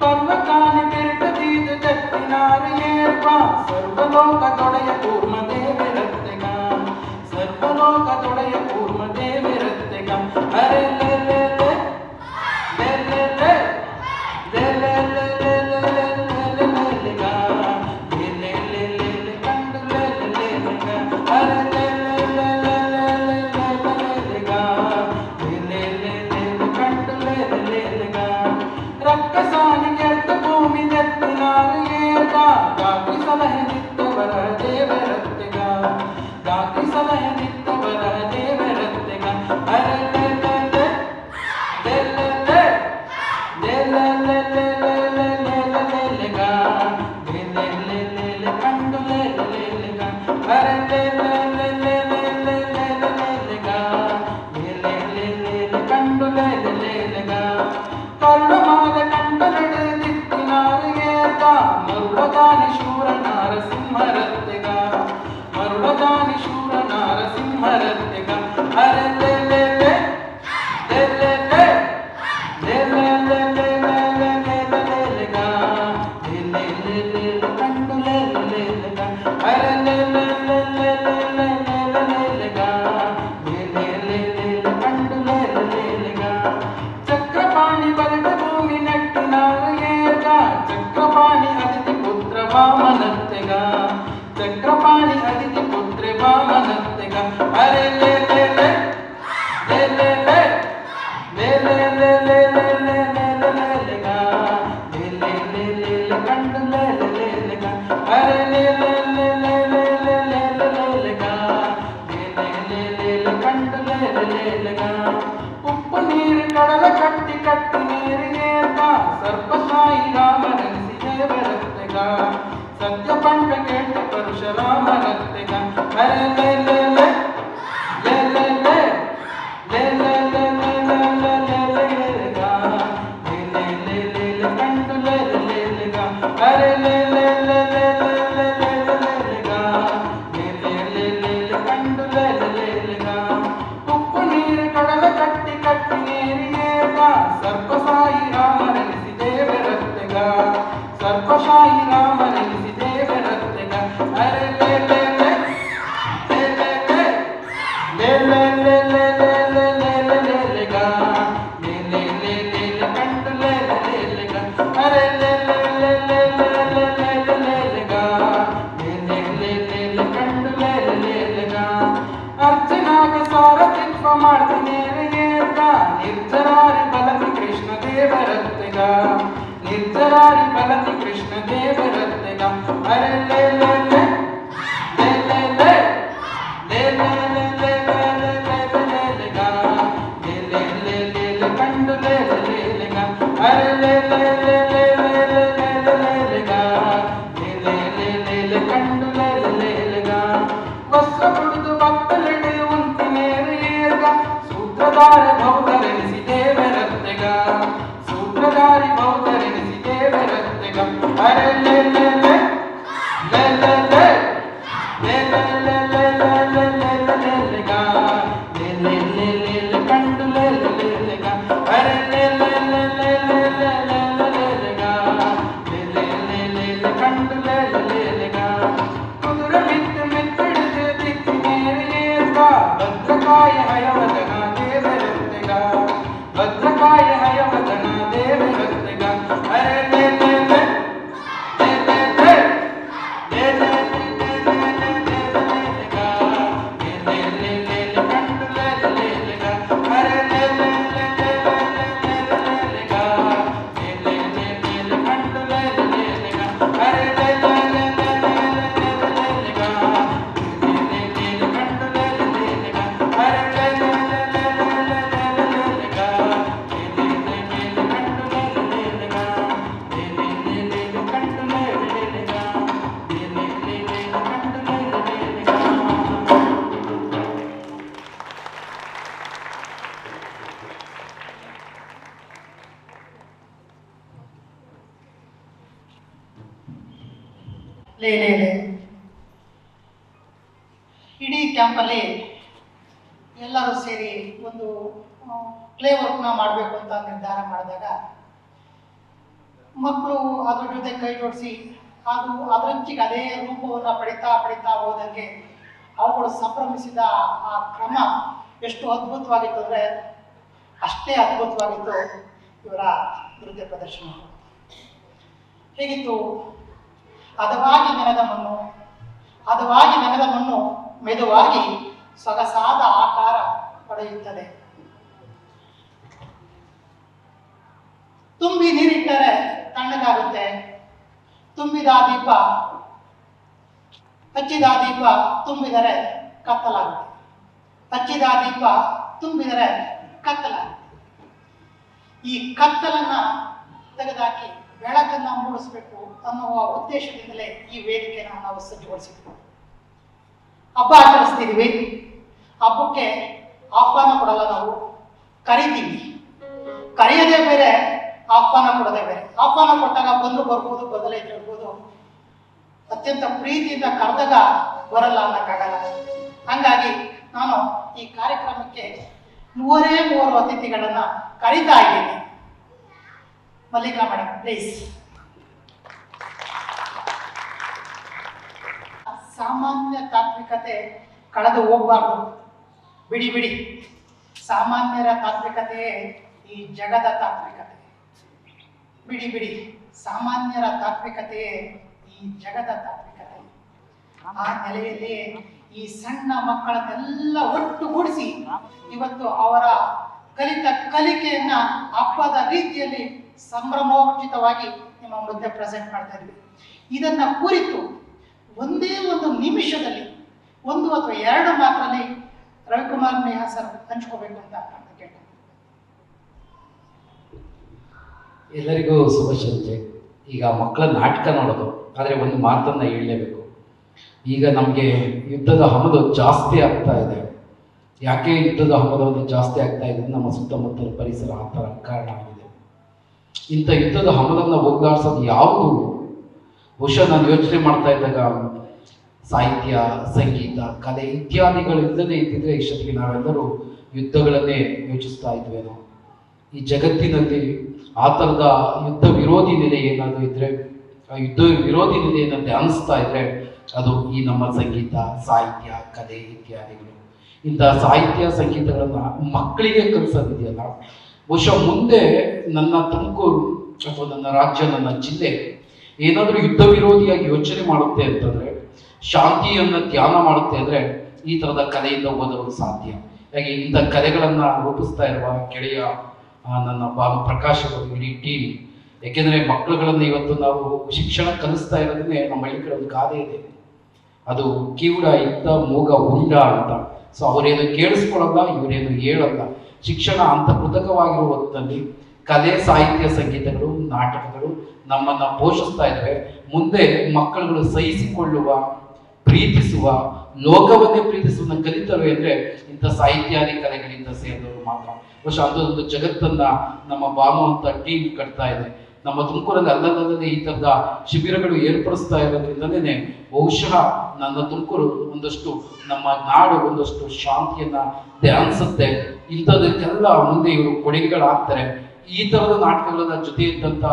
पर्वतानि बिरटदीद दत्तिनारियेर्वा सर्वलोकदೊಡೆಯ ಕೂರ್ಮದೇವಿರತ್ತೆಗ ಸರ್ವಲೋಕದೊಡೆಯ ಕೂರ್ಮದೇವಿರತ್ತೆಗ ಅರೆ ಲೇ ಲೇ ಲೇ ಲೇ ಲೇ ಲೇ ಲೇ ಲೇ ಲೇ ಲೇ ಲೇ ಲೇ ಲೇ ಗ ಲೇ ಲೇ ಲೇ ಲೇ ಲೇ ಕಂಡು ಲೇ ಲೇ ಲೇ ಗ ಅರೆ ಲೇ ಲೇ ಲೇ ಲೇ ಲೇ ಲೇ ಲೇ ಗ ಲೇ ಲೇ ಲೇ ಲೇ ಕಂಡು ಲೇ ಲೇ ಲೇ ಗ ರಕ್ಕಸಾನಿಗೆ ಭೂಮಿ ನೆತ್ತಿನಾರಿಯೇಗ ಗಾತಿ ಸಲಹೆ ನಿತ್ತವರ ದೇವರತ್ತೆಗ ಗಾತಿ ಸಲಹೆ ನಿತ್ತವರ ದೇವರತ್ತೆಗ ಅರೆ ಲೇ ಲೇ ಲೇ ಲೇ ಲೇ ಲೇ ಲೇ ಲೇ ಲೇ ಲೇ ಲೇ ಲೇ ಲೇ ಗ ಲೇ ಲೇ ಲೇ ಲೇ ಲೇ ಕಂಡು ಲೇ ಲೇ ಲೇ ಗ ಅರೆ ಲೇ ಲೇ ಲೇ ಲೇ ಲೇ ಲೇ ಲೇ ಲೇ ಗ ಲೇ ಲೇ ಲೇ ಲೇ ಲೇ ಕಂಡು ಲೇ ಲೇ ಲೇ ಗ ಕರುಣಮಾದ ಕಂಡ ನಡೆದಿತ್ತಿನಾರಿಯೇಗ ಮರುಳದಾನಿ ಶೂರ ನಾರಸಿಂಹರತ್ತೆಗ ಮರುಳದಾನಿ ಶೂರ ನಾರಸಿಂಹರತ್ತೆಗ ಅರೆ ಲೇ ಲೇ ಲೇ ಲೇ ಲೇ ಲೇ ಲೇ ಲೇ ಲೇ ಲೇ ಲೇ ಲೇ ಲೇ ಲೇ ಗ ಲೇ ಲೇ ಲೇ ಲೇ ಲೇ ಕಂಡು ಲೇ ಲೇ ಲೇ ಗ ಅರೆ ಲೇ ಲೇ ಲೇ ಲೇ ಲೇ ಲೇ ಲೇ ಲೇ ಗ ಲೇ ಲೇ ಲೇ ಲೇ ಲೇ ಕಂಡು ಲೇ ಲೇ ಲೇ ಗ ಚಕ್ರಪಾಣಿ ಬರಟ ಭೂಮಿ ನೆಟ್ಟಿನಾರಿಯೇಗ ಚಕ್ರಪಾಣಿ ಅತಿಥಿ ಪುತ್ರ ವಾಮನತ್ತೆಗ ಚಕ್ರಪಾಣಿ ಅತಿಥಿ ಪುತ್ರ ವಾಮನತ್ತೆಗ ಅರೆ ಲೇ ಲೇ ಲೇ ಲೇ ಲೇ ಲೇ ಲೇ ಲೇ ಲೇ ಲೇ ಲೇ ಲೇ ಲೇ ಲೇ ಲೇ ಗ ಲೇ ಲೇ ಲೇ ಲೇ ಲೇ ಕಂಡು ಲೇ ಲೇ ಲೇ ಗ ಅರೆ ಲೇ ಲೇ ಲೇ ಲೇ ಲೇ ಲೇ ಲೇ ಲೇ ಲೇ ಗ ಲೇ ಲೇ ಲೇ ಲೇ ಲೇ ಕಂಡು ಲೇ ಲೇ ಲೇ ಗ ಉಪ್ಪು ನೀರು ಕಡಲ ಕಟ್ಟಿ ಕಟ್ಟಿ ನೀರಿಗೇಗ ಸರ್ಪಶಾಹಿ ರಾಮನೆನಿಸಿ ದೇವರತ್ತೆಗ ಸತ್ಯ ಪಂಡ ಕೇಟ ಪರಶುರಾಮರತ್ತೆಗ ಅರೆ ಲೇ ಲೇ ಲೇ ಲೇ ಲೇ ಲೇ ಲೇ ಲೇ ಲೇ ಲೇ ಲೇ ಲೇ ಲೇ ಲೇ ಲೇ ಗ ಲೇ ಲೇ ಲೇ ಲೇ ಲೇ ಕಂಡು ಲೇ ಲೇ ಲೇ ಗ ಅರೆ ಲೇ ಲೇ ಲೇ ಲೇ ಲೇ ಲೇ ಲೇ ಲೇ ಲೇ ಗ ಲೇ ಲೇ ಲೇ ಲೇ ಲೇ ಕಂಡು ಲೇ ಲೇ ಲೇ ಗ ಉಪ್ಪು ನೀರು ಕಡಲ ಕಟ್ಟಿ ಕಟ್ಟಿ ನೀರಿಗೇಗ ಸರ್ಪಶಾಹಿ ರಾಮನೆನಿಸಿ ದೇವರತ್ತೆಗ ಸರ್ಪಶಾಹಿ ರಾಮನೆನಿಸಿ ದೇವರತ್ತೆಗ ಅರೆ ಲೇ ಲೇ ಲೇ ಲೇ ಲೇ ಲೇ ಲೇ ಲೇ ಲೇ ಲೇ ಲೇ ಲೇ ಲೇ ಲೇ ಗ ಲೇ ಲೇ ಲೇ ಲೇ ಲೇ ಕಂಡು ಲೇ ಲೇ ಲೇ ಗ ಅರೆ ಲೇ ಲೇ ಲೇ ಲೇ ಲೇ ಲೇ ಲೇ ಲೇ ಲೇ ಗ ಲೇ ಲೇ ಲೇ ಲೇ ಲೇ ಕಂಡು ಲೇ ಲೇ ಲೇ ಗ ಅರ್ಜುನಾಗ ಸಾರಥಿತ್ವ ಮಾಡ್ತೀನೇರಿಗೇಗ ನಿರ್ಜರಾರಿ ಬಲತಿ ಕೃಷ್ಣ ದೇವರತ್ತೆಗ ನಿರ್ಜರಾರಿ ಬಲತಿ ಕೃಷ್ಣ ದೇವರತ್ತೆಗ ಅರೆ ಲೇ ಲೇ ಲೇ ಲೇ ಲೇ ಲೇ ಲೇ ಲೇ ಲೇ ಲೇ ಲೇ ಲೇ ಲೇ ಲೇ ಲೇ ಗ ಲೇ ಲೇ ಲೇ ಲೇ ಲೇ ಕಂಡು ಲೇ ಲೇ ಲೇ ಗ ಅರೆ ಲೇ ಲೇ ಲೇ ಲೇ ಲೇ ಲೇ ಲೇ ಲೇ ಲೇ ಗ ಲೇ ಲೇ ಲೇ ಲೇ ಲೇ ಕಂಡು ಲೇ ಲೇ ಲೇ ಗ ವಸ್ತ್ರ ಕುಡಿದು ಬತ್ತಲೆಡೆ ಉಂತಿನೇರಿಯೇಗ ಸೂತ್ರಧಾರ ಬೌದ್ಧರೆನಿಸಿ ದೇವರತ್ತೆಗ ಸೂತ್ರಧಾರಿ ಬೌದ್ಧರೆನಿಸಿ ದೇವರತ್ತೆಗ ಅರೆ ಲೇ ಲೇ ಲೇ ಲೇ ಲೇ ಲೇ ಲೇ ಲೇ ಲೇ ಲೇ ಲೇ ಲೇ ಲೇ ಲೇ ಲೇ ಗ ಲೇ ಲೇ ಲೇ ಲೇ ಲೇ ಕಂಡು ಲೇ ಲೇ ಲೇ ಗ ಅರೆ ಲೇ ಲೇ ಲೇ ಲೇ ಲೇ ಲೇ ಲೇ ಲೇ ಲೇ ಗ ಲೇ ಲೇ ಲೇ ಲೇ ಲೇ ಕಂಡು ಲೇ ಲೇ ಲೇ ಗ ಕುದುರೆ ಮಿತ್ತು ಮಿತ್ತಿಡಿದು ದಿಕ್ಕಿನೇರಿಯೇಗ ಭದ್ರಕಾಯ ಹಯವದನ ದೇವರತ್ತೆಗ ಭದ್ರಕಾಯ ಹಯವದನ ದೇವರತ್ತೆಗ ಅರೆ ಲೇ ಲೇ ಲೇ ಲೇ ಲೇ ಲೇ ಲೇ ಲೇ ಲೇ ಲೇ ಲೇ ಲೇ ಲೇ ಗ ಲೇ ಲೇ ಲೇ ಲೇ ಲೇ ಕಂಡು ಲೇ ಲೇ ಲೇ ಗ ಅರೆ ಲೇ ಲೇ ಲೇ ಲೇ ಲೇ ಲೇ ಲೇ ಲೇ ಗ ಲೇ ಲೇ ಲೇ ಲೇ ಲೇ ಕಂಡು ಲೇ ಲೇ ಲೇ ಗ ಅರೆ ಲೇ ಲೇ ಲೇ ಲೇ ಲೇ ಲೇ ಲೇ ಗ ಲೇ ಲೇ ಲೇ ಲೇ ಕಂಡು ಲೇ ಲೇ ಲೇ ಗ ಅರೆ ಲೇ ಲೇ ಲೇ ಲೇ ಲೇ ಲೇ ಲೇ ಗ ಲೇ ಲೇ ಲೇ ಲೇ ಲೇ ಕಂಡು ಲೇ ಲೇ ಲೇ ಗ ಲೇ ಲೇ ಲೇ ಲೇ ಲೇ ಕಂಡು ಲೇ ಲೇ ಲೇ ಗ ಲೇ ಲೇ ಲೇ ಲೇ ಲೇ ಕಂಡು ಲೇ ಲೇ ಲೇ ಗ. ಲೇ ಲೇ ಲೇ ಇಡೀ ಕ್ಯಾಂಪಲ್ಲಿ ಎಲ್ಲರೂ ಸೇರಿ ಒಂದು ಕ್ಲೇ ವರ್ಕ್ನ ಮಾಡಬೇಕು ಅಂತ ನಿರ್ಧಾರ ಮಾಡಿದಾಗ ಮಕ್ಕಳು ಅದ್ರ ಜೊತೆ ಕೈ ಜೋಡಿಸಿ ಅದು ಅದರಂಚಿಗೆ ಅದೇ ರೂಪವನ್ನು ಪಡಿತಾ ಪಡಿತಾ ಹೋದಂಗೆ ಅವುಗಳು ಸಂಭ್ರಮಿಸಿದ ಆ ಕ್ರಮ ಎಷ್ಟು ಅದ್ಭುತವಾಗಿತ್ತು ಅಂದರೆ ಅಷ್ಟೇ ಅದ್ಭುತವಾಗಿತ್ತು ಇವರ ನೃತ್ಯ ಪ್ರದರ್ಶನ. ಹೇಗಿತ್ತು? ಹದವಾಗಿ ನೆನೆದ ಮಣ್ಣು ಮೆದುವಾಗಿ ಸೊಗಸಾದ ಆಕಾರ ಪಡೆಯುತ್ತದೆ. ತುಂಬಿ ನೀರಿಟ್ಟರೆ ತಣ್ಣಗಾಗುತ್ತೆ. ಹಚ್ಚಿದ ದೀಪ ತುಂಬಿದರೆ ಕತ್ತಲಾಗುತ್ತೆ. ಈ ಕತ್ತಲನ್ನ ತೆಗೆದಾಕಿ ಬೆಳಕನ್ನ ಮೂಡಿಸ್ಬೇಕು ಅನ್ನುವ ಉದ್ದೇಶದಿಂದಲೇ ಈ ವೇದಿಕೆಯನ್ನು ನಾವು ಸಜ್ಜುಗೊಳಿಸಿದ್ವಿ. ಹಬ್ಬ ಆಚರಿಸ್ತಿದ್ವಿ. ಹಬ್ಬಕ್ಕೆ ಆಹ್ವಾನ ಕೊಡಲ್ಲ, ನಾವು ಕರಿತೀವಿ. ಕರೆಯದೇ ಬೇರೆ, ಆಹ್ವಾನ ಕೊಡೋದೇ ಬೇರೆ. ಆಹ್ವಾನ ಕೊಟ್ಟಾಗ ಬಂದು ಬರ್ಬೋದು, ಬದಲೇ ಇರ್ಬೋದು. ಅತ್ಯಂತ ಪ್ರೀತಿಯಿಂದ ಕರೆದಾಗ ಬರಲ್ಲ ಅನ್ನಕ್ಕಾಗಲ್ಲ. ಹಂಗಾಗಿ ನಾನು ಈ ಕಾರ್ಯಕ್ರಮಕ್ಕೆ 3 ಅತಿಥಿಗಳನ್ನ ಕರೀತಾ ಇದ್ದೀನಿ. Mallika madam, please. ಸಾಮಾನ್ಯ ತಾತ್ವಿಕತೆ ಕಳೆದು ಹೋಗಬಾರ್ದು. ಬಿಡಿ. ಸಾಮಾನ್ಯರ ತಾತ್ವಿಕತೆಯೇ ಈ ಜಗದ ತಾತ್ವಿಕತೆ. ಬಿಡಿ. ಸಾಮಾನ್ಯರ ತಾತ್ವಿಕತೆಯೇ ಈ ಜಗದ ತಾತ್ವಿಕತೆ. ಆ ನೆಲೆಯಲ್ಲಿ ಈ ಸಣ್ಣ ಮಕ್ಕಳನ್ನೆಲ್ಲ ಒಟ್ಟುಗೂಡಿಸಿ ಇವತ್ತು ಅವರ ಕಲಿತ ಕಲಿಕೆಯನ್ನ ಹಬ್ಬದ ರೀತಿಯಲ್ಲಿ ಸಂಭ್ರಮೋಚಿತವಾಗಿ ನಿಮ್ಮ ಮುಂದೆ ಪ್ರೆಸೆಂಟ್ ಮಾಡ್ತಾ ಇದ್ವಿ. ಇದನ್ನ ಕುರಿತು ಒಂದೇ ಒಂದು ನಿಮಿಷದಲ್ಲಿ 1 ಅಥವಾ 2 ಮಾತ್ರದಲ್ಲಿ ರವಿಕುಮಾರ್ ನೇಹಾ ಸರ್ ಹಂಚ್ಕೋಬೇಕು ಅಂತ ಕೇಳ್ತೀನಿ. ಎಲ್ಲರಿಗೂ ಶುಭ ಸಂಜೆ. ಈಗ ಮಕ್ಕಳ ನಾಟಕ ನೋಡೋದು, ಆದರೆ ಒಂದು ಮಾತನ್ನ ಹೇಳಲೇಬೇಕು. ಈಗ ನಮಗೆ ಯುದ್ಧದ ಹಮಲು ಜಾಸ್ತಿ ಆಗ್ತಾ ಇದೆ. ಯಾಕೆ ಯುದ್ಧದ ಹಮಲವನ್ನು ಜಾಸ್ತಿ ಆಗ್ತಾ ಇದೆ? ನಮ್ಮ ಸುತ್ತಮುತ್ತಲ ಪರಿಸರ ಆ ಥರ ಕಾರಣ ಆಗಿದೆ. ಇಂಥ ಯುದ್ಧದ ಹಮಲನ್ನು ಹೋಗ್ಲಾಡ್ಸೋದು ಯಾವುದು? ಬಹುಶಃ ನಾನು ಯೋಚನೆ ಮಾಡ್ತಾ ಇದ್ದಾಗ ಸಾಹಿತ್ಯ, ಸಂಗೀತ, ಕಲೆ ಇತ್ಯಾದಿಗಳಿಲ್ಲದೆ ಇದ್ದಿದ್ರೆ ಇಷ್ಟೊತ್ತಿಗೆ ನಾವೆಲ್ಲರೂ ಯುದ್ಧಗಳನ್ನೇ ಯೋಚಿಸ್ತಾ ಇದ್ವೇನೋ. ಈ ಜಗತ್ತಿನಲ್ಲಿ ಆ ಥರದ ಯುದ್ಧ ವಿರೋಧಿ ನೆಲೆ ಏನಾದರೂ ಇದ್ದರೆ, ಆ ಯುದ್ಧ ವಿರೋಧಿ ನೆಲೆ ಏನಂತೆ ಅನಿಸ್ತಾ ಇದ್ರೆ ಅದು ಈ ನಮ್ಮ ಸಂಗೀತ, ಸಾಹಿತ್ಯ, ಕಲೆ ಇತ್ಯಾದಿಗಳು. ಇಂಥ ಸಾಹಿತ್ಯ ಸಂಗೀತಗಳನ್ನು ಮಕ್ಕಳಿಗೆ ಕಲಿಸೋದಿದೆಯಲ್ಲ, ಬಹುಶಃ ಮುಂದೆ ನನ್ನ ತುಮಕೂರು ಅಥವಾ ನನ್ನ ರಾಜ್ಯ, ನನ್ನ ಜಿಲ್ಲೆ ಏನಾದರೂ ಯುದ್ಧ ವಿರೋಧಿಯಾಗಿ ಯೋಚನೆ ಮಾಡುತ್ತೆ ಅಂತಂದರೆ, ಶಾಂತಿಯನ್ನು ಧ್ಯಾನ ಮಾಡುತ್ತೆ ಅಂದರೆ ಈ ಥರದ ಕಲೆಯಿಂದ ಓದಲು ಸಾಧ್ಯ. ಹಾಗೆ ಇಂಥ ಕಲೆಗಳನ್ನು ರೂಪಿಸ್ತಾ ಇರುವ ಗೆಳೆಯ ನನ್ನ ಬಾನು ಪ್ರಕಾಶ್ ಅವರು, ಇಡೀ ಟೀಮ್. ಯಾಕೆಂದರೆ ಮಕ್ಕಳುಗಳನ್ನು ಇವತ್ತು ನಾವು ಶಿಕ್ಷಣ ಕಲಿಸ್ತಾ ಇರೋದನ್ನೇ ನಮ್ಮ ಹಳ್ಳಿ ಕಡೆ ಒಂದು ಗಾದೆ ಇದೆ, ಅದು ಕಿವುಡ ಇದ್ದ ಮೂಗ ಉಂಡ ಅಂತ. ಸೊ ಅವರೇನು ಕೇಳಿಸ್ಕೊಳ್ಳಲ್ಲ, ಇವರೇನು ಹೇಳಲ್ಲ. ಶಿಕ್ಷಣ ಅಂತ ಕೃತಕವಾಗಿರುವ ಹೊತ್ತಿನಲ್ಲಿ ಕಲೆ, ಸಾಹಿತ್ಯ, ಸಂಗೀತಗಳು, ನಾಟಕಗಳು ನಮ್ಮನ್ನು ಪೋಷಿಸ್ತಾ ಇದ್ದಾವೆ. ಮುಂದೆ ಮಕ್ಕಳುಗಳು ಸಹಿಸಿಕೊಳ್ಳುವ, ಪ್ರೀತಿಸುವ, ಲೋಕವನ್ನೇ ಪ್ರೀತಿಸುವುದನ್ನು ಕಲಿತವೆ ಅಂದರೆ ಇಂಥ ಸಾಹಿತ್ಯಾದಿ ಕಲೆಗಳಿಂದ ಸೇರಿದವರು ಮಾತ್ರ. ಬಹುಶಃ ಅದೊಂದು ಜಗತ್ತನ್ನ ನಮ್ಮ ಬಾನು ಅಂತ ಟೀಮ್ ಕಟ್ತಾ ಇದೆ. ನಮ್ಮ ತುಮಕೂರಲ್ಲಿ ಅಲ್ಲದಲ್ಲದೆ ಈ ಥರದ ಶಿಬಿರಗಳು ಏರ್ಪಡಿಸ್ತಾ ಇರೋದ್ರಿಂದಲೇ ಬಹುಶಃ ನನ್ನ ತುಮಕೂರು ಒಂದಷ್ಟು, ನಮ್ಮ ನಾಡು ಒಂದಷ್ಟು ಶಾಂತಿಯನ್ನ ಧ್ಯಾನಿಸುತ್ತೆ. ಇಂಥದಕ್ಕೆಲ್ಲ ಮುಂದೆ ಇವರು ಕೊಡುಗೆಗಳಾಗ್ತಾರೆ. ಈ ಥರದ ನಾಟಕಗಳ ಜೊತೆ ಇದ್ದಂಥ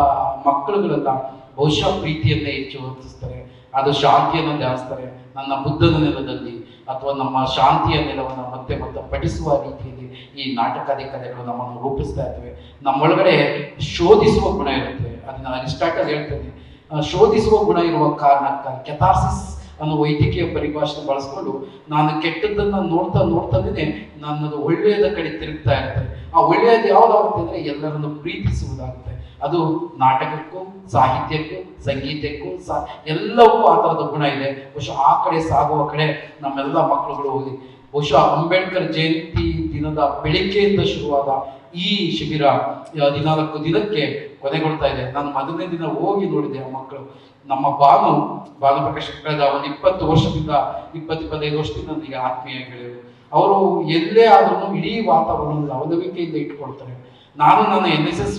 ಮಕ್ಕಳುಗಳೆಲ್ಲ ಬಹುಶಃ ಪ್ರೀತಿಯನ್ನೇ ಹೆಚ್ಚು ವರ್ತಿಸ್ತಾರೆ, ಅದು ಶಾಂತಿಯನ್ನು ಧ್ಯಾನಿಸ್ತಾರೆ. ನನ್ನ ಬುದ್ಧನ ನೆಲದಲ್ಲಿ ಅಥವಾ ನಮ್ಮ ಶಾಂತಿಯ ನೆಲವನ್ನು ಮತ್ತೆ ಪಠಿಸುವ ರೀತಿಯಲ್ಲಿ ಈ ನಾಟಕಾದಿ ಕಲೆಗಳು ನಮ್ಮನ್ನು ರೂಪಿಸ್ತಾ ಇರ್ತವೆ. ನಮ್ಮೊಳಗಡೆ ಶೋಧಿಸುವ ಗುಣ ಇರುತ್ತೆ. ಅದನ್ನ ಅರಿಸ್ಟಾಟಲ್ ಹೇಳ್ತೇನೆ, ಶೋಧಿಸುವ ಗುಣ ಇರುವ ಕಾರಣಕ್ಕಾಗಿ ಕೆಥಾರ್ಸಿಸ್ ಅನ್ನೋ ವೈದ್ಯಕೀಯ ಪರಿಭಾಷೆ ಬಳಸ್ಕೊಂಡು ನಾನು ಕೆಟ್ಟದ್ದನ್ನು ನೋಡ್ತಾನೇ ನನ್ನದು ಒಳ್ಳೆಯದ ಕಡೆ ತಿರುಗ್ತಾ ಇರ್ತೇನೆ. ಆ ಒಳ್ಳೆಯದು ಯಾವುದಾಗುತ್ತೆ ಅಂದರೆ ಎಲ್ಲರನ್ನು ಪ್ರೀತಿಸುವುದಾಗುತ್ತೆ. ಅದು ನಾಟಕಕ್ಕೂ, ಸಾಹಿತ್ಯಕ್ಕೂ, ಸಂಗೀತಕ್ಕೂ ಎಲ್ಲವಕ್ಕೂ ಆ ಥರದ ಗುಣ ಇದೆ. ಬಹುಶಃ ಆ ಕಡೆ ಸಾಗುವ ಕಡೆ ನಮ್ಮೆಲ್ಲ ಮಕ್ಕಳುಗಳು ಹೋಗಿ, ಬಹುಶಃ ಅಂಬೇಡ್ಕರ್ ಜಯಂತಿ ದಿನದ ಬೆಳಿಗ್ಗೆಯಿಂದ ಶುರುವಾದ ಈ ಶಿಬಿರ 14 ದಿನಕ್ಕೆ ಕೊನೆಗೊಳ್ತಾ ಇದೆ. ನಾನು ಮೊದಲನೇ ದಿನ ಹೋಗಿ ನೋಡಿದೆ ಆ ಮಕ್ಕಳು. ನಮ್ಮ ಭಾನುಪ್ರಕಾಶ್ ಕಳೆದ ಒಂದು 20 ವರ್ಷದಿಂದ 25 ವರ್ಷದಿಂದ ನನಗೆ ಆತ್ಮೀಯ ಗೆಳೆಯರು. ಅವರು ಎಲ್ಲೇ ಆದ್ರೂ ಇಡೀ ವಾತಾವರಣದ ಅವಲಂಬಿಕೆಯಿಂದ ಇಟ್ಕೊಳ್ತಾರೆ. ನಾನು ನನ್ನ NSS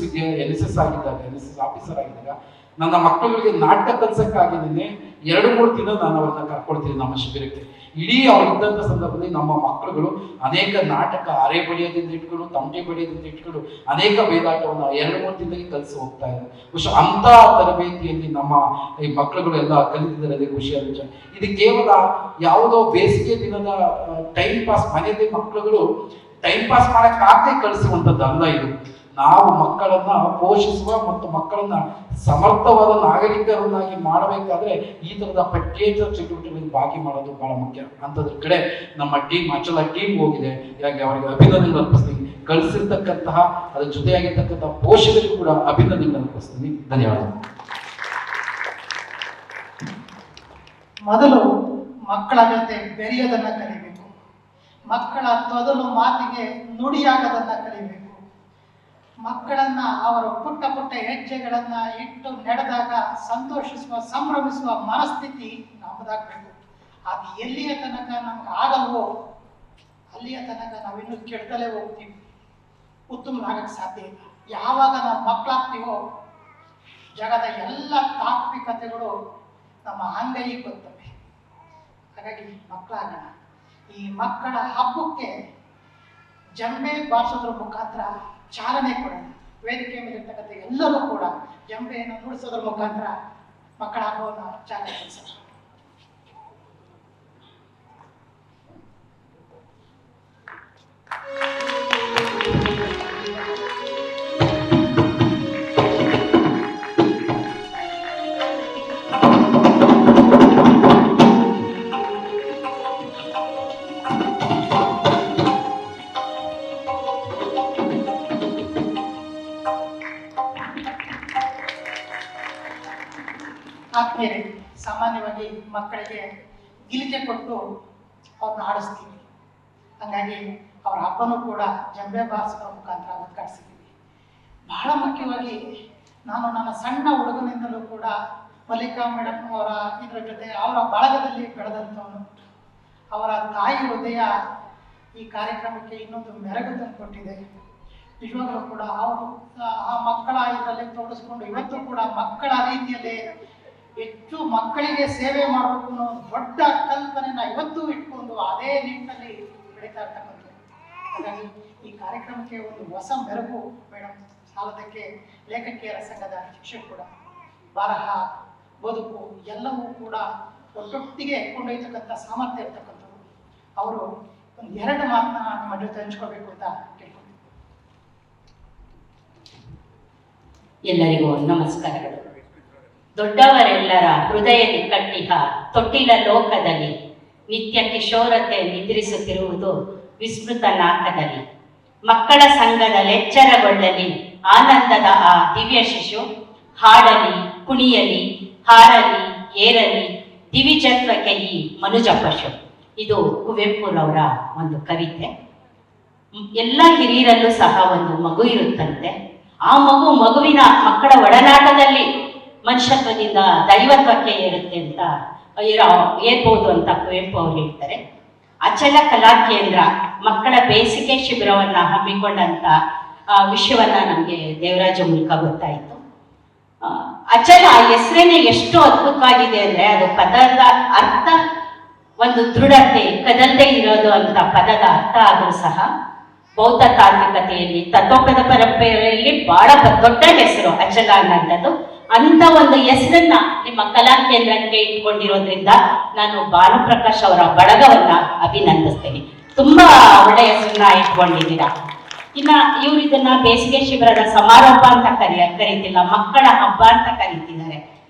ಆಗಿದ್ದಾಗ, NSS ಆಫೀಸರ್ ಆಗಿದ್ದಾಗ ನನ್ನ ಮಕ್ಕಳಿಗೆ ನಾಟಕ ಕಲಿಸಕ್ಕಾಗಿದ್ದೀನಿ 2-3 ದಿನ ನಾನು ಅವ್ರನ್ನ ಕರ್ಕೊಳ್ತೀನಿ ನಮ್ಮ ಶಿಬಿರಕ್ಕೆ. ಇಡೀ ಅವ್ರು ಇದ್ದಂಥ ಸಂದರ್ಭದಲ್ಲಿ ನಮ್ಮ ಮಕ್ಕಳುಗಳು ಅನೇಕ ನಾಟಕ, ಅರೆ ಬಡಿಯೋದಿಂದ ಇಟ್ಕೊಂಡು, ತಮಟೆ ಬಡಿಯೋದಿಂದ ಇಟ್ಕೊಂಡು ಅನೇಕ ಬೇದಾಟವನ್ನು 2-3 ದಿನದಲ್ಲಿ ಕಲಿಸಿ ಹೋಗ್ತಾ ಇದ್ದಾರೆ. ಬಹುಶಃ ಅಂಥ ತರಬೇತಿಯಲ್ಲಿ ನಮ್ಮ ಈ ಮಕ್ಕಳುಗಳೆಲ್ಲ ಕಲಿತಿದ್ದಾರೆ. ಅದೇ ಖುಷಿಯಾದ ವಿಚಾರ. ಇದು ಕೇವಲ ಯಾವುದೋ ಬೇಸಿಗೆ ದಿನದ ಟೈಮ್ ಪಾಸ್, ಮನೆಯಲ್ಲಿ ಮಕ್ಕಳುಗಳು ಟೈಮ್ ಪಾಸ್ ಮಾಡೋಕ್ಕಾಗದೆ ಕಳಿಸುವಂಥದ್ದಲ್ಲ ಇದು. ನಾವು ಮಕ್ಕಳನ್ನ ಪೋಷಿಸುವ ಮತ್ತು ಮಕ್ಕಳನ್ನ ಸಮರ್ಥವಾದ ನಾಗರಿಕರನ್ನಾಗಿ ಮಾಡಬೇಕಾದ್ರೆ ಈ ತರದ ಪಠ್ಯೇತರ ಚಟುವಟಿಕೆಗಳಲ್ಲಿ ಭಾಗಿ ಮಾಡೋದು ಬಹಳ ಮುಖ್ಯ. ಅಂಥದ್ರ ಕಡೆ ನಮ್ಮ ಟೀಮ್, ಅಚಲ ಟೀಮ್ ಹೋಗಿದೆ. ಹಾಗಾಗಿ ಅವರಿಗೆ ಅಭಿನಂದನೆ ಅರ್ಪಿಸ್ತೀನಿ. ಕಳಿಸಿರ್ತಕ್ಕಂತಹ ಅದ್ರ ಜೊತೆಯಾಗಿರ್ತಕ್ಕಂತಹ ಪೋಷಕರಿಗೂ ಕೂಡ ಅಭಿನಂದನೆ ಅರ್ಪಿಸ್ತೀನಿ. ಧನ್ಯವಾದ. ಮೊದಲು ಮಕ್ಕಳ ಜೊತೆ ಬೆರೆಯೋದನ್ನ ಕಲಿಬೇಕು. ಮಕ್ಕಳ ತೊದಲು ಮಾತಿಗೆ ನುಡಿಯಾಗದನ್ನ ಕಲಿಬೇಕು. ಮಕ್ಕಳನ್ನ ಅವರ ಪುಟ್ಟ ಪುಟ್ಟ ಹೆಜ್ಜೆಗಳನ್ನ ಇಟ್ಟು ನಡೆದಾಗ ಸಂತೋಷಿಸುವ, ಸಂಭ್ರಮಿಸುವ ಮನಸ್ಥಿತಿ ನಮ್ಮದಾಗಬೇಕು. ಅದು ಎಲ್ಲಿಯ ತನಕ ನಮ್ಗೆ ಆಗಲ್ವೋ ಅಲ್ಲಿಯ ತನಕ ನಾವಿನ್ನೂ ಕೆಡ್ತಲೇ ಹೋಗ್ತೀವಿ, ಉತ್ತಮರಾಗಕ್ಕೆ ಸಾಧ್ಯ ಇಲ್ಲ. ಯಾವಾಗ ನಾವು ಮಕ್ಕಳಾಗ್ತೀವೋ ಜಗದ ಎಲ್ಲ ತಾತ್ವಿಕತೆಗಳು ನಮ್ಮ ಅಂಗೈಗೆ ಬರ್ತವೆ. ಹಾಗಾಗಿ ಮಕ್ಕಳಾಗೋಣ. ಈ ಮಕ್ಕಳ ಹಬ್ಬಕ್ಕೆ ಜಂಬೆ ಬಾರಿಸೋದ್ರ ಮುಖಾಂತರ ಚಾಲನೆ ಕೊಡೋಣ. ವೇದಿಕೆ ಮೇಲೆ ಇರ್ತಕ್ಕಂಥ ಎಲ್ಲರೂ ಕೂಡ ಜಂಬೆಯನ್ನು ನುಡಿಸೋದ್ರ ಮುಖಾಂತರ ಮಕ್ಕಳ ಹಬ್ಬವನ್ನು ಚಾಲನೆ ಕೊಡಿಸೋಣ. ಆದ್ಮೇಲೆ ಸಾಮಾನ್ಯವಾಗಿ ಮಕ್ಕಳಿಗೆ ಗಿಲಿಕೆ ಕೊಟ್ಟು ಅವ್ರನ್ನ ಆಡಿಸ್ತೀವಿ. ಹಾಗಾಗಿ ಅವರ ಹಬ್ಬನೂ ಕೂಡ ಜಂಬೆ ಬಾರಿಸೋದ್ರ ಮುಖಾಂತರ ಉದ್ಘಾಟಿಸಿದ್ದೀವಿ. ಬಹಳ ಮುಖ್ಯವಾಗಿ ನಾನು ನನ್ನ ಸಣ್ಣ ಹುಡುಗನಿಂದಲೂ ಕೂಡ ಮಲ್ಲಿಕಾ ಮೇಡಮ್ ಅವರ ಇದರ ಜೊತೆ ಅವರ ಬಳಗದಲ್ಲಿ ಬೆಳೆದಂಥವನು. ಅವರ ತಾಯಿ ಹೃದಯ ಈ ಕಾರ್ಯಕ್ರಮಕ್ಕೆ ಇನ್ನೊಂದು ಮೆರಗು ತಂದುಕೊಟ್ಟಿದೆ. ನಿಜವಾಗ್ಲೂ ಕೂಡ ಅವರು ಆ ಮಕ್ಕಳ ಇದರಲ್ಲಿ ತೋರಿಸ್ಕೊಂಡು ಇವತ್ತು ಕೂಡ ಮಕ್ಕಳ ರೀತಿಯಲ್ಲಿ ಹೆಚ್ಚು ಮಕ್ಕಳಿಗೆ ಸೇವೆ ಮಾಡಬೇಕು ಅನ್ನೋ ದೊಡ್ಡ ಕಲ್ಪನೆನ ಇವತ್ತು ಇಟ್ಕೊಂಡು ಅದೇ ನಿಟ್ಟಿನಲ್ಲಿ ಬೆಳೀತಾ ಇರ್ತಕ್ಕಂಥದ್ದು. ಹಾಗಾಗಿ ಈ ಕಾರ್ಯಕ್ರಮಕ್ಕೆ ಒಂದು ಹೊಸ ಮೆರುಗು ಮೇಡಮ್ ಸಾಲದಕ್ಕೆ ಲೇಖಕಿಯರ ಸಂಘದ ಶಿಕ್ಷಕ ಕೂಡ ಬರಹ, ಬದುಕು ಎಲ್ಲವೂ ಕೂಡ ಒಟ್ಟೊಟ್ಟಿಗೆ ಕೊಂಡೊಯ್ತಕ್ಕಂಥ ಸಾಮರ್ಥ್ಯ ಇರ್ತಕ್ಕಂಥವ್ರು. ಅವರು ಒಂದು 2 ಮಾತನ್ನ ನಿಮ್ಮ ಜೊತೆ ಹಂಚ್ಕೋಬೇಕು ಅಂತ ಕೇಳ್ಕೊಳ್ತೀನಿ. ಎಲ್ಲರಿಗೂ ನಮಸ್ಕಾರಗಳು. ದೊಡ್ಡವರೆಲ್ಲರ ಹೃದಯದಿ ಕಟ್ಟಿಹ ತೊಟ್ಟಿಲ ಲೋಕದಲ್ಲಿ ನಿತ್ಯ ಕಿಶೋರತೆ ನಿದ್ರಿಸುತ್ತಿರುವುದು ವಿಸ್ಮೃತ ನಾಕದಲ್ಲಿ. ಮಕ್ಕಳ ಸಂಘದ ಎಚ್ಚರಗೊಳ್ಳಲಿ ಆನಂದದ ಆ ದಿವ್ಯ ಶಿಶು. ಹಾಡಲಿ, ಕುಣಿಯಲಿ, ಹಾರಲಿ, ಏರಲಿ ದಿವಿಜತ್ವಕ್ಕೆ ಈ ಮನುಜ ಪಶು. ಇದು ಕುವೆಂಪುರವರ ಒಂದು ಕವಿತೆ. ಎಲ್ಲ ಹಿರಿಯರಲ್ಲೂ ಸಹ ಒಂದು ಮಗು ಇರುತ್ತಂತೆ. ಆ ಮಗುವಿನ ಮಕ್ಕಳ ಒಡನಾಟದಲ್ಲಿ ಮನುಷ್ಯತ್ವದಿಂದ ದೈವತ್ವಕ್ಕೆ ಏರುತ್ತೆ ಅಂತ ಏರ್ಬೋದು ಅಂತ ಕುವೆಂಪು ಅವರು ಹೇಳ್ತಾರೆ. ಅಚಲ ಕಲಾ ಕೇಂದ್ರ ಮಕ್ಕಳ ಬೇಸಿಗೆ ಶಿಬಿರವನ್ನ ಹಮ್ಮಿಕೊಂಡಂತ ವಿಷಯವನ್ನ ನಮಗೆ ದೇವರಾಜ ಮೂಲಕ ಗೊತ್ತಾಯಿತು. ಅಚಲ ಹೆಸರೇನೆ ಎಷ್ಟು ಅದ್ಭುತವಾಗಿದೆ ಅಂದ್ರೆ ಅದು ಪದದ ಅರ್ಥ ಒಂದು ದೃಢತೆ, ಕದಲ್ದೇ ಇರೋದು ಅಂತ ಪದದ ಅರ್ಥ ಆದರೂ ಸಹ ಬೌದ್ಧ ತಾಂತ್ರಿಕತೆಯಲ್ಲಿ ತತ್ವಪದ ಪರಂಪರೆಯಲ್ಲಿ ಬಹಳ ದೊಡ್ಡ ಹೆಸರು ಅಚಲ ಅನ್ನೋಂಥದ್ದು. ಅಂತ ಒಂದು ಹೆಸರನ್ನ ನಿಮ್ಮ ಕಲಾ ಕೇಂದ್ರಕ್ಕೆ ಇಟ್ಕೊಂಡಿರೋದ್ರಿಂದ ನಾನು ಭಾನುಪ್ರಕಾಶ್ ಅವರ ಬಳಗವನ್ನ ಅಭಿನಂದಿಸ್ತೇನೆ. ತುಂಬಾ ಒಳ್ಳೆ ಹೆಸರನ್ನ ಇಟ್ಕೊಂಡಿದ್ದೀರಾ. ಇನ್ನ ಇವ್ರು ಇದನ್ನ ಬೇಸಿಗೆ ಶಿಬಿರದ ಸಮಾರೋಪ ಅಂತ ಕರೀತಿಲ್ಲ, ಮಕ್ಕಳ ಹಬ್ಬ ಅಂತ ಕರೀತಿದ್ದಾರೆ.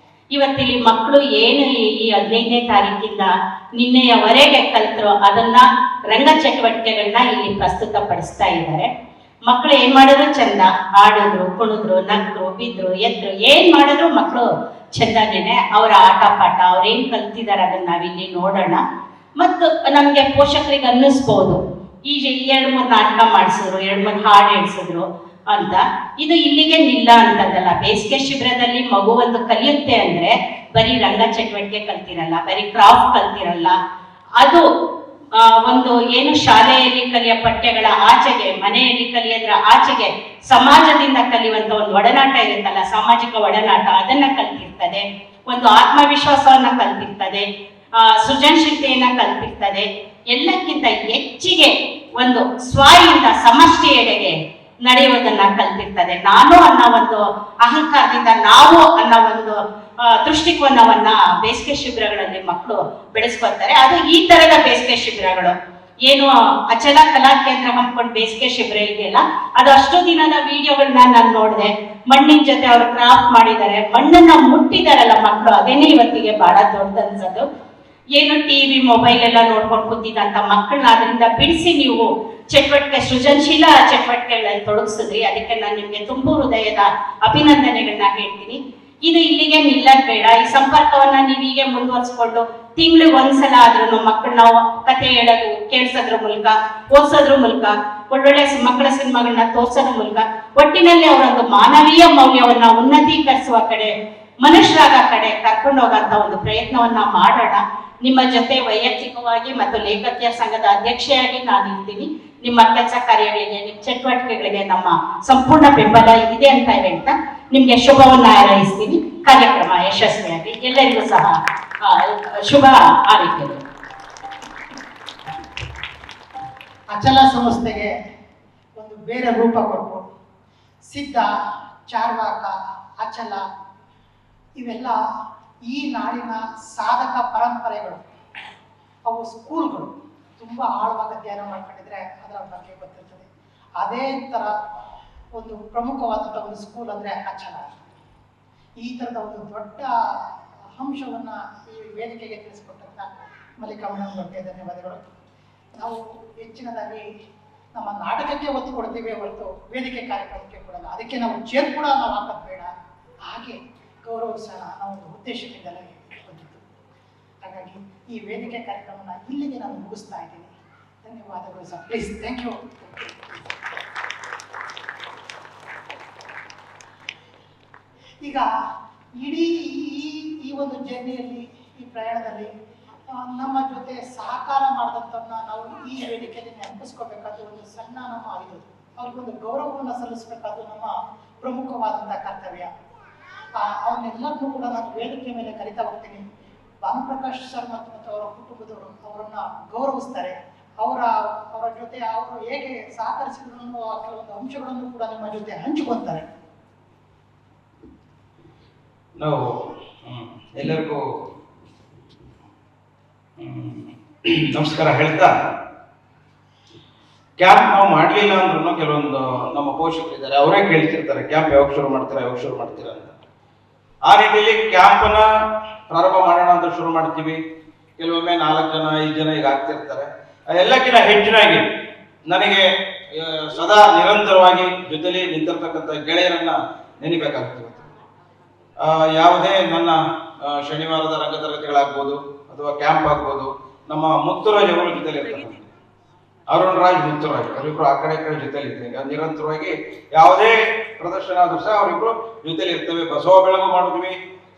ಇವತ್ತಿಲ್ಲಿ ಮಕ್ಕಳು ಏನು ಈ 15ನೇ ತಾರೀಕಿಂದ ನಿನ್ನೆಯವರೆಗೆ ಕಲ್ತರೋ ಅದನ್ನ ರಂಗ ಚಟುವಟಿಕೆಗಳನ್ನ ಇಲ್ಲಿ ಪ್ರಸ್ತುತಪಡಿಸ್ತಾ ಇದ್ದಾರೆ. ಮಕ್ಕಳು ಏನ್ ಮಾಡಿದ್ರು ಚಂದ, ಆಡಿದ್ರು, ಕುಣಿದ್ರು, ನಕ್ಕರು, ಬಿದ್ರು, ಎದ್ರು, ಏನ್ ಮಾಡಿದ್ರು ಮಕ್ಕಳು ಚಂದನೇನೆ. ಅವರ ಆಟ ಪಾಠ ಅವ್ರೇನ್ ಕಲ್ತಿದ್ದಾರೆ ಅದನ್ನ ನಾವಿಲ್ಲಿ ನೋಡೋಣ. ಮತ್ತು ನಮ್ಗೆ ಪೋಷಕರಿಗೆ ಅನ್ನಿಸ್ಬೋದು ಈ 2-3 ನಾಟಕ ಮಾಡಿಸಿದ್ರು, 2-3 ಹಾಡು ಹೇಳ್ಸಿದ್ರು ಅಂತ. ಇದು ಇಲ್ಲಿಗೆ ನಿಲ್ಲ ಅಂತದಲ್ಲ. ಬೇಸಿಗೆ ಶಿಬಿರದಲ್ಲಿ ಮಗು ಒಂದು ಕಲಿಯುತ್ತೆ ಅಂದ್ರೆ ಬರೀ ರಂಗ ಚಟುವಟಿಕೆ ಕಲ್ತಿರಲ್ಲ, ಬರೀ ಕ್ರಾಫ್ಟ್ ಕಲ್ತಿರಲ್ಲ, ಅದು ಒಂದು ಏನು ಶಾಲೆಯಲ್ಲಿ ಕಲಿಯ ಪಠ್ಯಗಳ ಆಚೆಗೆ, ಮನೆಯಲ್ಲಿ ಕಲಿಯೋದ್ರ ಆಚೆಗೆ ಸಮಾಜದಿಂದ ಕಲಿಯುವಂತ ಒಂದು ಒಡನಾಟ ಇರುತ್ತಲ್ಲ, ಸಾಮಾಜಿಕ ಒಡನಾಟ, ಅದನ್ನ ಕಲ್ತಿರ್ತದೆ. ಒಂದು ಆತ್ಮವಿಶ್ವಾಸವನ್ನ ಕಲ್ತಿರ್ತದೆ, ಸೃಜನಶೀಲತೆಯನ್ನ ಕಲ್ತಿರ್ತದೆ. ಎಲ್ಲಕ್ಕಿಂತ ಹೆಚ್ಚಿಗೆ ಒಂದು ಸ್ವಯಿಂದ ಸಮಷ್ಟಿಯೆಡೆಗೆ ನಡೆಯುವುದನ್ನ ಕಲ್ತಿರ್ತದೆ. ನಾನು ಅನ್ನೋ ಒಂದು ಅಹಂಕಾರದಿಂದ ನಾವು ಅನ್ನೋ ಒಂದು ದೃಷ್ಟಿಕೋನವನ್ನ ಬೇಸಿಗೆ ಶಿಬಿರಗಳಲ್ಲಿ ಮಕ್ಕಳು ಬೆಳೆಸ್ಕೊತಾರೆ. ಅದು ಈ ತರದ ಬೇಸಿಗೆ ಶಿಬಿರಗಳು ಏನು ಅಚಲ ಕಲಾ ಕೇಂದ್ರ ಹಮ್ಮಿಕೊಂಡು ಬೇಸಿಗೆ ಶಿಬಿರ ಇದೆಯಲ್ಲ, ಅದು ಅಷ್ಟು ದಿನದ ವಿಡಿಯೋಗಳನ್ನ ನಾನು ನೋಡಿದೆ. ಮಣ್ಣಿನ ಜೊತೆ ಅವರು ಕ್ರಾಫ್ಟ್ ಮಾಡಿದ್ದಾರೆ, ಮಣ್ಣನ್ನ ಮುಟ್ಟಿದಾರಲ್ಲ ಮಕ್ಕಳು, ಅದೇನೇ ಇವತ್ತಿಗೆ ಬಹಳ ದೊಡ್ಡದನ್ಸದು. ಏನು ಟಿವಿ ಮೊಬೈಲ್ ಎಲ್ಲ ನೋಡ್ಕೊಂಡು ಕೂತಿದಂತ ಮಕ್ಕಳನ್ನ ಅದರಿಂದ ಬಿಡಿಸಿ ನೀವು ಚಟುವಟಿಕೆ, ಸೃಜನಶೀಲ ಚಟುವಟಿಕೆಗಳಲ್ಲಿ ತೊಡಗಿಸಿದ್ರಿ. ಅದಕ್ಕೆ ನಾನು ನಿಮ್ಗೆ ತುಂಬು ಹೃದಯದ ಅಭಿನಂದನೆಗಳನ್ನ ಹೇಳ್ತೀನಿ. ಇದು ಇಲ್ಲಿಗೆ ನಿಲ್ಲದ್ ಬೇಡ. ಈ ಸಂಪರ್ಕವನ್ನ ನೀವು ಹೀಗೆ ಮುಂದುವರಿಸ್ಕೊಂಡು ತಿಂಗಳಿಗೆ ಒಂದ್ಸಲ ಆದ್ರೂ ಮಕ್ಕಳನ್ನ ಕತೆ ಹೇಳೋದು, ಕೇಳಿಸೋದ್ರ ಮೂಲಕ, ಓದಿಸೋದ್ರ ಮೂಲಕ, ಒಳ್ಳೊಳ್ಳೆ ಮಕ್ಕಳ ಸಿನಿಮಾಗಳನ್ನ ತೋರ್ಸೋದ್ರ ಮೂಲಕ ಒಟ್ಟಿನಲ್ಲಿ ಅವರೊಂದು ಮಾನವೀಯ ಮೌಲ್ಯವನ್ನ ಉನ್ನತೀಕರಿಸುವ ಕಡೆ, ಮನುಷ್ಯರಾಗ ಕಡೆ ಕರ್ಕೊಂಡು ಹೋಗಂತ ಒಂದು ಪ್ರಯತ್ನವನ್ನ ಮಾಡೋಣ. ನಿಮ್ಮ ಜೊತೆ ವೈಯಕ್ತಿಕವಾಗಿ ಮತ್ತು ಲೇಖಕಿಯರ ಸಂಘದ ಅಧ್ಯಕ್ಷೆಯಾಗಿ ನಾನು ಇರ್ತೀನಿ. ನಿಮ್ಮ ಕೆಲಸ ಕಾರ್ಯಗಳಿಗೆ, ನಿಮ್ಮ ಚಟುವಟಿಕೆಗಳಿಗೆ ನಮ್ಮ ಸಂಪೂರ್ಣ ಬೆಂಬಲ ಇದೆ ಅಂತ ಹೇಳ್ತಾ ನಿಮ್ಗೆ ಶುಭವನ್ನ ಹಾರೈಸ್ತೀನಿ. ಕಾರ್ಯಕ್ರಮ ಯಶಸ್ವಿಯಾಗಿ ಎಲ್ಲರಿಗೂ ಸಹ ಶುಭ ಹಾರೈಕೆಗಳು. ಅಚಲ ಸಂಸ್ಥೆಗೆ ಒಂದು ಬೇರೆ ರೂಪ ಕೊಟ್ಟು ಸಿದ್ಧ, ಚಾರ್ವಾಕ, ಅಚಲ ಇವೆಲ್ಲ ಈ ನಾಡಿನ ಸಾಧಕ ಪರಂಪರೆಗಳು. ಅವು ಸ್ಕೂಲ್ಗಳು ತುಂಬ ಆಳವಾಗಿ ಅಧ್ಯಯನ ಮಾಡ್ಕೊಂಡಿದ್ರೆ ಅದರ ಬಗ್ಗೆ ಗೊತ್ತಿರ್ತದೆ. ಅದೇ ಥರ ಒಂದು ಪ್ರಮುಖವಾದಂಥ ಒಂದು ಸ್ಕೂಲ್ ಅಂದರೆ ಅಚಲ. ಈ ಥರದ ಒಂದು ದೊಡ್ಡ ಅಂಶವನ್ನು ಈ ವೇದಿಕೆಗೆ ತಿಳಿಸ್ಕೊಟ್ಟಂಥ ಮಲ್ಲಿಕಾ ಮೇಡಮ್ ಬಗ್ಗೆ ಧನ್ಯವಾದಗಳು. ನಾವು ಹೆಚ್ಚಿನದಾಗಿ ನಮ್ಮ ನಾಟಕಕ್ಕೆ ಒತ್ತು ಕೊಡ್ತೀವಿ ಹೊರತು ವೇದಿಕೆ ಕಾರ್ಯಕ್ರಮಕ್ಕೆ ಕೊಡಲ್ಲ. ಅದಕ್ಕೆ ನಾವು ಚೇರ್ ಕೂಡ ನಾವು ಹಾಕೋದು ಬೇಡ, ಹಾಗೆ ಗೌರವಿಸೋಣ ಅನ್ನೋ ಒಂದು ಉದ್ದೇಶದಿಂದಲೇ ಬಂದಿತ್ತು. ಹಾಗಾಗಿ ಈ ವೇದಿಕೆ ಕಾರ್ಯಕ್ರಮನ ಇಲ್ಲಿಗೆ ನಾನು ಮುಗಿಸ್ತಾ ಇದ್ದೀನಿ. ಧನ್ಯವಾದಗಳು ಸರ್. Please, thank you. ಈಗ ಇಡೀ ಈ ಒಂದು ಜರ್ನಿಯಲ್ಲಿ, ಈ ಪ್ರಯಾಣದಲ್ಲಿ ನಮ್ಮ ಜೊತೆ ಸಹಕಾರ ಮಾಡಿದಂಥವ್ರನ್ನ ನಾವು ಈ ವೇದಿಕೆಯಲ್ಲಿ ನೆನಪಿಸ್ಕೋಬೇಕಾದ ಒಂದು ಸಣ್ಣ ನಮ್ಮ ಇದು, ಅವ್ರಿಗೊಂದು ಗೌರವವನ್ನು ಸಲ್ಲಿಸಬೇಕಾದ ನಮ್ಮ ಪ್ರಮುಖವಾದಂಥ ಕರ್ತವ್ಯ. ಅವ್ರನ್ನೆಲ್ಲರನ್ನೂ ಕೂಡ ನಾನು ವೇದಿಕೆ ಮೇಲೆ ಕರಿತಾ ಹೋಗ್ತೀನಿ. ಭಾನುಪ್ರಕಾಶ್ ಸರ್ ಮತ್ತು ಅವರ ಕುಟುಂಬದವರು ಅವರನ್ನ ಗೌರವಿಸ್ತಾರೆ. ಅವರ ಜೊತೆ ಅವರು ಹೇಗೆ ಸಹಕರಿಸಿದ್ರು ಅನ್ನೋ ಕೆಲವೊಂದು ಅಂಶಗಳನ್ನು ಕೂಡ ನಿಮ್ಮ ಜೊತೆ ಹಂಚಿಕೊಳ್ತಾರೆ. ನಾವು ಎಲ್ಲರಿಗೂ ನಮಸ್ಕಾರ ಹೇಳ್ತಾ, ಕ್ಯಾಂಪ್ ನಾವು ಮಾಡಲಿಲ್ಲ ಅಂದ್ರೂ ಕೆಲವೊಂದು ನಮ್ಮ ಪೋಷಕರಿದ್ದಾರೆ, ಅವರೇ ಕೇಳ್ತಿರ್ತಾರೆ ಕ್ಯಾಂಪ್ ಯಾವಾಗ ಶುರು ಮಾಡ್ತೀರಾ ಅಂತ. ಆ ರೀತಿಯಲ್ಲಿ ಕ್ಯಾಂಪನ್ನ ಪ್ರಾರಂಭ ಮಾಡೋಣ ಅಂತ ಶುರು ಮಾಡ್ತೀವಿ. ಕೆಲವೊಮ್ಮೆ 4 ಜನ 5 ಜನ ಈಗ ಆಗ್ತಿರ್ತಾರೆ. ಎಲ್ಲಕ್ಕಿಂತ ಹೆಚ್ಚಿನಾಗಿ ನನಗೆ ಸದಾ ನಿರಂತರವಾಗಿ ಜೊತೆಲಿ ನಿಂತಿರ್ತಕ್ಕಂಥ ಗೆಳೆಯರನ್ನ ನೆನಬೇಕಾಗ್ತದೆ. ಯಾವುದೇ ನನ್ನ ಶನಿವಾರದ ರಂಗತರಗತಿಗಳಾಗ್ಬೋದು ಅಥವಾ ಕ್ಯಾಂಪ್ ಆಗ್ಬೋದು, ನಮ್ಮ ಮುತ್ತುರಾಜ್ ಅವರ ಜೊತೆಲಿ ಇರ್ತಾರೆ. ಅರುಣ್ ರಾಜ್, ಮುತ್ತುರಾಜ್ ಅವರಿಬ್ರು ಆ ಕಡೆ ಜೊತೆಲಿ ಇರ್ತಾರೆ. ನಿರಂತರವಾಗಿ ಯಾವುದೇ ಪ್ರದರ್ಶನ ಆದ್ರೂ ಸಹ ಅವರಿಬ್ರು ಜೊತೆಲಿ ಇರ್ತೇವೆ. ಬಸವ ಬೆಳಗು ಮಾಡಿದ್ವಿ,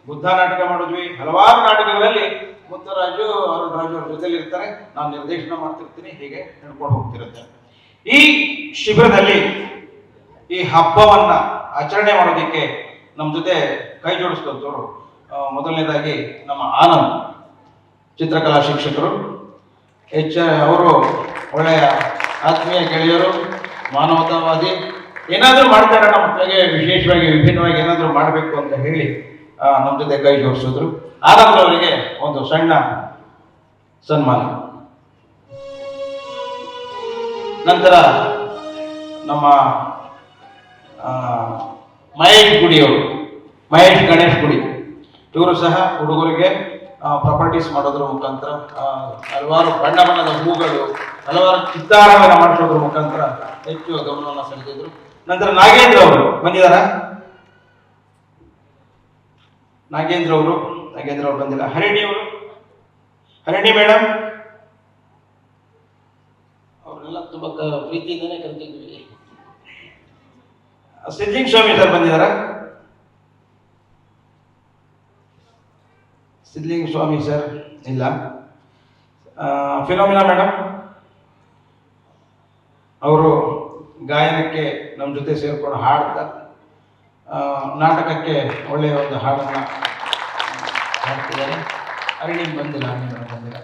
ಬುದ್ಧ ನಾಟಕ ಮಾಡಿದ್ವಿ, ಹಲವಾರು ನಾಟಕಗಳಲ್ಲಿ ಮುತ್ತುರಾಜು ಅರುಣ್ ರಾಜು ಅವ್ರ ಜೊತೆಲಿ ಇರ್ತಾರೆ. ನಾನು ನಿರ್ದೇಶನ ಮಾಡ್ತಿರ್ತೀನಿ, ಹೀಗೆ ನಡ್ಕೊಂಡು ಹೋಗ್ತಿರುತ್ತೆ. ಈ ಶಿಬಿರದಲ್ಲಿ ಈ ಹಬ್ಬವನ್ನ ಆಚರಣೆ ಮಾಡೋದಕ್ಕೆ ನಮ್ಮ ಜೊತೆ ಕೈ ಜೋಡಿಸಿದಂಥವ್ರು ಮೊದಲನೇದಾಗಿ ನಮ್ಮ ಆನಂದ್, ಚಿತ್ರಕಲಾ ಶಿಕ್ಷಕರು. ಅವರು ಒಳ್ಳೆಯ ಆತ್ಮೀಯ ಗೆಳೆಯರು, ಮಾನವತಾವಾದಿ. ಏನಾದರೂ ಮಾಡ್ತಾರೆ ನಮ್ಮ ಮಕ್ಕಳಿಗೆ ವಿಶೇಷವಾಗಿ ವಿಭಿನ್ನವಾಗಿ ಏನಾದರೂ ಮಾಡಬೇಕು ಅಂತ ಹೇಳಿ ನಮ್ಮ ಜೊತೆ ಕೈ ಜೋಡಿಸಿದ್ರು. ಆನಂದ್ ಅವರಿಗೆ ಒಂದು ಸಣ್ಣ ಸನ್ಮಾನ. ನಂತರ ನಮ್ಮ ಮಹೇಶ್ ಗುಡಿಯವರು, ಮಹೇಶ್ ಗಣೇಶ್ ಗುಡಿ, ಇವರು ಸಹ ಹುಡುಗರಿಗೆ ಪ್ರಾಪರ್ಟೀಸ್ ಮಾಡೋದ್ರ ಮುಖಾಂತರ, ಹಲವಾರು ಬಣ್ಣ ಬಣ್ಣದ ಹೂಗಳು, ಹಲವಾರು ಚಿತ್ತಾರವನ್ನು ಮಾಡಿಸೋದ್ರ ಮುಖಾಂತರ ಹೆಚ್ಚು ಗಮನವನ್ನು ಸೆಳೆದಿದ್ರು. ನಂತರ ನಾಗೇಂದ್ರ ಅವರು ಬಂದಿದ್ದಾರ? ನಾಗೇಂದ್ರ ಅವರು ಬಂದಿಲ್ಲ. ಹರಿಣಿ ಅವರು, ಹರಿಣಿ ಮೇಡಮ್, ಅವರೆಲ್ಲ ತುಂಬಾ ಪ್ರೀತಿಯಿಂದನೇ ಕರಿತಿದ್ವಿ. ಸಿದ್ಲಿಂಗ್ ಸ್ವಾಮಿ ಸರ್ ಬಂದಿದ್ದಾರ? ಸಿದ್ಲಿಂಗ್ ಸ್ವಾಮಿ ಸರ್ ಇಲ್ಲ. ಫಿನೋಮಿನಾ ಮೇಡಮ್, ಅವರು ಗಾಯನಕ್ಕೆ ನಮ್ಮ ಜೊತೆ ಸೇರಿಕೊಂಡು ಹಾಡ್ತಾ ನಾಟಕಕ್ಕೆ ಒಳ್ಳೆಯ ಒಂದು ಹಾಡನ್ನು ಹಾಡ್ತಿದ್ದಾರೆ. ಅರಣಿಗೆ ಬಂದಿಲ್ಲ,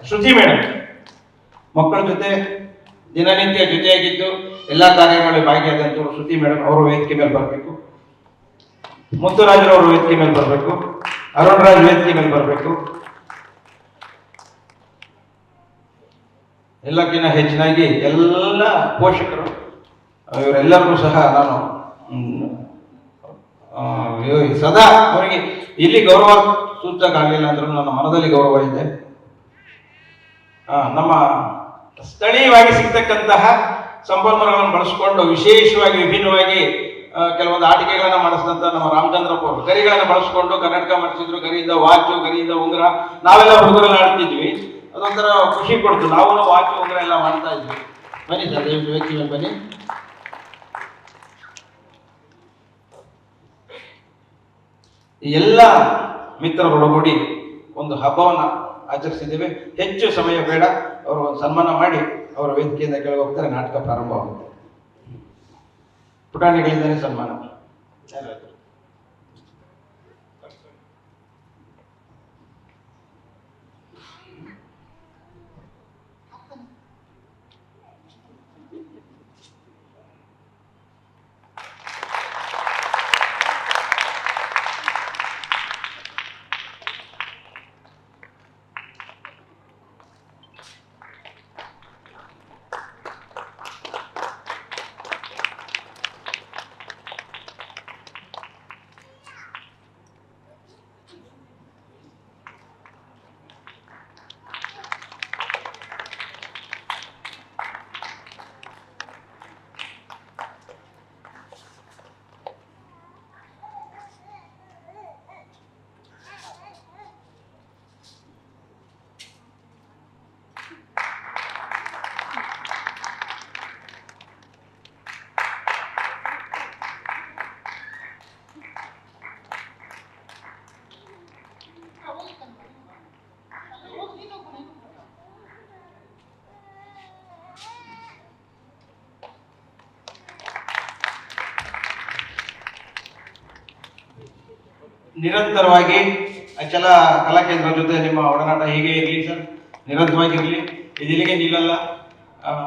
ಶ್ರುತಿ ಮೇಡಮ್ ಮಕ್ಕಳ ಜೊತೆ ದಿನನಿತ್ಯ ಜೊತೆಯಾಗಿದ್ದು ಎಲ್ಲ ಕಾರ್ಯಗಳಲ್ಲಿ ಭಾಗಿಯಾದಂಥವ್ರು ಶ್ರುತಿ ಮೇಡಮ್ ಅವರು ವೇದಿಕೆ ಮೇಲೆ ಬರಬೇಕು. ಮುತ್ತುರಾಜರವರು ವೇದಿಕೆ ಮೇಲೆ ಬರಬೇಕು. ಅರುಣ್ ರಾಜ್ ವೇದಿಕೆ ಮೇಲೆ ಬರಬೇಕು. ಎಲ್ಲಕ್ಕಿಂತ ಹೆಚ್ಚಿನಾಗಿ ಎಲ್ಲ ಪೋಷಕರು ಇವರೆಲ್ಲರಿಗೂ ಸಹ ನಾನು ಸದಾ ಅವರಿಗೆ ಇಲ್ಲಿ ಗೌರವ ಸೂಚಕ್ಕಾಗಲಿಲ್ಲ ಅಂದ್ರೂ ನನ್ನ ಮನದಲ್ಲಿ ಗೌರವ ಇದೆ. ನಮ್ಮ ಸ್ಥಳೀಯವಾಗಿ ಸಿಗ್ತಕ್ಕಂತಹ ಸಂಪನ್ಮೂಲಗಳನ್ನು ಬಳಸಿಕೊಂಡು ವಿಶೇಷವಾಗಿ ವಿಭಿನ್ನವಾಗಿ ಕೆಲವೊಂದು ಆಟಿಕೆಗಳನ್ನು ಮಾಡಿಸಿದಂಥ ನಮ್ಮ ರಾಮಚಂದ್ರಪ್ಪ ಅವರು ಗರಿಗಳನ್ನು ಬಳಸಿಕೊಂಡು ಕನ್ನಡಕ ಮಾಡಿಸಿದ್ರು. ಗರಿಯಿಂದ ವಾಚು, ಗರಿಯಿಂದ ಉಂಗುರ, ನಾವೆಲ್ಲ ಹುಡುಗರೆಲ್ಲ ಆಡ್ತಿದ್ವಿ. ಅದೊಂಥರ ಖುಷಿ ಕೊಡ್ತು. ನಾವು ವಾಚು ಉಂಗುರ ಎಲ್ಲ ಮಾಡ್ತಾ ಇದ್ವಿ. ಬನ್ನಿ ಸರ್, ದಯವಿಟ್ಟು ವೇದಿಕೆ ಮೇಲೆ ಬನ್ನಿ. ಎಲ್ಲ ಮಿತ್ರರೊಡಗೂಡಿ ಒಂದು ಹಬ್ಬವನ್ನು ಆಚರಿಸಿದ್ದೇವೆ. ಹೆಚ್ಚು ಸಮಯ ಬೇಡ, ಅವರು ಸನ್ಮಾನ ಮಾಡಿ ಅವರ ವೇದಿಕೆಯಿಂದ ಕೆಳಗೆ ಹೋಗ್ತಾರೆ. ನಾಟಕ ಪ್ರಾರಂಭವಾಗುತ್ತೆ. ಪುಟಾಣಿಗಳಿಂದಲೇ ಸನ್ಮಾನ. ನಿರಂತರವಾಗಿ ಅಚಲ ಕಲಾಕೇಂದ್ರ ಜೊತೆ ನಿಮ್ಮ ಒಡನಾಟ ಹೀಗೆ ಇರಲಿ ಸರ್, ನಿರಂತರವಾಗಿರಲಿ. ಇದಿಲ್ಲಿಗೆ ನಿಲ್ಲಲ್ಲ.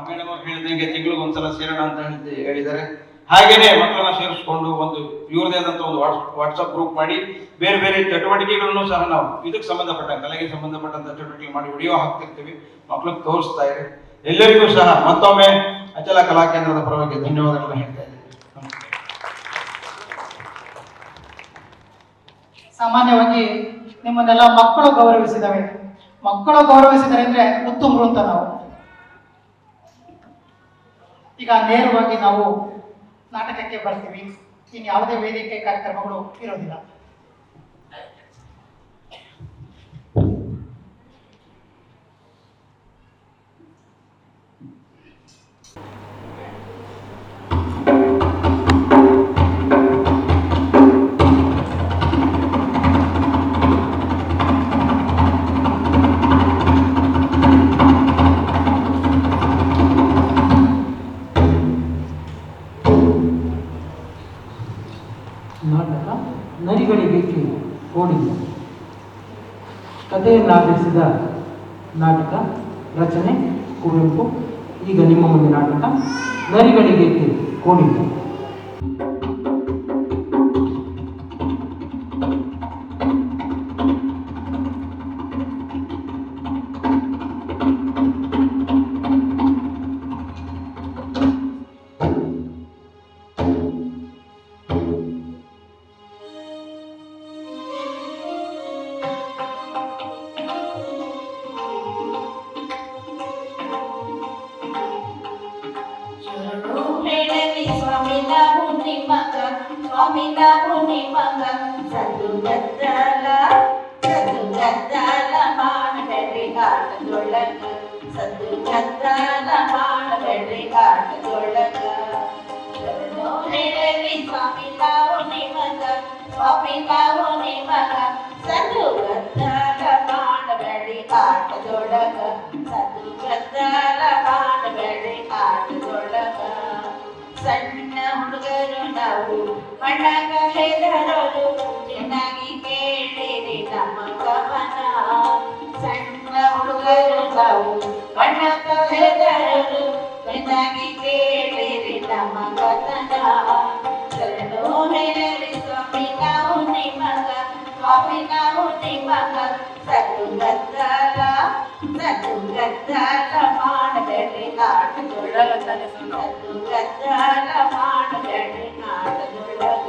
ಮೇಡಮ್ ಅವ್ರು ಹೇಳಿದಂಗೆ ತಿಂಗಳಿಗೆ ಒಂದ್ಸಲ ಸೇರೋಣ ಅಂತ ಹೇಳಿದ್ದಾರೆ. ಹಾಗೇನೆ ಮಕ್ಕಳನ್ನ ಸೇರಿಸ್ಕೊಂಡು ಒಂದು ಇವ್ರದೇ ಆದಂಥ ಒಂದು ವಾಟ್ಸಪ್ ಗ್ರೂಪ್ ಮಾಡಿ ಬೇರೆ ಬೇರೆ ಚಟುವಟಿಕೆಗಳನ್ನು ಸಹ ನಾವು ಇದಕ್ಕೆ ಸಂಬಂಧಪಟ್ಟ ಕಲೆಗೆ ಸಂಬಂಧಪಟ್ಟಂತ ಚಟುವಟಿಕೆ ಮಾಡಿ ವಿಡಿಯೋ ಹಾಕ್ತಿರ್ತೀವಿ. ಮಕ್ಕಳಿಗೆ ತೋರಿಸ್ತಾ ಇದೆ. ಎಲ್ಲರಿಗೂ ಸಹ ಮತ್ತೊಮ್ಮೆ ಅಚಲ ಕಲಾಕೇಂದ್ರದ ಪರವಾಗಿ ಧನ್ಯವಾದಗಳನ್ನು ಹೇಳ್ತಾ ಇದ್ದೀನಿ. ಸಾಮಾನ್ಯವಾಗಿ ನಿಮ್ಮನ್ನೆಲ್ಲ ಮಕ್ಕಳು ಗೌರವಿಸಿದವೆ. ಮಕ್ಕಳು ಗೌರವಿಸಿದರೆ ಅಂದ್ರೆ ಉತ್ತಮರು ಅಂತ ನಾವು. ಈಗ ನೇರವಾಗಿ ನಾವು ನಾಟಕಕ್ಕೆ ಬರ್ತೀವಿ. ಇನ್ನು ಯಾವುದೇ ವೇದಿಕೆ ಕಾರ್ಯಕ್ರಮಗಳು ಇರೋದಿಲ್ಲ. ನಾಟಕ ನರಿಗಳಿಗೆ ಓಡಿಲ್ಲ. ಕಥೆಯನ್ನಾಧರಿಸಿದ ನಾಟಕ ರಚನೆ ಕುವೆಂಪು. ಈಗ ನಿಮ್ಮ ಮುಂದೆ ನಾಟಕ ನರಿಗಳಿಗೆ ಕೋಡಿಲ್ಲ. ಸ್ವಾಮಿ ನಾವು ನಿಮಗ ಸದ್ದು ಗದ್ದಲ ಮಾಡಬೇಡ್ರಿ ಆಟದೊಳಗ, ಸದ್ದು ಗದ್ದಲ ಮಾಡಬೇಡ್ರಿ ಆಟದೊಳಗ. ಹೇಳಿ ಸ್ವಾಮಿ ನಾವು ನಿಮಗ, ಸ್ವಾಮಿ ನಾವು ನಿಮಗ ಸದ್ದು ಗದ್ದಲ ಮಾಡಬೇಡ್ರಿ ಆಟದೊಳಗ, ಸದ್ದು ಗದ್ದಲ ಮಾಡಬೇಡ್ರಿ ಆಟದೊಳಗ. ನಾವು ಮಣ್ಣಾಗ ಹೆದರಲು ಚೆನ್ನಾಗಿ ಕೇಳಿರಿ ನಮ್ಮ ಕವನ ಸಣ್ಣ ಹುಡುಗರು ನಾವು ಮಣ್ಣಾಗ ಹೆದರಲು ಚೆನ್ನಾಗಿ ಕೇಳಿರಿ ನಮ್ಮ ಕಥನ ಶರಣು ಹೇಳಲಿ ಸ್ವಾಮಿ ನಾವು ನಿಮಗ ಸ್ವಾಮಿ ನಾವು ನಿಮಗ ಸತ್ತು ಗದ್ದಲ ಮಾಡಬೇಡಿ ನಾಟದೊಳಗ ಸತ್ತು ಗದ್ದಲ ಮಾಡಬೇಡಿ ನಾಟದೊಳಗ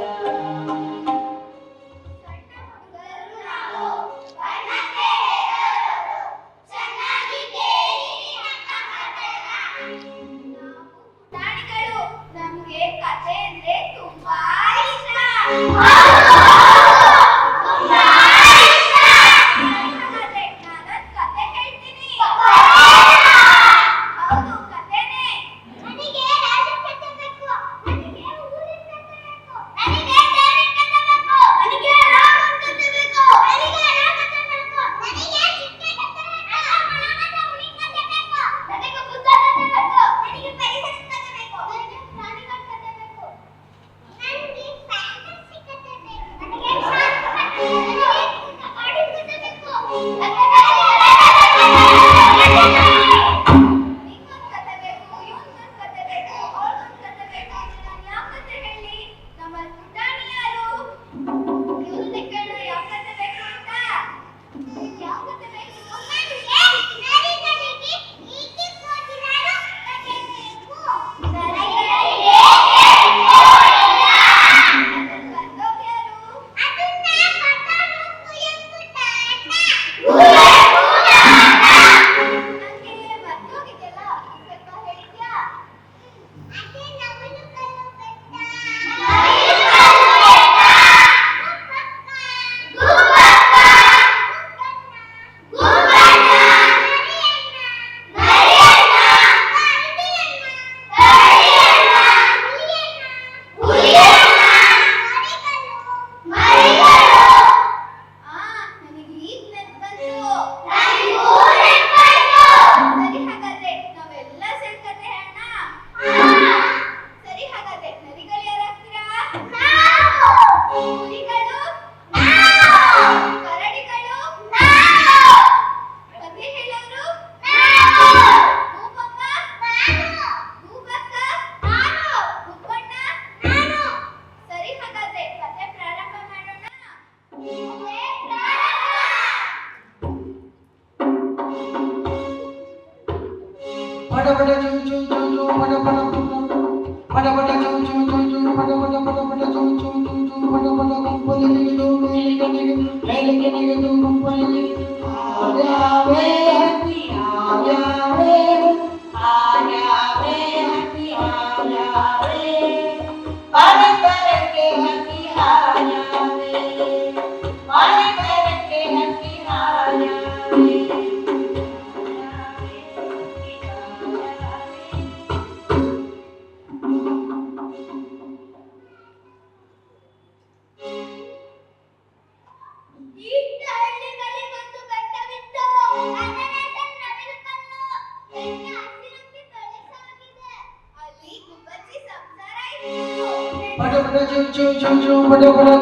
ನಮ್ಗೆ ಕಥೆ ಅಂದ್ರೆ ತುಂಬಾ ಇಷ್ಟ.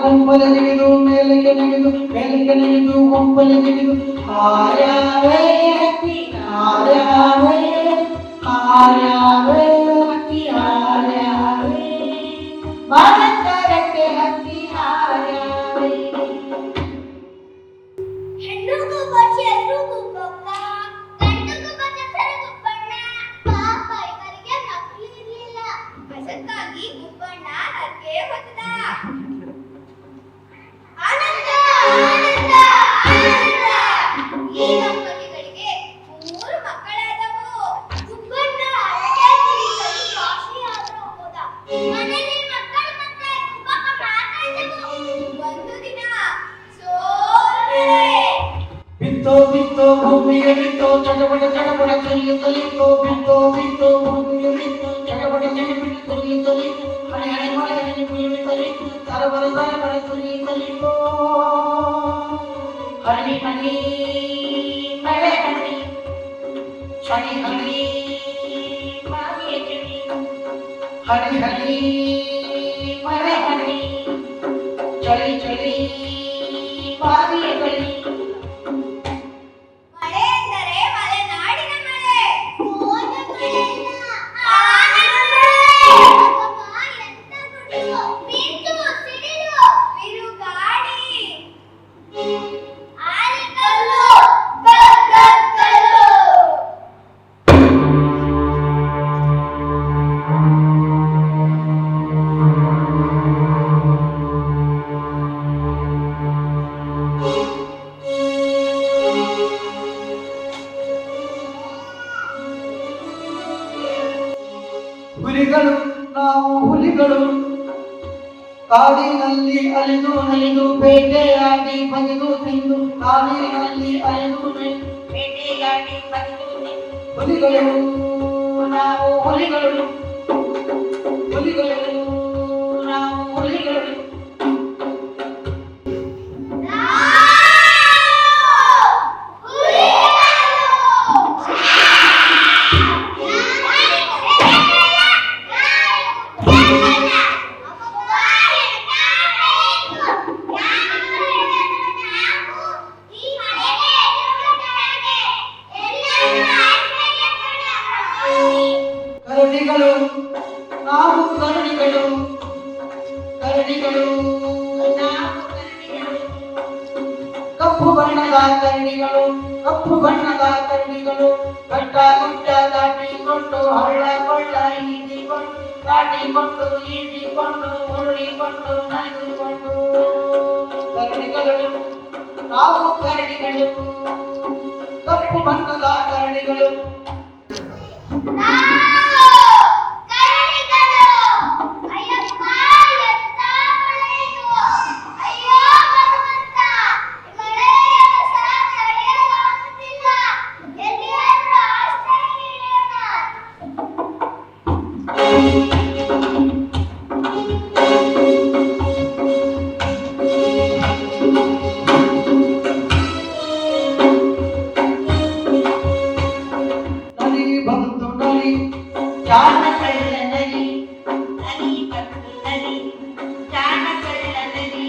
ಗುಂಪಲ ಜಿಗಿದು ಮೇಲಕ್ಕೆ ನೆಗೆದು ಗುಂಪಲ ಜಿಗಿದು ಹಾರ್ಯಾವೇ ಹಕ್ಕಿ ಹಾರ್ಯಾವೇ ಹಕ್ಕಿ ಹಾರ್ಯಾವೇ ಬಾಲಕರಕ್ಕೆ ಹಕ್ಕಿ ಹಾರ್ಯಾವೇ ಹೆಣ್ಣು ಗುಬ್ಬಚ್ಚಿ ಹೆಣ್ಣು ಗುಬ್ಬಕ್ಕ ಗಂಡು ಗುಬ್ಬಚ್ಚಿ ಹೆಸರು ಗುಬ್ಬಣ್ಣ ಪಾಪ ಇವರಿಗೆ ಮಕ್ಕಳು ಇರಲಿಲ್ಲ ಅದಕ್ಕಾಗಿ ಗುಬ್ಬಣ್ಣ ಹರಕೆ ಹೊತ್ತ ಆನಂದ ಆನಂದ ಆನಂದ ಈ ದಂಪತಿಗಳಿಗೆ 3 ಮಕ್ಕಳಾದವು ಗುಬ್ಬಣ್ಣ ಹರಕೆ ತೀರಿಸಲು ಕಾಶಿ ಆದ್ರೂ ಹೋದ ಮನೆಯಲ್ಲಿ ಮಕ್ಕಳು ಮತ್ತೆ ಗುಬ್ಬಕ್ಕ ಮಾತಾಡಿದವು ಒಂದು ದಿನ ಬಿತ್ತೋ ಭೂಮಿಗೆ ಬಿತ್ತೋ ಚಟಪಟ ಸುರಿಯುತ್ತಲಿತ್ತೋ ಬಿತ್ತೋ ಭೂಮಿಗೆ ಬಿತ್ತೋ ಚಟಪಟ ಸುರಿಯುತ್ತಲಿತ್ತೋ ಹನಿ ಹನಿ ಮಳೆ ಹನಿ ಬೀಳುತ್ತಲಿತ್ತು ತರಬರ ಸುರಿಯುತ್ತಲಿತ್ತೋ ಹನಿ ಹನಿ ಮಳೆ ಹನಿ ಹನಿ ಹನಿ ಹನಿ ಹನಿ ಮಳೆ ಹನಿ ಬಾವಿಯ ಬಳಿ. ಮಳೆ ಎಂದರೆ ಮಲೆನಾಡಿನ ಮಳೆ. ಮೋಡ ಮಳೆಯಲ್ಲ, ಆನಂದ ಮಳೆ. ಅಬ್ಬಬ್ಬಾ, ಎಂತ ಗುಡುಗು, ಮಿಂಚು, ಸಿಡಿಲು, ಬಿರುಗಾಳಿ, ಆಲಿಕಲ್ಲು, ಗಗ್ಗಲ್ಲು. ಹುಲಿಗಳು ನಾವು ಹುಲಿಗಳು, ಕಾಡಿನಲ್ಲಿ ಅಲೆದು ನಲಿದು ಬೇಟೆಯಾಡಿ ಬಗೆದು ತಿಂದು, ಕಾಡಿನಲ್ಲಿ ಅಲೆದು ನಲಿದು ಬೇಟೆಯಾಡಿ ಬಂದು ನಿಂತು. ಹುಲಿಗಳು ನಾವು ಹುಲಿಗಳು, ಹುಲಿಗಳು ನಾವು ಹುಲಿಗಳು. ಕರಡಿಗಳು ನಾವು ಕರಡಿಗಳು, ಕರಡಿಗಳು ನಾವು ಕರಡಿಗಳು. ಕಪ್ಪು ಬಣ್ಣದ ಕರಡಿಗಳು, ಕಪ್ಪು ಬಣ್ಣದ ಕರಡಿಗಳು. ಬೆಟ್ಟ ಗುಡ್ಡ ದಾಟಿಕೊಂಡು ಹಳ್ಳ ಕೊಳ್ಳ ಈಜಿಕೊಂಡು, ದಾಟಿಕೊಂಡು ಈಜಿಕೊಂಡು ಉರುಳಿಕೊಂಡು ನಡೆದುಕೊಂಡು. ಕರಡಿಗಳು ನಾವು ಕರಡಿಗಳು, ಕಪ್ಪು ಬಣ್ಣದ ಕರಡಿಗಳು. ನಲಿ ಬಂತು ನಲಿ, ಜಾಣ ಕಳ್ಳ ನರಿ, ನರಿ ಬಂತು ನರಿ, ಜಾಣ ಕಳ್ಳ ನರಿ.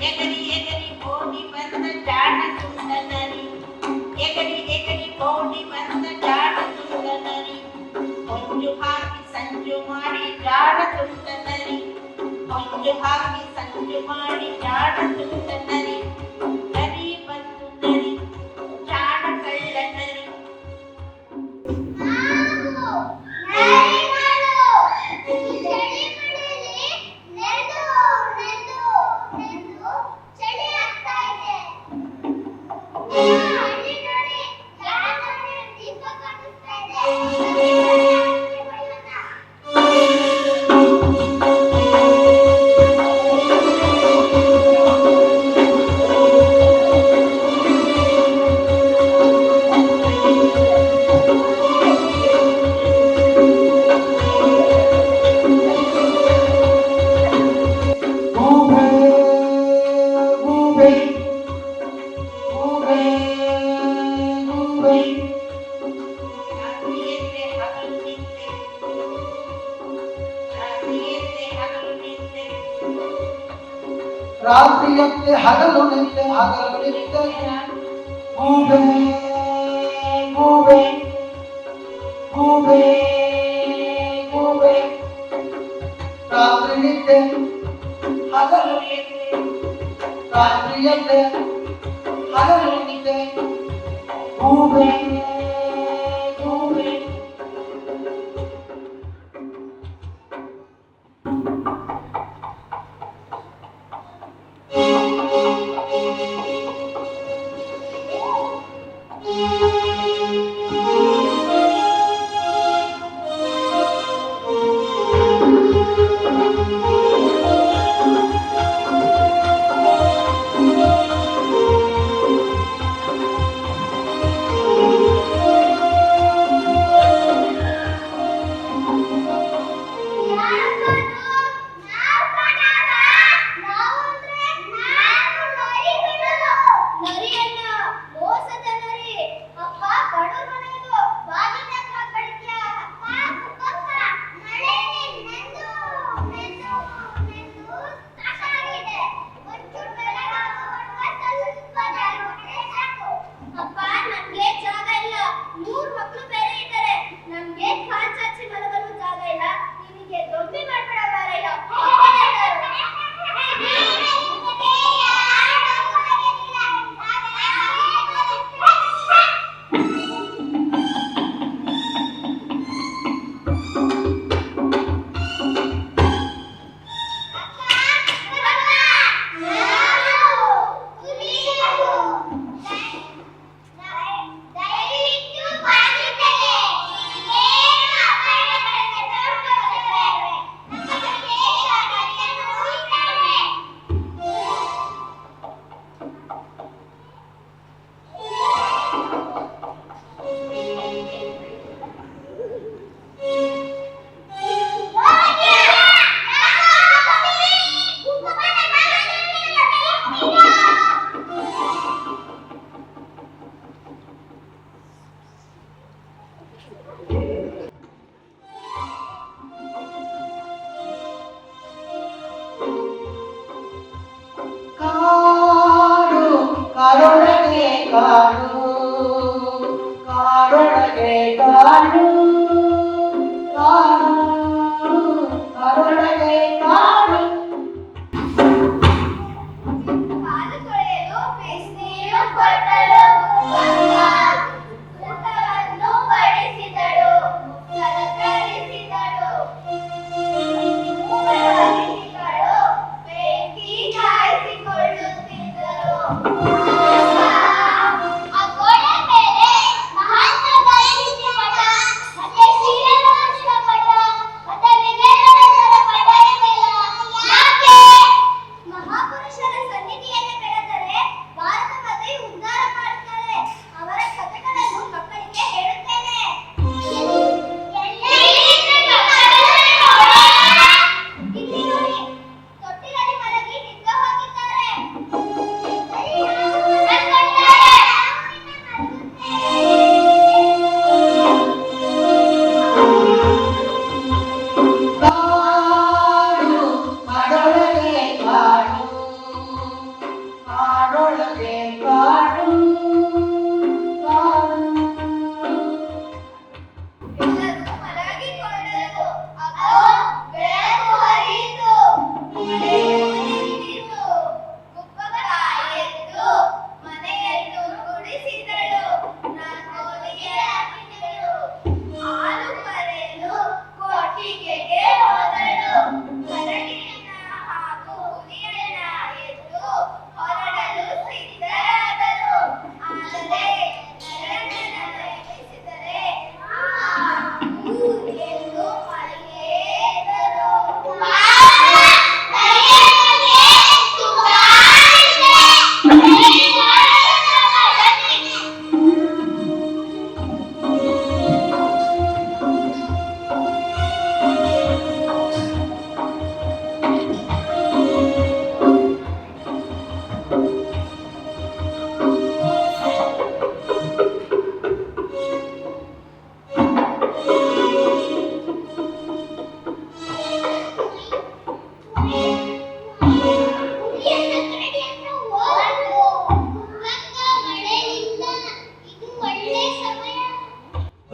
ಎಗರಿ ಎಗರಿ ಓಡಿ ಬಂದ ಜಾಣ ತುಂಡ ನರಿ, ಎಗರಿ ಎಗರಿ ಓಡಿ ಬಂದ ಜಾಣ ತುಂಡ ನರಿ. ಹೊಂಜು ಹಾಕಿ ಸಂಜು ಮಾಡಿ ಜಾಣ ತುಂಡ ನರಿ, ಹೊಂಜು ಹಾಕಿ ಸಂಜು ಮಾಡಿ ಜಾಣ ತುಂಡ ನರಿ. ನರಿ ಬಂತು ನರಿ, ಜಾಣ ಕಳ್ಳ ನರಿ. ರಾತ್ರಿಯೆಂದೇ ಹಗಲು ನಿಂತೆ, ರಾತ್ರಿಯೆಂದೇ ಹಗಲು ನಿಂತೆ. ರಾತ್ರಿಯಂತೆ ಹಗಲು ನಿಂತೆ, ಹಗಲು ನಿಂತೆ. ಗೂಬೆ ಗೂಬೆ ಗೂಬೆ ಗೂಬೆ. ರಾತ್ರಿ ನಿಂತೆ ಹಗಲು ನಿಂತೆ, ರಾತ್ರಿಯಂತೆ ಹಗಲು ನಿಂತೆ. ಗೂಬೆ ಗೂಬೆ. ಕಾಡು ಕಾಡೊಳಗೆ ಕಾಡು ಕಾಡು ಕಾಡೊಳಗೆ ಕಾಡು. ಕಾಲು ತೊಳೆಯಲು ಬಿಸಿನೀರು ಕೊಟ್ಟಳು, ಊಟವನ್ನು ಬಡಿಸಿದಳು, ಸಲಕರಿಸಿದಳು. ಮೂವರಲ್ಲಿಗಳು ಬೆಂಕಿ ಕಾಯಿಸಿಕೊಳ್ಳುತ್ತಿದ್ದರು. ಆ ಗೋಡೆ ಮೇಲೆ ಮಹಾತ್ಮ ಗಾಂಧೀಜಿ ಪಟ, ಮತ್ತೆ ಶ್ರೀರಾಮಕೃಷ್ಣ ಪಟ, ಮತ್ತೆ ವಿವೇಕಾನಂದರ ಪಟ ಇವೆಲ್ಲ ಯಾಕೆ? ಮಹಾಪುರುಷರ ಸನ್ನಿಧಿಯನ್ನು ಬೆಳೆದರೆ ಭಾರತ ಮಾತೆಯು ಉದ್ಧಾರ ಮಾಡುತ್ತಾರೆ. ಅವರ ಕಥೆಗಳನ್ನು ಮಕ್ಕಳಿಗೆ ಹೇಳುತ್ತೇನೆ. ಇಲ್ಲಿ ನೋಡಿ, ತೊಟ್ಟಿಲಲ್ಲಿ ಮಲಗಿ ನಿದ್ದೆ ಹೋಗಿದ್ದಾರೆ. ಕಾಡು ಕಾಡೊಳಗೆ ಕಾಡು ಕಾಡೊಳಗೆ ಕಾಡು ಕಾಡು. ಎಲ್ಲರೂ ಮಲಗಿಕೊಂಡರು. ಅಗೋ, ಬೆಳಕು ಹರಿಯಿತು, ಮಳೆಯು ನಿಂತಿತು. ಕುಪ್ಪಕಾಯಿಯೆದ್ದು ಮನೆಯನ್ನು ಗುಡಿಸಿದಳು, ರಂಗೋಲಿಗೆ ಹಾಕಿದಳು. ಹಾಲು ಕರೆಯಲು ಕೊಟ್ಟಿಗೆಗೆ ಹೋದಳು. ಕರಡಿಯನ್ನ ಹಾಗೂ ಹುಲಿಯನ್ನ ಎದ್ದು ಹೊರಡಲು ಸಿದ್ಧರಾದರು. ಆದರೆ ನರನನ್ನ ಎಬ್ಬಿಸಿದರೆ ಎಂದು ಮಲಗಿದರು.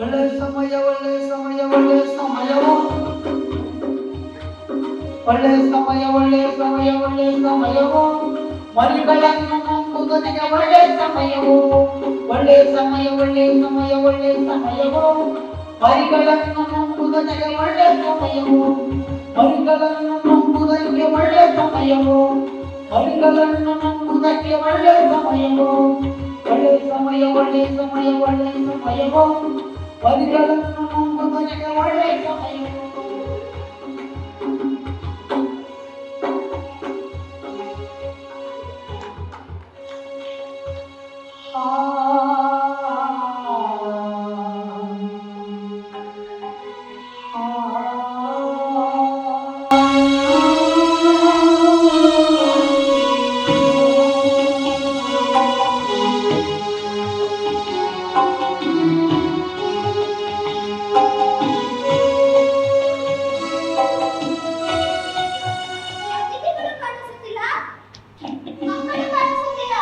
ಒಳ್ಳೆ ಸಮಯ ಒಳ್ಳೆ ಸಮಯ ಒಳ್ಳೆ ಸಮಯವು ಒಳ್ಳೆ ಸಮಯ ಒಳ್ಳೆ ಸಮಯ ಒಳ್ಳೆ ಸಮಯವು ಮರಿಗಳನ್ನು ನಂಬುವುದಕ್ಕೆ ಒಳ್ಳೆ ಸಮಯವು ಒಳ್ಳೆ ಸಮಯ ಒಳ್ಳೆ ಸಮಯ ಒಳ್ಳೆ ಸಮಯವು ಮರಿಗಳನ್ನು ನಂಬುವುದಕ್ಕೆ ಒಳ್ಳೆ ಸಮಯವು ಮರಿಗಳನ್ನು ನಂಬುವುದಕ್ಕೆ ಒಳ್ಳೆ ಸಮಯವು ಮರಿಗಳನ್ನು ನಂಬುವುದಕ್ಕೆ ಒಳ್ಳೆ ಸಮಯವು ಒಳ್ಳೆ ಸಮಯ ಒಳ್ಳೆ ಸಮಯ ಒಳ್ಳೆ ಸಮಯವು ಮರಿಗಳನ್ನು ನಂಬುವುದಕ್ಕೆ ಒಳ್ಳೆ ಸಮಯವು. ಅತಿಥಿಗಳು ಕಾಣಿಸುತ್ತಿಲ್ಲ, ಮಕ್ಕಳು ಕಾಣಿಸುತ್ತಿಲ್ಲ.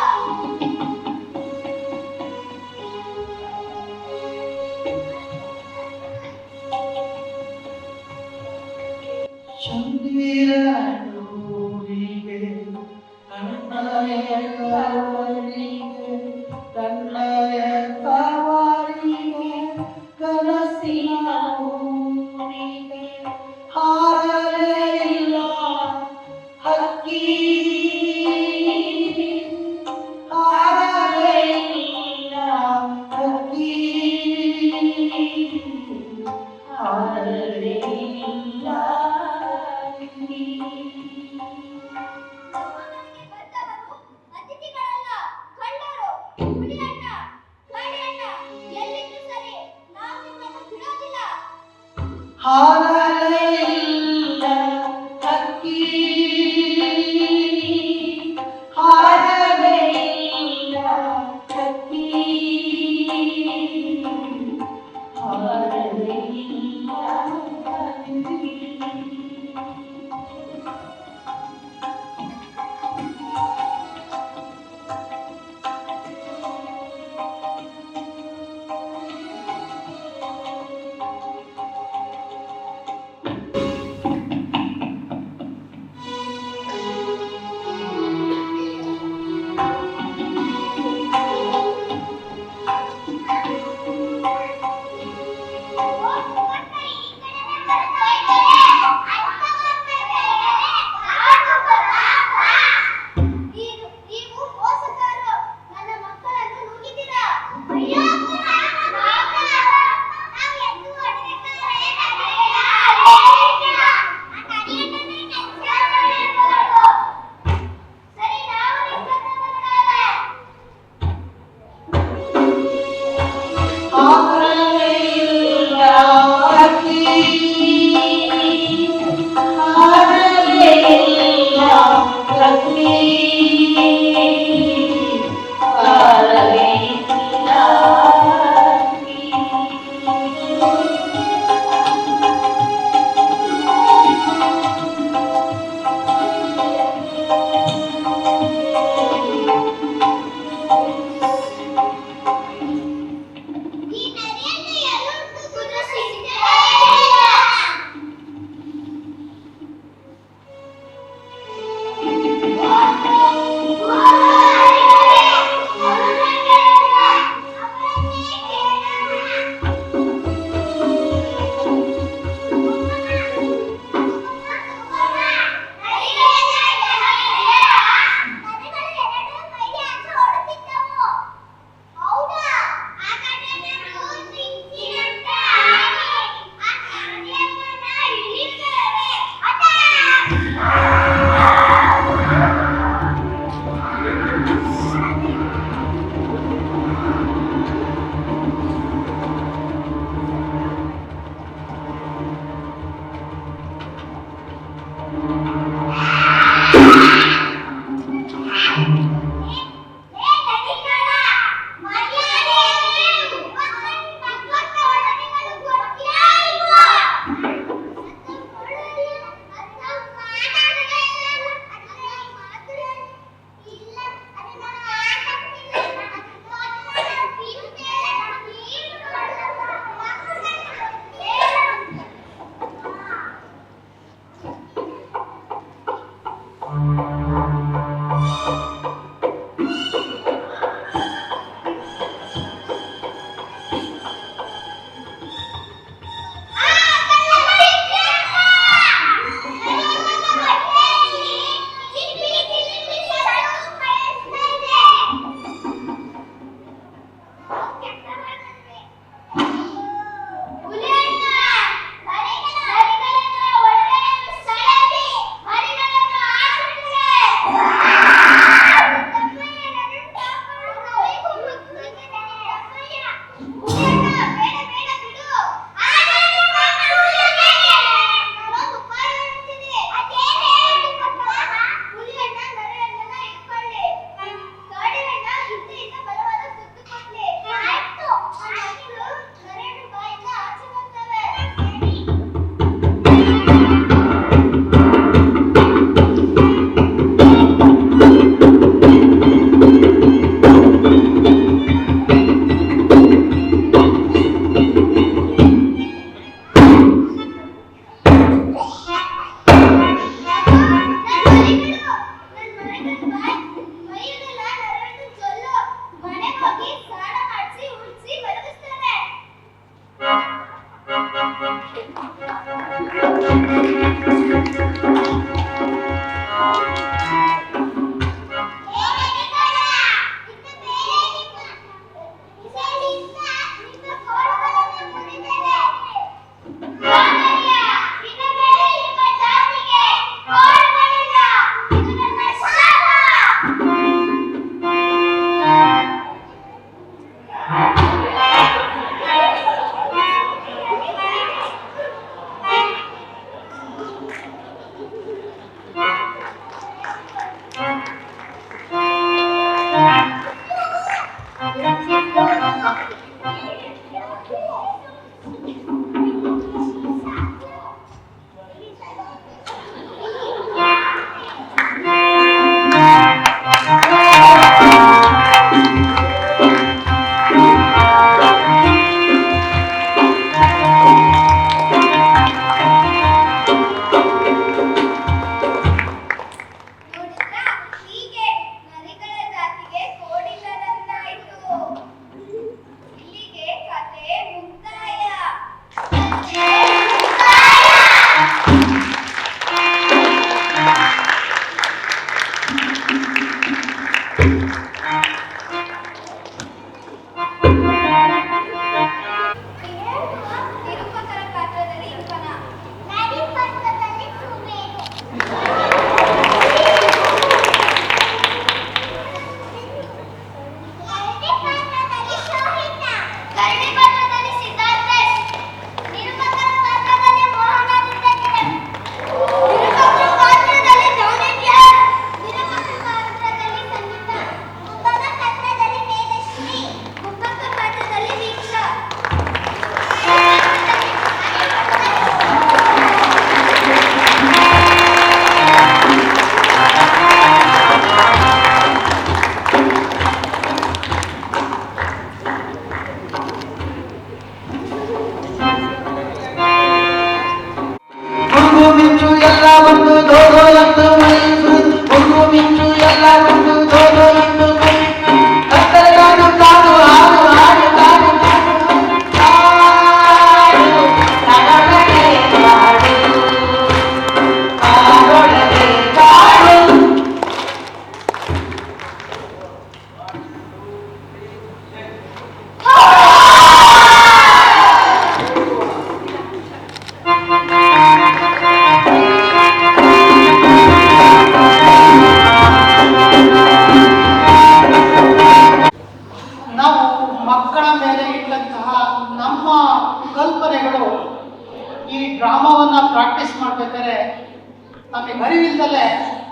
ನಮಗೆ ಅರಿವಿಲ್ಲದಲ್ಲೇ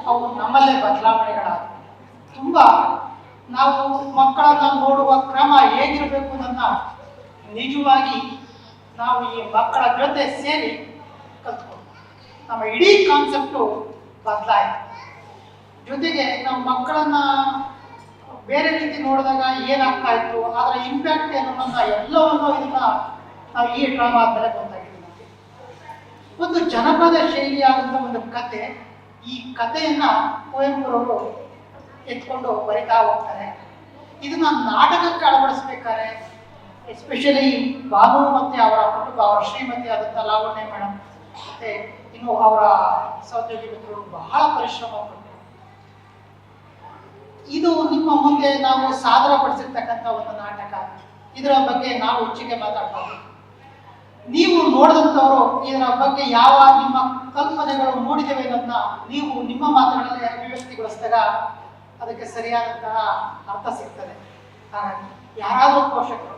ಅವು ನಮ್ಮಲ್ಲೇ ಬದಲಾವಣೆಗಳಾದ ತುಂಬ ನಾವು ಮಕ್ಕಳನ್ನ ನೋಡುವ ಕ್ರಮ ಹೇಗಿರಬೇಕು ಅನ್ನೋದನ್ನ ನಿಜವಾಗಿ ನಾವು ಈ ಮಕ್ಕಳ ಜೊತೆ ಸೇರಿ ಕಲ್ತ್ಕೊಂಡು ನಮ್ಮ ಇಡೀ ಕಾನ್ಸೆಪ್ಟು ಬದಲಾಯಿತು. ಜೊತೆಗೆ ನಾವು ಮಕ್ಕಳನ್ನ ಬೇರೆ ರೀತಿ ನೋಡಿದಾಗ ಏನಾಗ್ತಾ ಇತ್ತು, ಅದರ ಇಂಪ್ಯಾಕ್ಟ್ ಏನು ಅನ್ನೋದನ್ನ ಎಲ್ಲವನ್ನೂ ಇದನ್ನ ನಾವು ಈ ಡ್ರಾಮಾ ಆದಮೇಲೆ ಗೊತ್ತಾಗಿದೆ ನಮಗೆ. ಒಂದು ಜನಪದ ಶೈಲಿಯಾದಂಥ ಒಂದು ಕತೆ, ಈ ಕಥೆಯನ್ನ ಕುವೆಂಪುರವರು ಎತ್ಕೊಂಡು ಬರಿತಾ ಹೋಗ್ತಾರೆ. ಇದನ್ನ ನಾಟಕಕ್ಕೆ ಅಳವಡಿಸ್ಬೇಕಾದ್ರೆ ಎಸ್ಪೆಷಲಿ ಬಾನು ಮತ್ತೆ ಅವರ ಕುಟುಂಬ, ಅವರ ಶ್ರೀಮತಿ ಆದಂಥ ಲಾವಣ್ಯ ಮೇಡಮ್ ಮತ್ತೆ ಇನ್ನು ಅವರ ಸಹೋದ್ಯೋಗಿ ಮಿತ್ರರು ಬಹಳ ಪರಿಶ್ರಮ ಪಟ್ಟರು. ಇದು ನಿಮ್ಮ ಮುಂದೆ ನಾವು ಸಾದರಪಡಿಸಿರ್ತಕ್ಕಂಥ ಒಂದು ನಾಟಕ. ಇದರ ಬಗ್ಗೆ ನಾವು ಹೆಚ್ಚಿಗೆ ಮಾತಾಡ್ಬೋದು. ನೀವು ನೋಡಿದಂಥವರು ಇದರ ಬಗ್ಗೆ ಯಾವ ನಿಮ್ಮ ಕಲ್ಪನೆಗಳು ಮೂಡಿದ್ದೇವೆ ಅನ್ನೋದನ್ನ ನೀವು ನಿಮ್ಮ ಮಾತುಗಳಲ್ಲಿ ಅಭಿವ್ಯಕ್ತಿಗೊಳಿಸಿದಾಗ ಅದಕ್ಕೆ ಸರಿಯಾದಂತಹ ಅರ್ಥ ಸಿಗ್ತದೆ. ಹಾಗಾಗಿ ಯಾರಾದರೂ ಪೋಷಕರು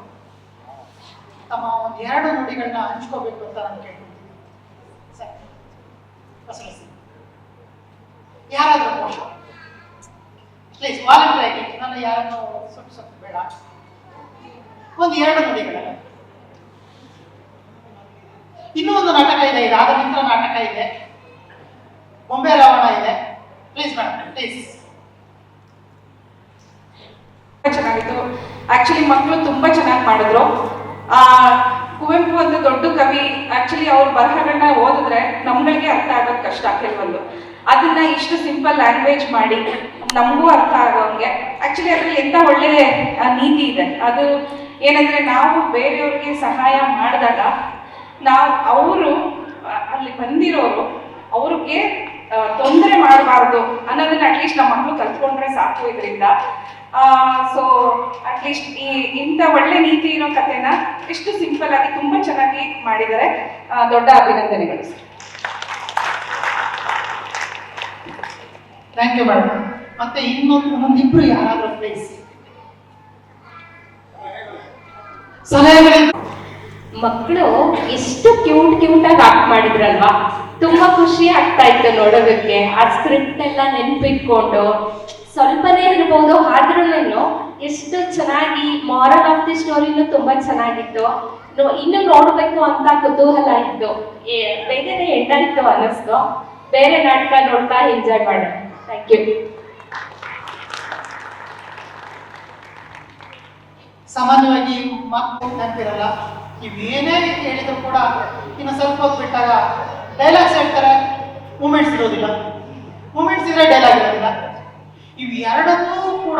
ತಮ್ಮ ಒಂದು 2 ನುಡಿಗಳನ್ನ ಹಂಚ್ಕೋಬೇಕು ಅಂತ ನಾನು ಕೇಳ್ಕೊಳ್ತೀನಿ. ಸರಿ, ಹೊಸಲಿಸಿ ಯಾರಾದರೂ ಪೋಷಕರು ಪ್ಲೀಸ್ ವಾಲಂಟಿಯರ್ ಆಗಿ, ನಾನು ಯಾರನ್ನು ಸುಟ್ಟು ಬೇಡ, ಒಂದು 2 ನುಡಿಗಳನ್ನ. ಇನ್ನೂ ಒಂದು ನಾಟಕ ಇದೆ, ಇದಾದ ನಂತರ ನಾಟಕ ಇದೆ, ಬೊಂಬೆ ರಾವಣ ಇದೆ. Please madam, please. ಚೆನ್ನಾಗಿತ್ತು. ಆಕ್ಚುಲಿ ಮಕ್ಕಳು ತುಂಬಾ ಚೆನ್ನಾಗಿ ಮಾಡಿದ್ರು. ಕುವೆಂಪು ಒಂದು ದೊಡ್ಡ ಕವಿ. ಆಕ್ಚುಲಿ ಅವ್ರ ಬರಹಗಳನ್ನ ಓದಿದ್ರೆ ನಮ್ಗಳಿಗೆ ಅರ್ಥ ಆಗೋದು ಕಷ್ಟ ಕೆಲವೊಂದು. ಅದನ್ನ ಇಷ್ಟು ಸಿಂಪಲ್ ಲ್ಯಾಂಗ್ವೇಜ್ ಮಾಡಿ ನಮಗೂ ಅರ್ಥ ಆಗೋಂಗೆ. ಆಕ್ಚುಲಿ ಅದ್ರಲ್ಲಿ ಎಂತ ಒಳ್ಳೆ ನೀತಿ ಇದೆ. ಅದು ಏನಂದ್ರೆ ನಾವು ಬೇರೆಯವ್ರಿಗೆ ಸಹಾಯ ಮಾಡಿದಾಗ ಅವರು ಅಲ್ಲಿ ಬಂದಿರೋರು ಅವ್ರಿಗೆ ತೊಂದರೆ ಮಾಡಬಾರ್ದು ಅನ್ನೋದನ್ನ ಅಟ್ಲೀಸ್ಟ್ ನಮ್ಮ ಮಕ್ಕಳು ಕಲ್ತ್ಕೊಂಡ್ರೆ ಸಾಕು ಇದರಿಂದ. ಸೊ ಅಟ್ಲೀಸ್ಟ್ ಇಂಥ ಒಳ್ಳೆ ನೀತಿ ಇರೋ ಕಥೆನ ಎಷ್ಟು ಸಿಂಪಲ್ ಆಗಿ ತುಂಬಾ ಚೆನ್ನಾಗಿ ಮಾಡಿದ್ದಾರೆ. ದೊಡ್ಡ ಅಭಿನಂದನೆಗಳು ಸರ್. Thank you madam. ಮತ್ತೆ ಇನ್ನೊಂದಿಬ್ರು ಯಾರಾದ್ರೂ ಪ್ಲೀಸ್ ಸಲಹೆಗಳಿಂದ. ಮಕ್ಕಳು ಎಷ್ಟು ಕ್ಯೂಟ್ ಆಗಿ ಆಕ್ಟ್ ಮಾಡಿದ್ರಲ್ವಾ, ತುಂಬಾ ಖುಷಿ ಆಗ್ತಾ ಇತ್ತು ನೋಡೋದಕ್ಕೆ. ಆ ಸ್ಕ್ರಿಪ್ಟ್ ಎಲ್ಲ ನೆನ್ಪಿಟ್ಕೊಂಡು ಸ್ವಲ್ಪನೇ ಇರ್ಬೋದು, ಆದ್ರೂ ಎಷ್ಟು ಚೆನ್ನಾಗಿ ಮಾರಲ್ ಆಫ್ ದಿ ಸ್ಟೋರಿನೂ ತುಂಬಾ ಚೆನ್ನಾಗಿತ್ತು. ಇನ್ನು ನೋಡ್ಬೇಕು ಅಂತ ಕುತೂಹಲ ಇತ್ತು. ಬೇಗನೆ ಎಂಡಾಯ್ತು ಅನ್ನಿಸ್ತು. ಬೇರೆ ನಾಟಕ ನೋಡ್ತಾ ಎಂಜಾಯ್ ಮಾಡೋಣ. Thank you. ಸಾಮಾನ್ಯವಾಗಿ ಮಕ್ಕಳು ನೆನಪಿರಲ್ಲ. ನೀವೇನೇ ಹೇಳಿದ್ರು ಕೂಡ ಇನ್ನು ಸ್ವಲ್ಪ ಹೊತ್ತು ಬಿಟ್ಟಾಗ ಡೈಲಾಗ್ಸ್ ಹೇಳ್ತಾರೆ, ಮೂಮೆಂಟ್ಸ್ ಇರೋದಿಲ್ಲ. ಮೂಮೆಂಟ್ಸ್ ಇದ್ರೆ ಡೈಲಾಗ್ ಇರೋದಿಲ್ಲ. ಇವು ಎರಡನ್ನೂ ಕೂಡ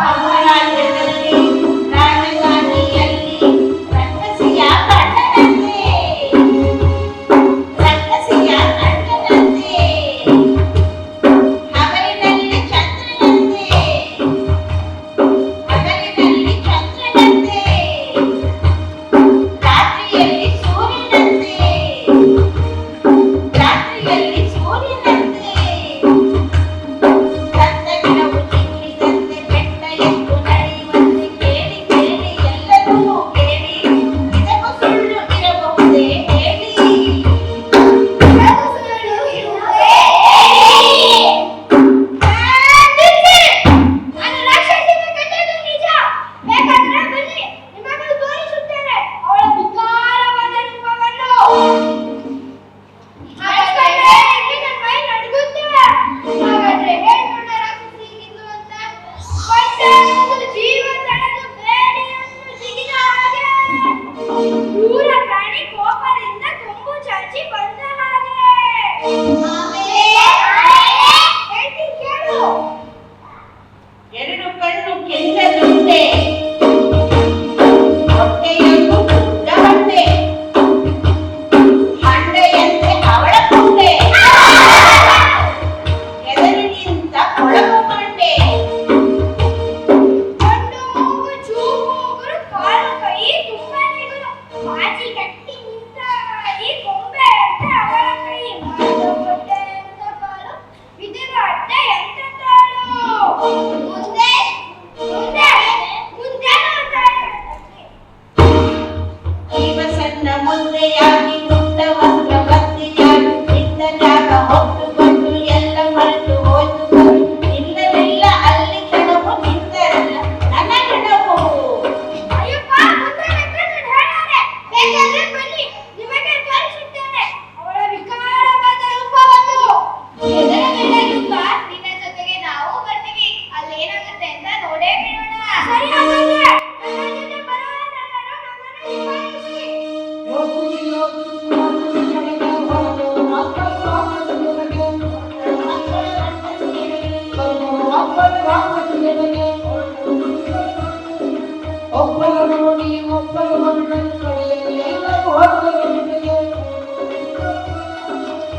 ಸಾಮ್ರಾಜ್ಯದಲ್ಲಿ ರಾಜಧಾನಿಯಲ್ಲಿ ರಕ್ಕಸಿಯ ಕಣ್ಣನಂತೆ ರಕ್ಕಸಿಯ ಕಣ್ಣನಂತೆ ಹಗಲಿನಲ್ಲಿ ಚಂದ್ರನಂತೆ ಹಗಲಿನಲ್ಲಿ ಚಂದ್ರನಂತೆ ರಾತ್ರಿಯಲ್ಲಿ ಸೂರ್ಯನಂತೆ ರಾತ್ರಿಯಲ್ಲಿ ಸೂರ್ಯನಂತೆ ಸತ್ತ ಗಿಡವು ಚಿಗುರಿದಂತೆ ಬೆಟ್ಟ ಎದ್ದು ನಡೆಯುವಂತೆ ಕೇಳಿ ಕೇಳಿ ಎಲ್ಲರೂ ಕೇಳಿ ಇದಕ್ಕೂ ಸುಳ್ಳು ಇರಬಹುದೇ ಹೇಳಿ ಇದಕ್ಕೂ ಸುಳ್ಳು ಇರುವುದೇ ಹೇಳಿ. ನಾನು ರಾಕ್ಷಸಿನ ಕಂಡದ್ದು ನಿಜ. ಬೇಕಾದ್ರೆ ಬನ್ನಿ, ನಿಮಗೂ ತೋರಿಸುತ್ತೇನೆ ಅವಳ ವಿಕಾರವಾದ ರೂಪವನ್ನು. ಹಾಗಾದ್ರೆ ಇಲ್ಲಿ ನನ್ನ ಮೈ ನಡುಗುತ್ತಿವೆ. ಹಾಗಾದ್ರೆ ಹೆಣ್ಣು ರಾಕ್ಷಸಿ ಹೀಗಿದ್ಲು ಅಂತ ಹೊಟ್ಟೆ ಒಂದು ಜೀವ ತಡೆದು ಬೇಡಿಯನ್ನು ಸಿಗಿದ ಹಾಗೆ. ಕ್ರೂರ ಪ್ರಾಣಿ ಕೋಪದಿಂದ ಕೊಂಬು ಚಾಚಿ ಬಂದ ಹಾಗೆ. ಹೇಳ್ತೀನಿ ಕೇಳು. ಎರಡು ಕಣ್ಣು ಕೆಂದದುಂಟೆ ಹೊಟ್ಟೆಯನ್ನು ಉದ್ದ ಹೊಟ್ಟೆ ಹಂಡೆಯಂತೆ ಅವಳ ಕುಂಡೆ ಎದರಿ ನಿಂತ ಕೊಳಕು ಬಂಡೆ ಗಂಡು ಮೂಗು ಚೂಪು ಉಗುರು ಕಾಲು ಕೈ ತುಂಬನೆಗುರು ಬಾಚಿ ಗಟ್ಟಿ ನಿಂತ ಈ ಕೊಂಬೆ ಅಂತ ಅವಳ ಕೈ ಹೊಟ್ಟೆ ಅಂತ ಕಾಲು ಬಿದಿರು ಅಡ್ಡೆ ಅಂತ ತಾಳು. ಮುಂದೆ ಮುಂದೆ ಮುಂದೆ ನೋಡ್ತಾಳೆ. ಜೀವ ಸಣ್ಣ ಮುದ್ದೆಯಾಗಿ ಪುಟ್ಟ ವಸ್ತ್ರ ಬತ್ತಿಯಾಗಿ ಇದ್ದ ಜಾಗ ಹೊತ್ತುಕೊಂಡು ಎಲ್ಲ ಮರೆತು ಹೋಯ್ತು ನಿಲ್ಲಲಿಲ್ಲ ಅಲ್ಲಿ ಕಣವು ನಿಂತರಲ್ಲ ನನ್ನ ಕಣವು ಅಯ್ಯಪ್ಪ ಮುಂದೆ ಬೇಕಾದ್ರೆ ಹೇಳಾರೆ. ಬೇಕಾದ್ರೆ ಬನ್ನಿ, ನಿಮಗೆ ತೋರಿಸುತ್ತೇನೆ ಅವಳ ವಿಕಾರವಾದ ರೂಪವನ್ನು. ಎದರ ಮೇಲೆ ರೂಪ, ನಿನ್ನ ಜೊತೆಗೆ ನಾವು ಬರ್ತೀವಿ. ಅಲ್ಲೇನಾಗುತ್ತೆ ಅಂತ ನೋಡೇ ಬಿಡೋಣ. ಸರಿ ಹಾಗಾದ್ರೆ ನನ್ನ ಜೊತೆ ಬರುವವರೆಲ್ಲರೂ ನಮ್ಮನ್ನು ನಿಭಾಯಿಸಿ.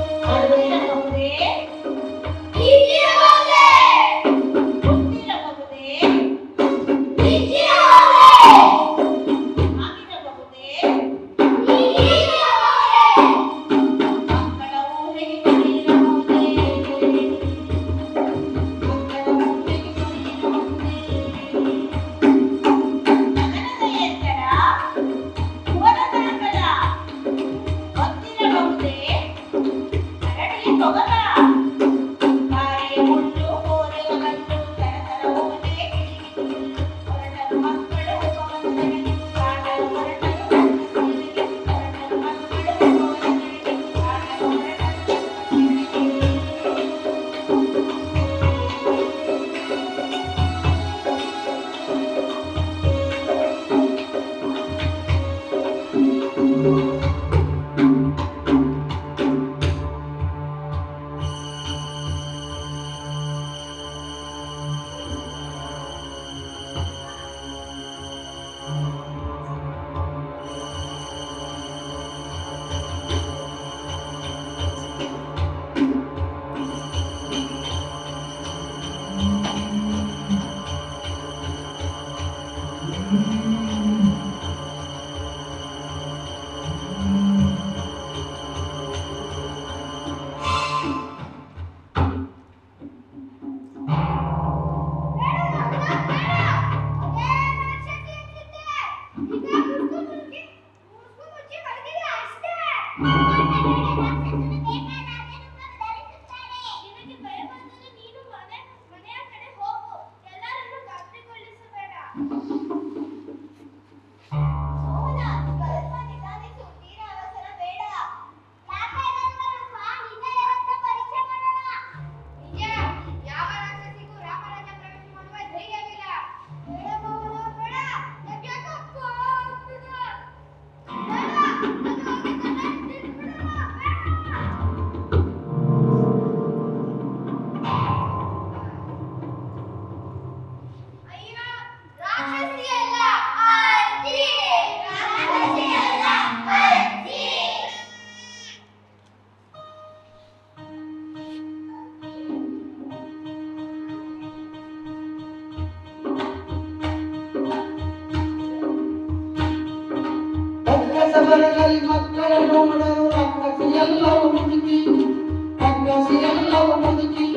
ಅಲ್ಲಿರಬಹುದೇ ಇಲ್ಲಿರಬಹುದೇ? ಗೊತ್ತಿರಬಹುದೇ ಇಲ್ಲಿರಬಹುದೇ? ಆಗಿರಬಹುದೇ ಇಲ್ಲಿರಬಹುದೇ? ಮಕ್ಕಳ ಊಹೆಗೆ ಇರಬಹುದೇ ಮಕ್ಕಳ ಊಹೆಗೆ ಇರಬಹುದೇ ಗಗನದ ಎತ್ತರ ಭುವನದ ಅಗಲ ಗೊತ್ತಿರಬಹುದೇ ಕರಡಿಯ ತೊಗಲ ಕಾರೆಯ ಮುಳ್ಳು ಕೋರೆಯ ಗಂಟು ತರತರಬಹುದೇ ಹೊರಟರು ಮಕ್ಕಳು ಉಪವನಗಳಿಗೆ ಕಾಣಲು ಹೊರಟರು ರಕ್ಕಸಿಯರಿಗೆ ಹೊರಟರು ಮಕ್ಕಳು ಉಪವನಗಳಿಗೆ ಕಾಣಲು ಹೊರಟರು ಅಯ್ಯೋ ಬರಗಲಿ ಮಕ್ಕಳ ನೋಡಲು ರಕ್ಕಸಿ ಎಲ್ಲವೂ ಮುದುಕಿ ರಕ್ಕಸಿ ಎಲ್ಲವೂ ಮುದುಕಿ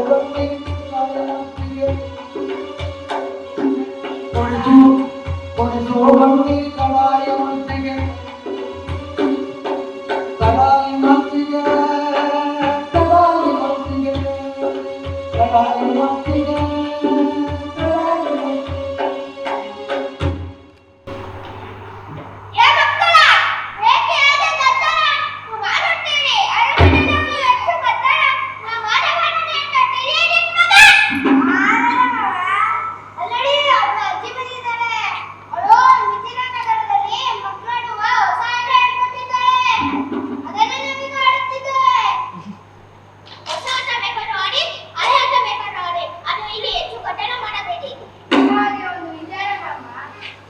ಬಂಡಿ ಕಲಾಯ ಕೊಡಿಸೋ ಬಂಡಿ ಕಲಾಯ ಮಂತ್ರಿಗೆ ಕಲಾಯ ಮಂತ್ರಿಗೆ ಕಲಾಯ ಮಂತ್ರಿಗೆ ಕಲಾಯ ಮಂತ್ರಿಗೆ ಏ ಮಕ್ಕಳ ಏಕೆ ಆದ ಗದ್ದಲ ಮಾಡುತ್ತೀರಿ ಅರಮನೆಯಲ್ಲಿ ಎಷ್ಟು ಗದ್ದಲ ನಾ ಮಾಡಬಾರದೆ ಅಂತ ತಿಳಿಯದೆ ಮಗ ಅಲ್ಲಡಿ ಅವ್ರ ಅಜ್ಜಿ ಬಂದಿದ್ದಾರೆ ಅವಳು ಮಿಥಿಲಾನಗರದಲ್ಲಿ ಮಕ್ಕಳಾಡುವ ಹೊಸ ಆಟ ಹೇಳ್ಕೊಟ್ಟಿದ್ದಾಳೆ ಅದನ್ನೇ ನಮಗೆ ಆಡುತ್ತಿದ್ದಾಳೆ ಹೊಸ ಆಟ ಬೇಕಾದ್ರೂ ಆಡಿ ಹಳೆ ಆಟ ಬೇಕಾದ್ರೂ ಆಡಿ ಅದು ಇಲ್ಲಿ ಹೆಚ್ಚು ಕಠಿಣ ಮಾಡಬೇಡಿ ಹಾಗೆ ಒಂದು ವಿಚಾರ ಮಾಮ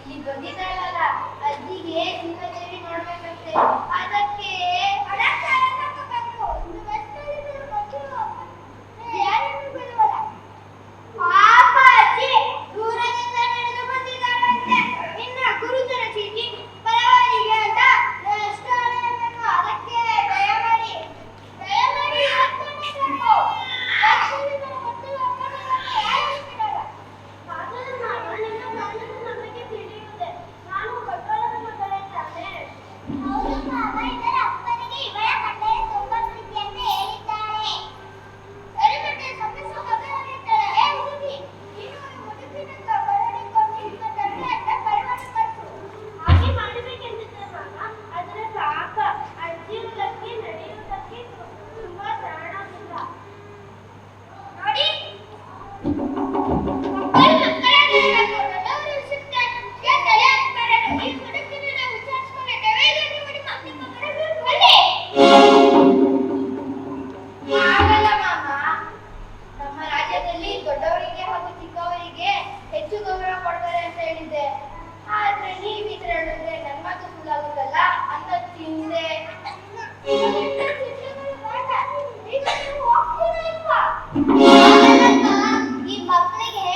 ಇಲ್ಲಿ ಬಂದಿದ್ದಾಳಲ್ಲ ಅಜ್ಜಿಗೆ ಸಿಂಹದೇವಿ ನೋಡ್ಬೇಕಂತೆ ಅದಕ್ಕೆ ಯಾರನ್ನು ಬಿಡುವಲ್ಲ ಪಾಪ ಅಜ್ಜಿ ದೂರದಿಂದ ನಡೆದು ಬಂದಿದ್ದಾಳಂತೆ ಇನ್ನ ಗುರುತರ ಚೀಟಿ ಪರವಾನಿಗೆ ಅಂತ ಎಷ್ಟು ಹಣಬೇಕು ಅದಕ್ಕೆ ದಯಮಾಡಿ ಹಾಕ್ಕೊಂಡಿರಬೇಕು ಲಕ್ಷ್ಮೀಧರ ಮತ್ತು ಅಪ್ಪನವರನ್ನು ಯಾರು ಬಿಡಲ್ಲ ನಮಗೆ ತಿಳಿಯುವುದೇ ನಾನು ಕಟ್ಟಡದ ಮಗಳೇ ತಾನೆ ಹೌದು ಮಾಮ ಇದರ ಅಪ್ಪನಿಗೆ ಇವಳ ಕಂಡರೆ ತುಂಬಾ ಪ್ರೀತಿ ಅಂತ ಹೇಳಿದ್ದಾಳೆ ಎರಿಮಟ್ಟೆ ಸೊಗಸು ಮಗಳಾಗಿರ್ತಾಳೆ ಏ ಹುಡುಗಿ ನೀನು ಮುದುಕಿನಿಂದ ಬರಡಿಕೊಂಡು ಇಟ್ಕೊಂಡ್ರೆ ಅಂತ ಪರಿಮಾಣ ಕಟ್ಟು ಹಾಗೆ ಮಾಡಬೇಕೆಂದಿದ್ದೆ ಮಾಮ ಅದರ ಸಾಕ ಅಜ್ಜಿಯುವುದಕ್ಕೆ ನಡೆಯುವುದಕ್ಕೆ ತುಂಬಾ ಸರಳಾಗಿಲ್ಲ ನೋಡಿ ಆಗಲ್ಲ ಮಾಮ ನಮ್ಮ ರಾಜ್ಯದಲ್ಲಿ ದೊಡ್ಡವರಿಗೆ ಹಾಗೂ ಚಿಕ್ಕವರಿಗೆ ಹೆಚ್ಚು ಗೌರವ ಕೊಡ್ತಾರೆ ಅಂತ ಹೇಳಿದ್ದೆ ಆದ್ರೆ ನೀವ್ ಈ ತರ ಹೇಳಿದ್ರೆ ನನ್ ಮಾತು ಸುಳ್ಳಾಗುತ್ತಲ್ಲ ಅಂತ ಚಿಂತೆ ಈ ಮಕ್ಕಳಿಗೆ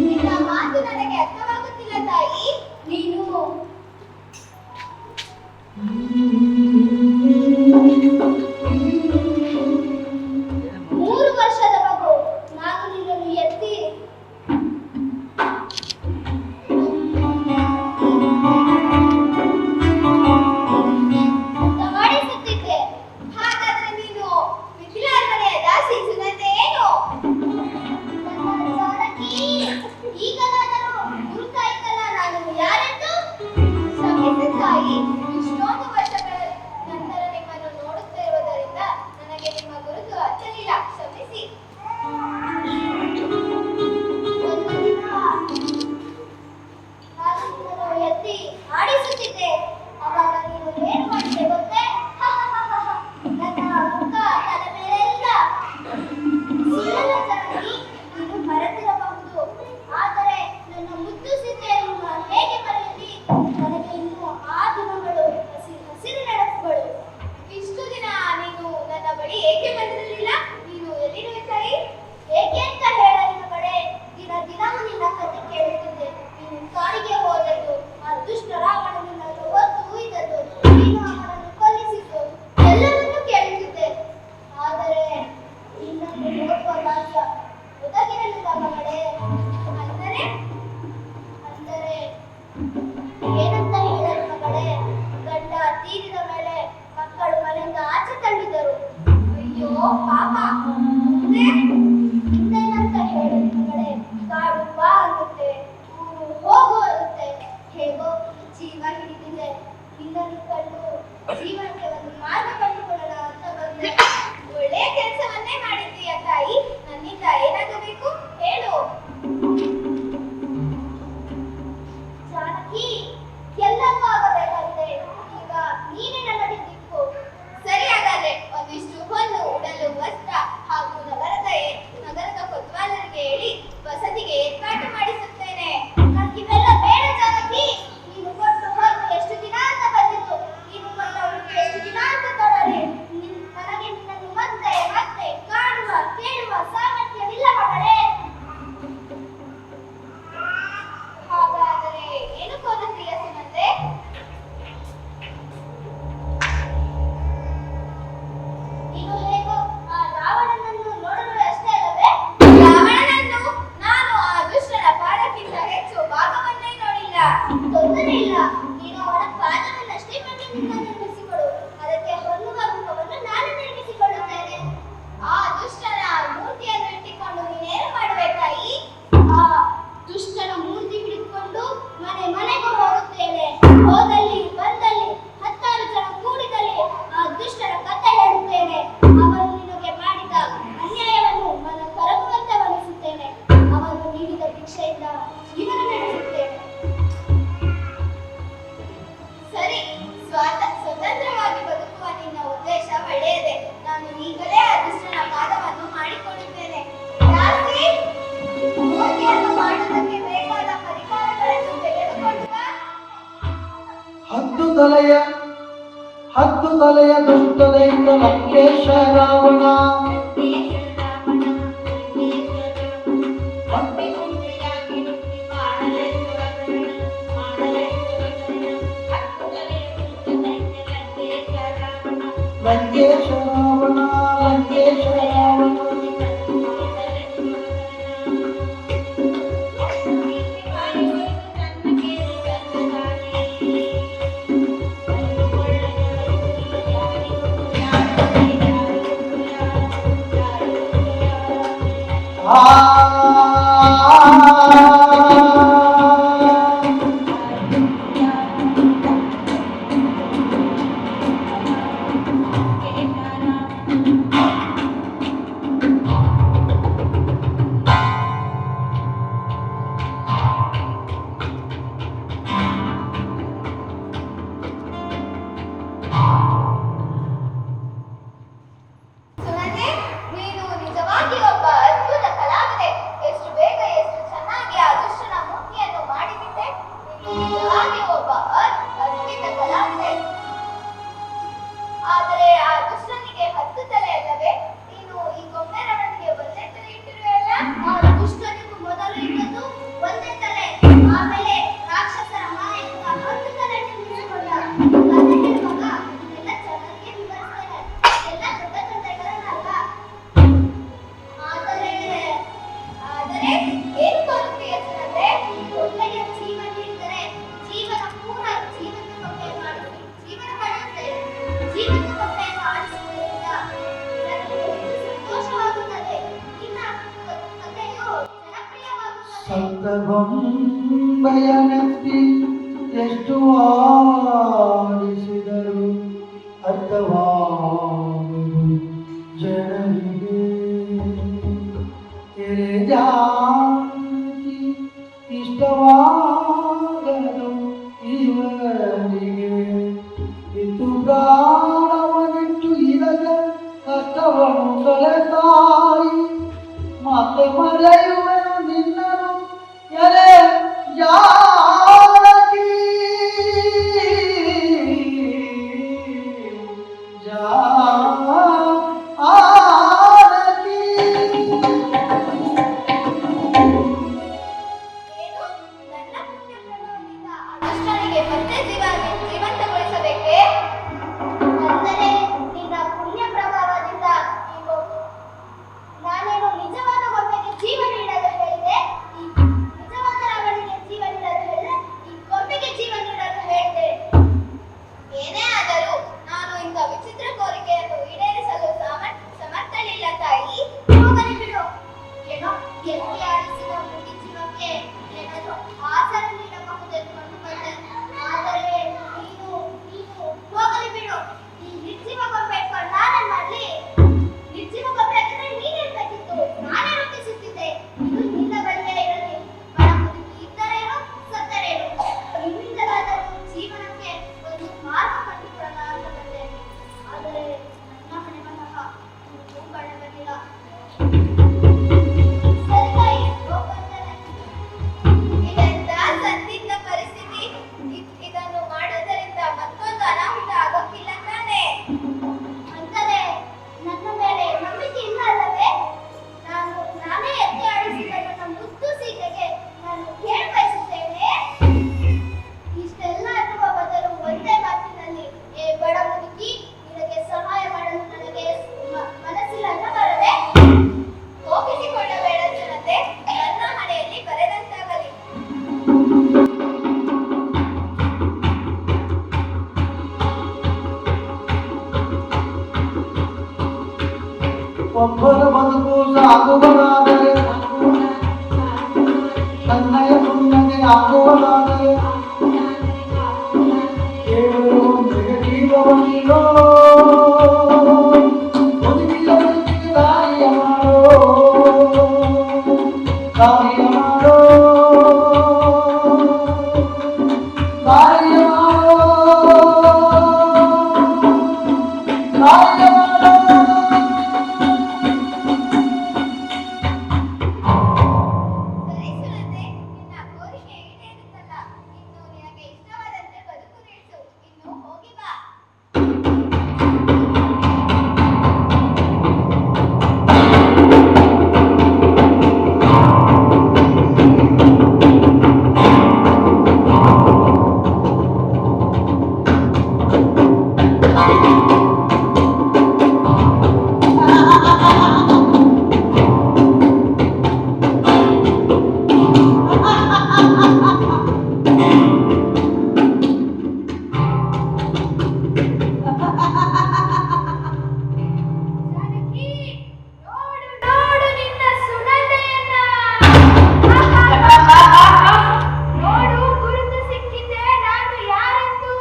ನಿನ್ನ ಮಾತು ನನಗೆ ಅರ್ಥವಾಗುತ್ತಿಲ್ಲ ತಾಯಿ. ನೀನು 3 ವರ್ಷದ ಮಗು. ನಾನು ನಿನ್ನನ್ನು ಎತ್ತಿ ಮಾಡಿಸುತ್ತಿದ್ದೆ. ಹಾಗಾದ್ರೆ ನೀನು ಮಿಥಿಲಾರ ಮನೆಯ ದಾಸಿ ಸುನಂದೆ ಏನು? ನನ್ನ ಜಾನಕಿ, ಈಗಲಾದರೂ ಗುರುತಾಯ್ತಲ್ಲ ನಾನು ಯಾರೆಂದು. ಕ್ಷಮಿಸಿ ತಾಯಿ, ಇಷ್ಟೊಂದು ವರ್ಷಗಳ ನಂತರ ನಿಮ್ಮನ್ನು ನೋಡುತ್ತಿರುವುದರಿಂದ ನನಗೆ ನಿಮ್ಮ ಗುರುತು ಹಚ್ಚಲಿಲ್ಲ. ಕ್ಷಮಿಸಿ. ಒಂದು ದಿನ ನಾನು ನಿನ್ನನ್ನು ಎತ್ತಿ ಆಡಿಸುತ್ತಿದ್ದೆ. ಆವಾಗ ನೀನು ಏನು ಮಾಡಿದೆ ಗೊತ್ತೇ? ನನ್ನ ಮುಖ ತಲೆ ಮೇಲೆಲ್ಲ ಸುಳ್ಳಲ್ಲ ಜಾನಕಿ, ನೀನು ಮರೆತಿರಬಹುದು. ಆದರೆ ನನ್ನ ಮುದ್ದು ಸಿದ್ಧೆಯನ್ನು ನಾನು ಹೇಗೆ ಮರೆಯಲಿ? ನನಗೆ ಇನ್ನು ಆ ದಿನಗಳು ಹಸಿರು ನೆನಪುಗಳು. ಇಷ್ಟು ದಿನ ನೀನು ನನ್ನ ಬಳಿ ಏಕೆ ಬಂದಿರಲಿಲ್ಲ? ನೀನು ಎಲ್ಲಿರುವೆ ತಾಯಿ? ಏಕೆ ಅಂತ ಹೇಳಲಿನ ಕಡೆ ದಿನ ದಿನವೂ ನಿನ್ನ ಕಥೆ ಕೇಳುತ್ತಿದ್ದೆ. ನೀನು ಕಾಡಿಗೆ ಹೋದದ್ದು, ಆ ದುಷ್ಟ ರಾವಣ ನಿನ್ನನ್ನು ಹೊತ್ತು ಒಯ್ದದ್ದು, ನೀನು ಅವನನ್ನು ಕೊಲ್ಲಿಸಿದ್ದು ಎಲ್ಲವನ್ನೂ ಕೇಳುತ್ತಿದ್ದೆ. ಆದರೆ ನಿನ್ನನ್ನು ನೋಡುವ ಭಾಗ್ಯ ಒದಗಿರಲಿಲ್ಲ ಮಗಳೇ. ಅಂದರೆ ಅಂದರೆ ಏನಂತ ಹೇಳಲು ಮಗಳೇ? ಗಂಡ ತೀರಿದ ಮೇಲೆ ಮಕ್ಕಳು ಮನೆಯಿಂದ ಆಚೆ ತಳ್ಳಿದರು. ಅಯ್ಯೋ ಪಾಪ. ಮುಂದೇನಂತ ಹೇಳಲು ಮಗಳೇ? ಕಾಡು ಬಾ ಅನ್ನುತ್ತೆ, ಊರು ಹೋಗು ಅನ್ನುತ್ತೆ. ಹೇಗೋ ಜೀವ ಹಿಡಿದಿದೆ. ನಿನ್ನನ್ನು ಕಂಡು ಜೀವನಕ್ಕೆ ಒಂದು ಮಾರ್ಗ ಕಂಡುಕೊಳ್ಳೋಣ ಅಂತ ಬಂದೆ. ಒಳ್ಳೆಯ ಕೆಲಸವನ್ನೇ ಮಾಡಿದ್ದೀಯ ತಾಯಿ. ನನ್ನಿಂದ ಏನಾಗಬೇಕು ಹೇಳು. ಜಾನಕಿ, ಎಲ್ಲವೂ ಆಗಬೇಕಾಗಿದೆ. ಈಗ ನೀನೇ ನನ್ನ ದಿಕ್ಕು. ಸರಿ, ಹಾಗಾದ್ರೆ ಒಂದಿಷ್ಟು ಹೊನ್ನು, ಉಡಲು ವಸ್ತ್ರ ಹಾಗೂ ನಗರದ ಕೊತ್ವಾಲರಿಗೆ ಹೇಳಿ ವಸತಿಗೆ ಏರ್ಪಾಟು ಮಾಡಿಸುತ್ತೇನೆ. ನನಗಿವೆಲ್ಲ ಬೇಡ ಜಾನಕಿ. ನೀನು ಕೊಟ್ಟು ಹೊನ್ನು ಎಷ್ಟು ದಿನ ಅಂತ ಬಂದಿತ್ತು. ನೀನು ಕೊಟ್ಟ ಉಡುಗೆ ಎಷ್ಟು ದಿನ ಅಂತ ತೊಡಲಿ. ನನಗೆ ನಿನ್ನನ್ನು ಮತ್ತೆ ಮತ್ತೆ ಕಾಣುವ ಕೇಳುವ ಸಾಮರ್ಥ್ಯವಿಲ್ಲ ಮಗಳೇ. ಹಾಗಾದರೆ ಏನು ಕೋರುತ್ತೀಯ ಸುನಂದೆ? ನೀನು ಹೇಗೋ ಆ ರಾವಣನನ್ನು ನೋಡಲು ಅಷ್ಟೇ ಅಲ್ಲವೇ? ರಾವಣನನ್ನು ನಾನು ಆ ದುಷ್ಟನ ಪಾದಕ್ಕಿಂತ ಹೆಚ್ಚು ಭಾಗವನ್ನೇ ನೋಡಿಲ್ಲ. ತೊಂದರೆ ಇಲ್ಲ, ನೀನು ಅವನ ಪಾದವನ್ನಷ್ಟೇ ಮಾಡಿ ನಿನ್ನ ನಿರ್ಮಿಸಿಕೊಡು. ಅದಕ್ಕೆ ಹೊನ್ನುವ ರೂಪವನ್ನು ನಾನು ನಿರ್ಮಿಸಿಕೊಳ್ಳುತ್ತೇನೆ. ಆ ದುಷ್ಟನ ಮೂರ್ತಿಯನ್ನು ಇಟ್ಟುಕೊಂಡು ನೀನೇನು ಮಾಡುವೆ ತಾಯಿ? ಆ ದುಷ್ಟನ ಮೂರ್ತಿ ಹಿಡಿದುಕೊಂಡು ಮನೆಗೂ ಹೋಗುತ್ತೇನೆ. ಹೋದಲ್ಲಿ ಬಂದಲ್ಲಿ 10 ಜನ ಕೂಡಿದಲ್ಲಿ ಆ ದುಷ್ಟನ ಕಥೆ ಹೇಳುತ್ತೇನೆ. ಅವನು ನಿನಗೆ ಮಾಡಿದ ಅನ್ಯಾಯವನ್ನು ನನ್ನ ಕರಗುವಂತವನಿಸುತ್ತೇನೆ. ಅವನು ನೀಡಿದ ಭಿಕ್ಷೆಯಿಂದ ಜೀವನ ನಡೆಸುತ್ತೇನೆ. ಸರಿ, ಸ್ವತಂತ್ರವಾಗಿ ಬದುಕುವ ನಿನ್ನ ಉದ್ದೇಶ ಒಳ್ಳೆಯದೇ. ನಾನು ಈಗಲೇ ಆ ದುಷ್ಟನ ಪಾದವನ್ನು ಮಾಡಿಕೊಳ್ಳುತ್ತೇನೆ. ದಾಸಿ, ಮೂರ್ತಿಯನ್ನು ಮಾಡುವುದಕ್ಕೆ ಬೇಕಾದ ಪರಿಕರಗಳನ್ನು ತೆಗೆದುಕೊಂಡು ಬಾ. 10 ತಲೆಯ ದುಷ್ಟ ದೈತ್ಯ ಲಂಕೇಶ ರಾವಣ. ಲಂಕೇಶ ರಾವಣ, ಲಂಕೇಶ ರಾವಣ. ಸುನಂದೆ, ನೀನು ನಿಜವಾಗಿ ಒಬ್ಬ ಅದ್ಭುತ ಕಲಾವಿದೆ. ಸಪ್ತಗೊಂಬೆಯ ನೆತ್ತಿ ಎಷ್ಟು ಆಡಿಸಿದರು ಅರ್ಥವಾಗುವುದು ಜನರಿಗೆ. ತೆರೆ ಜಾತಿ ಇಷ್ಟವಾಗದು ಇವರಿಗೆ. ಇತ್ತು ಪ್ರಾಣವನಿಟ್ಟು ಇದಕ್ಕೆ ಕಷ್ಟವನ್ನು ತೊಲೆತಾಯಿ. ಮತ್ತೆ ಮರೆಯುವೆನು ನಿನ್ನನು ಎಲೆ ಜಾನಕಿ. ಏನು ನನ್ನ ಪುಣ್ಯ ಪ್ರಭಾವದಿಂದ ಅನುಷ್ಠಾನಿಗೆ ಮತ್ತೆ ಜೀವಂತಗೊಳಿಸಬೇಕೇ? ಅಂದರೆ ನಿನ್ನ ಪುಣ್ಯ ಪ್ರಭಾವದಿಂದ ನೀವು ನಾನೇನು ನಿಜವಾದ ಗೊಂಬೆಗೆ ಜೀವ ನೀಡಲು ಹೇಳಿದೆ, ಈ ನಿಜವಾದ ರಾವಣಿಗೆ ಜೀವ ನೀಡಲು ಹೇಳಿದೆ, ಈ ಗೊಂಬೆಗೆ ಜೀವ ನೀಡಲು ಹೇಳಿದೆ. ಏನೇ ಆದರೂ ನಾನು ಇಂಥ ವಿಚಿತ್ರ ಕೋರಿಕೆಯನ್ನು ಈಡೇರಿಸಲು ಸಮರ್ಥನಿಲ್ಲ ತಾಯಿ. ಹೋಗಲಿ ಬಿಡು. ಏನೋ ಗೆಲ್ಲಿ ಆಡಿಸಿದ ಮುಗಿ ಜೀವಕ್ಕೆ ಏನಾದರೂ ಆಸರ ನೀಡಬಹುದೆಂದು ಕಂಡುಕೊಂಡೆ. ಆದರೆ ನೀನು ಹೋಗಲಿ ಬಿಡು. ಈ ನಿರ್ಜೀವ ಗೊಂಬೆ ಇಟ್ಕೊಂಡು ನಾನೇನ್ ಮಾಡ್ಲಿ? ನಿರ್ಜೀವ ಗೊಂಬೆ ಹಾಕಿದ್ರೆ ನೀನಿರ್ಬೇಕಿತ್ತು, ನಾನೇ ರೂಪಿಸುತ್ತಿದ್ದೆ. ಇದು ನಿನ್ನ ಬಳಿಯೇ ಇರಲಿ. ಬಡ ಮುದುಕಿ ಇದ್ದರೇನು ಸತ್ತರೇನು, ನಿನ್ನಿಂದಲಾದರೂ ಜೀವನಕ್ಕೆ ಒಂದು ಮಾರ್ಗ ಕಂಡುಕೊಳ್ಳೋಣ ಅಂತ ಬಂದೆ. ಆದರೆ ನನ್ನ ಹಣೆ ಬರಹ ಬರಲಿಲ್ಲ. ಸರಿ ತಾಯಿ, ಹೋಗ್ಬರ್ತೇನೆ. ಇದೆಲ್ಲ ಸಂದಿಗ್ಧ ಪರಿಸ್ಥಿತಿ. ಇದನ್ನು ಮಾಡೋದರಿಂದ ಮತ್ತೊಂದು ಅನಾಹುತ ಆಗೋಕ್ಕಿಲ್ಲ ತಾನೇ? ಅಂದರೆ ನನ್ನ ಮೇಲೆ ನಂಬಿಕೆ ಇಲ್ಲ ಅಲ್ಲವೇ? ನಾನೇ ಎತ್ತಿ ಆಡಿಸಿದ ನನ್ನ ಮುದ್ದು ಸೀತೆಗೆ ನಾನು ಕೇಳ ಬಯಸುತ್ತೇನೆ. ಇಷ್ಟೆಲ್ಲ ಅನ್ನುವ ಬದಲು ಒಂದೇ ಮಾತಿನಲ್ಲಿ, ಏ ಬಡ ಮುದುಕಿ, ನಿನಗೆ ಸಹಾಯ ಮಾಡಲು ನನಗೆ ಮನಸ್ಸಿಲ್ಲ ಅನ್ನಬಾರದೆ? ಕೋಪಿಸಿಕೊಳ್ಳಬೇಡ ಜನತೆ, ನನ್ನ ಹಣೆಯಲ್ಲಿ ಬರೆದಂತಾಗಲಿ. ಒಬ್ಬರ ಬದುಕು ಸಾಗುವನಾದರೆ, ತನ್ನಯ ಪುಣ್ಯಗೆ ಆಗುವನಾದರೆ, ದೇವರು ಒಂದಿಗೆ ಜೀವವನ್ನೋ ಬದುಕಿದವನಿಗೆ ದಾರಿಯ ಮಾಡೋ, ದಾರಿಯ ಮಾಡೋ, ದಾರಿಯ ಮಾಡೋ, ದಾರಿಯ ಮಾಡೋ. ಸರಿ ಸುನಂದೆ, ನಿನ್ನ ಕೋರಿಕೆ ಈಡೇರಿತಲ್ಲ. ಇನ್ನು ನಿನಗೆ ಇಷ್ಟವಾದಂತೆ ಬದುಕು ನಡೆಸು. ಇನ್ನು ಹೋಗಿ ಬಾ. ಜಾನಕಿ, ನೋಡು ನೋಡು ನಿನ್ನ ಸುನಂದೆಯನ್ನ. ನೋಡು, ಗುರುತು ಸಿಕ್ಕಿದೆ ನಾನು ಯಾರೆಂದು.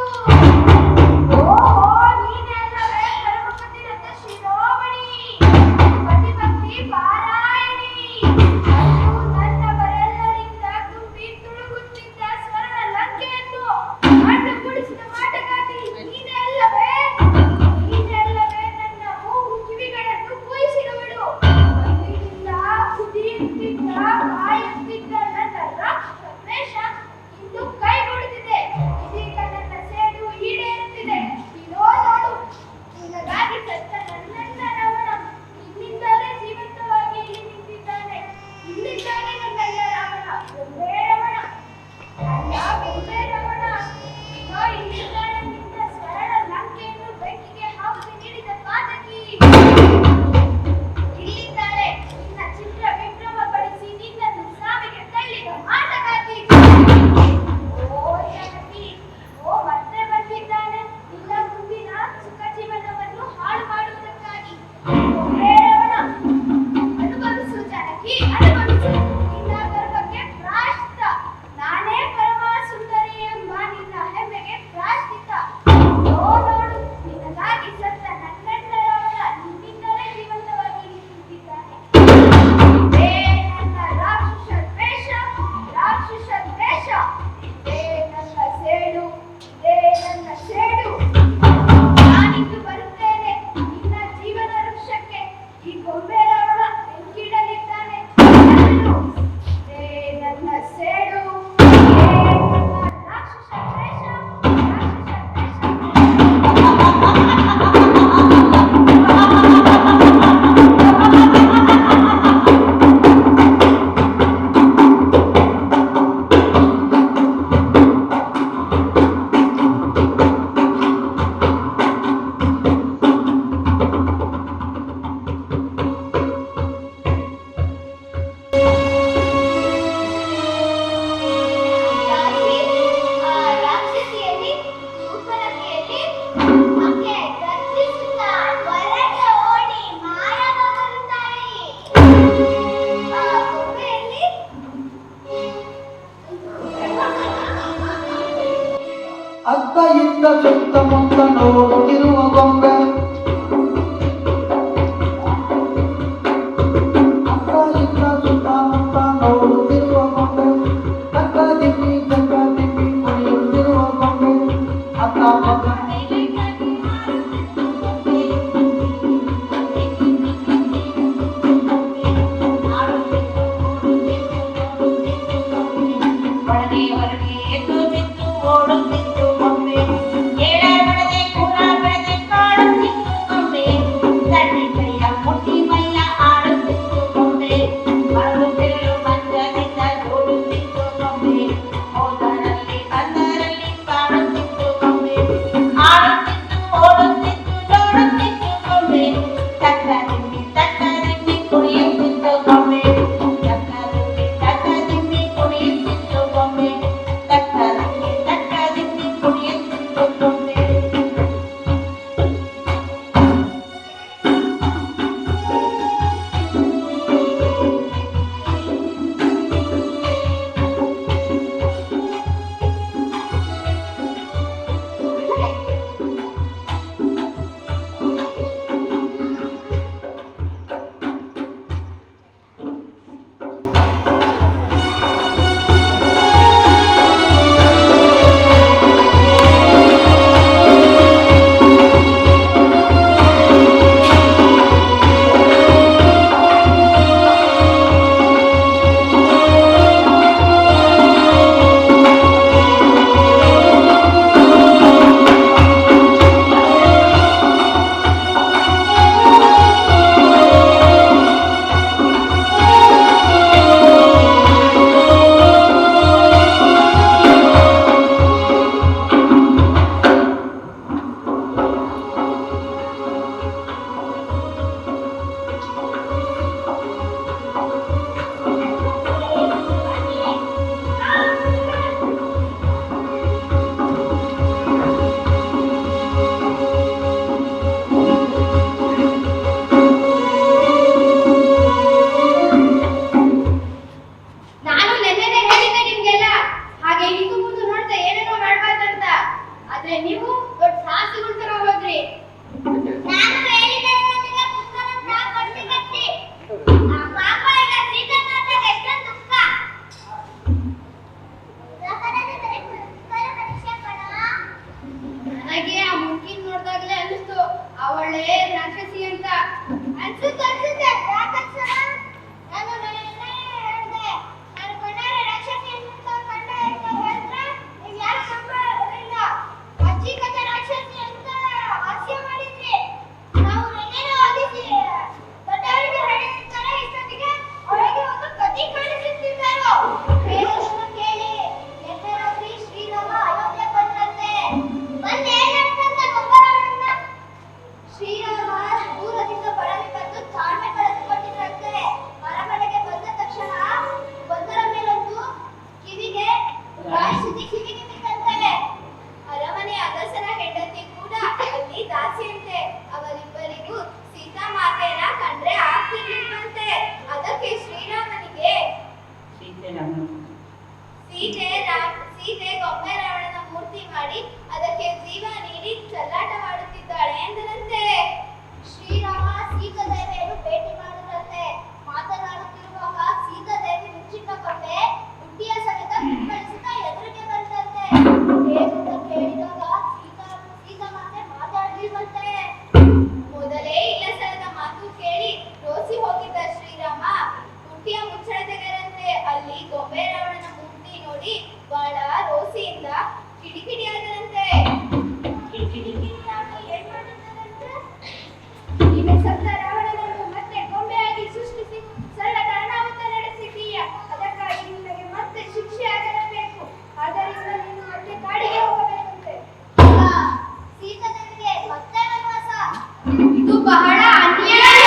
ಓಹೋ, ನೀನೇ ಅಲ್ಲವೇ ಪರಮಪತಿರಥ ಶಿರೋಮಣಿ, ಪತಿಭಕ್ತಿ ಪಾರಾಯಣಿ. ಅದು ನನ್ನ ಬರೆಲ್ಲರಿಂದ ತುಂಬಿ ತುಳುಕುತ್ತಿದ್ದ ಸ್ವರ್ಣ ಲಂಕೆಯನ್ನು ಅಡ್ಡುಗೂಡಿಸಿದ ಮಾಟಗಾತಿ ನೀನೇ ಅಲ್ಲವೇ? ನೀನೇ ಅಲ್ಲವೇ ನನ್ನ ಮೂಗು ಕಿವಿಗಳನ್ನು ಕೂಯಿಸಿರುವಳು. ಅಂದಿನಿಂದ ಕುದಿಯುತ್ತಿದ್ದ ಕಾಯುತ್ತಿದ್ದ ನನ್ನ ರಾಕ್ಷಸ ದ್ವೇಷ ಇಂದು ಕೈಗೂಡುತ್ತಿದೆ. ಇದೀಗ ನನ್ನ ಸೇಡು ಈಡೇರುತ್ತಿದೆ. ಇದೋ ನೋಡು, ನಿನಗಾಗಿ ಸತ್ತ ನನ್ನನ್ನ ರಾವಣ ನಿನ್ನಿಂದಲೇ ಜೀವಂತವಾಗಿ ಇಲ್ಲಿ ನಿಂತಿದ್ದಾನೆ. ಇಲ್ಲಿದ್ದಾನೆ ನನ್ನಯ್ಯ ರಾವಣ, ಗೊಂಬೆ ರಾವಣ. ಅಲ್ಲ, ಗೊಂಬೆ ರಾವಣ. ಇದೋ ಇಲ್ಲಿದ್ದಾನೆ ನಿನ್ನ ಸ್ವರ್ಣ ಲಂಕೆಯನ್ನು ಬೆಂಕಿಗೆ ಹಾಕಿ ನೀಡಿದ ಪಾತಕಿ. ಇಲ್ಲಿದ್ದಾಳೆ ನಿನ್ನ ಚಿತ್ರ ವಿಭ್ರಮ ಪಡಿಸಿ ನಿನ್ನನ್ನು ಸಾವಿಗೆ ತಳ್ಳಿದ ಮಾಟಗಾತಿ. ಓ ಜಾನಕಿ, ಓ ಮತ್ತೆ ಬಂದಿದ್ದಾನೆ ನಿನ್ನ ಮುಂದಿನ ಸುಖ ಜೀವನವನ್ನು ಹಾಳು ಮಾಡುವುದಕ್ಕಾಗಿ. ಗೊಂಬೆ ರಾವಣ, ಅನುಭವಿಸು ಜಾನಕಿ, ಅನುಭವಿಸು. ನಿನ್ನ ಗರ್ಭಕ್ಕೆ ಸುತ್ತಮುತ್ತ ನೋಡುತ್ತಿರುವ ಗೊಂಬೆ ಅಕ್ಕ ಇಕ್ಕ ಸುತ್ತಮುತ್ತ ನೋಡುತ್ತಿರುವ ಗೊಂಬೆ ತಕ್ಕ ದಿಮ್ಮಿ ಕುಣಿಯುತ್ತಿರುವ ಗೊಂಬೆ ಅಕ್ಕ ಪಕ್ಕ ಒಳಗೆ ಹೊರಗೆ ಎದ್ದು ಬಿದ್ದು ಓಡುತ್ತಿತ್ತು ಗೊಂಬೆ ಏಳ ಬೆಳೆದೆ ಕೂಡ ಬೆಳೆದೆ ಕಾಡುತ್ತಿತ್ತು ಗೊಂಬೆ ತಣ್ಣಿ ಕೈಯ ಮುಟ್ಟಿ ಮೈಯ ಆಡುತ್ತಿತ್ತು ಗೊಂಬೆ ಬರುತ್ತಿರಲು ಮಂಚದಿಂದ ಓಡುತ್ತಿತ್ತು ಗೊಂಬೆ ಹೋದರಲ್ಲಿ ಬಂದರಲ್ಲಿ ಕಾಡುತ್ತಿತ್ತು ಗೊಂಬೆ ಆಡುತ್ತಿತ್ತು ಓಡುತ್ತಿತ್ತು ನೋಡುತ್ತಿತ್ತು ಗೊಂಬೆ ತಕ್ಕ ದಿಮ್ಮಿ ಕುಣಿಯುತ್ತಿತ್ತು ಗೊಂಬೆ ತಕ್ಕ ದಿಮ್ಮಿ ಕುಣಿಯುತ್ತಿತ್ತು ಗೊಂಬೆ ತಕ್ಕ ದಿಮ್ಮಿ ಕುಣಿಯುತ್ತಿತ್ತು ಗೊಂಬೆ ನಾನು ನೆನ್ನೆನೆ ಹೇಳಿದ್ದೆ ನಿಮ್ಗೆಲ್ಲ ಹಾಗೆ ಹಿಂದೆ ಮುಂದೆ ನೋಡ್ತಾ ಏನೇನೋ ಮಾಡ್ಬಾರ್ದಂತ. ಆದ್ರೆ ನೀವು ದೊಡ್ಡ ಸಾಹಸಿಗಳ ತರ ಹೋದ್ರಿ. ನಾನು ಹೇಳಿದ್ದೆ ನಿಮಗೆ ಪುಸ್ತಕ ಕೊಡ್ಲಿಕ್ಕಂತೆ. ಆ ಪಾಪ ಈಗ ಸೀತಾ ಮಾತಾಗ ಎಷ್ಟೊಂದು ದುಃಖ. ನನಗೆ ಆ ಮುಖಿನ್ ನೋಡ್ದಾಗ್ಲೇ ಅನಿಸ್ತು ಅವಳೇ ರಾಕ್ಷಸಿ ಅಂತ. ಅನ್ಸುತ್ತೆ ಯಾಕನ್ಸಲ್ಲ? ನಾನು ಹೇಳ್ದೆ ನಾನು ಕೊಂಡಾರೆ ರಾಕ್ಷಸಿ ಅಂತ ಕಂಡ ಹೇಳಿದ್ರೆ ನೀವು ಯಾರು ಸಂಭ್ರಮಿಲ್ಲ. ಅಜ್ಜಿ ಕತೆ ರಾಕ್ಷಸಿ ಅಂತ ಹಾಸ್ಯ ಮಾಡಿದ್ರಿ. ನಾವು ನೆನ್ನೆನೂ ಓದಿದ್ವಿ. ದೊಡ್ಡವರಿಗೆ ಹೇಳಿರ್ತಾರೆ ಇಷ್ಟೊತ್ತಿಗೆ ಅವಳಿಗೆ ಒಂದು ಕಥೆ ಕಾಣಿಸುತ್ತಿದ್ದರು. ಹೇಳೋದನ್ನು ಕೇಳಿ ನಿನ್ನೆ ರಾತ್ರಿ ಶ್ರೀರಾಮ ಅಯೋಧ್ಯೆ ಬಂದಂತೆ. ಬಂದು ಏನ್ ನಡೆದಂತೆ ಗೊಬ್ಬರವನ್ನ ಶ್ರೀರಾಮ ದೂರದಿಂದ ಬರಲಿ ಬಂದು ತಾಳ್ಮೆ ಕಳೆದುಕೊಂಡಿದ್ರಂತೆ. ಅರಮನೆಗೆ ಬಂದ ತಕ್ಷಣ ಒಂದರ ಮೇಲೊಂದು ಕಿವಿಗೆ ಸುದ್ದಿ ಕಿವಿಗೆ ಬಿತ್ತಂತೆ. ಅರಮನೆ ಅಗಸರ ಹೆಂಡತಿ ಕೂಡ ಅಲ್ಲಿ ದಾಸಿಯಂತೆ. ಅವರಿಬ್ಬರಿಗೂ ಸೀತಾ ಮಾತೆಯನ್ನ ಕಂಡ್ರೆ ಆಗ್ತಿರ್ಲಿಲ್ವಂತೆ. ಅದಕ್ಕೆ ಶ್ರೀರಾಮನಿಗೆ ಸೀತೆ ಗೊಂಬೆ ರಾವಣನ ಮೂರ್ತಿ ಮಾಡಿ ಅದಕ್ಕೆ ಜೀವ ನೀಡಿ ಚೆಲ್ಲಾಟವಾಡುತ್ತಿದ್ದಾಳೆ ಎಂದರಂತೆ. ಶ್ರೀರಾಮ ಸೀತಾದೇವಿಯನ್ನು ಭೇಟಿ ಮಾಡಿದಂತೆ. ಮಾತನಾಡುತ್ತಿರುವಾಗ ಸೀತಾದೇವಿ ಮುಚ್ಚಿಟ್ಟ ಗೊಂಬೆ ಹುಟ್ಟಿಯ ಸಮೇತ ಬೆಂಬಲಿಸುತ್ತಾ ಎದುರಿಗೆ ಬಂದಂತೆ. ಹೇಗೆಂತ ಕೇಳಿದಾಗ ಸೀತಾ ಮಾತೆ ಮಾತಾಡಲಿಲ್ವಂತೆ. ಮೊದಲೇ ಇಲ್ಲಸರದ ಮಾತು ಕೇಳಿ ರೋಸಿ ಹೋಗಿದ್ದ ಶ್ರೀರಾಮ ಹುಟ್ಟಿಯ ಮುಚ್ಚಳ ತೆಗೆದಂತೆ. ಅಲ್ಲಿ ಗೊಂಬೆ ರಾವಣನ ಮೂರ್ತಿ ನೋಡಿ ಬಹಳ ರೋಸಿಯಿಂದ ಕಿಡಿಕಿಡಿಯಾದರಂತೆ. ಏನ್ ಮಾಡಿದ್ದಾರಂತೆ? ನೀವೇ ಸತ್ತ ರಾವಣನನ್ನು ಮತ್ತೆ ಗೊಂಬೆಯಾಗಿ ಸೃಷ್ಟಿಸಿ ಸರಳ ಕಾರಣಾವತ ನಡೆಸಿದ್ದೀಯ. ಅದಕ್ಕಾಗಿ ನಿನಗೆ ಮತ್ತೆ ಶಿಕ್ಷೆ ಆಗಲೇಬೇಕು. ಆದ್ದರಿಂದ ನೀನು ಮತ್ತೆ ಕಾಡಿಗೆ ಹೋಗಬೇಕಂತೆ. ಸೀತಾದೇವಿಗೆ ಮತ್ತೆ ವನವಾಸ. ಇದು ಬಹಳ ಅನ್ಯಾಯ.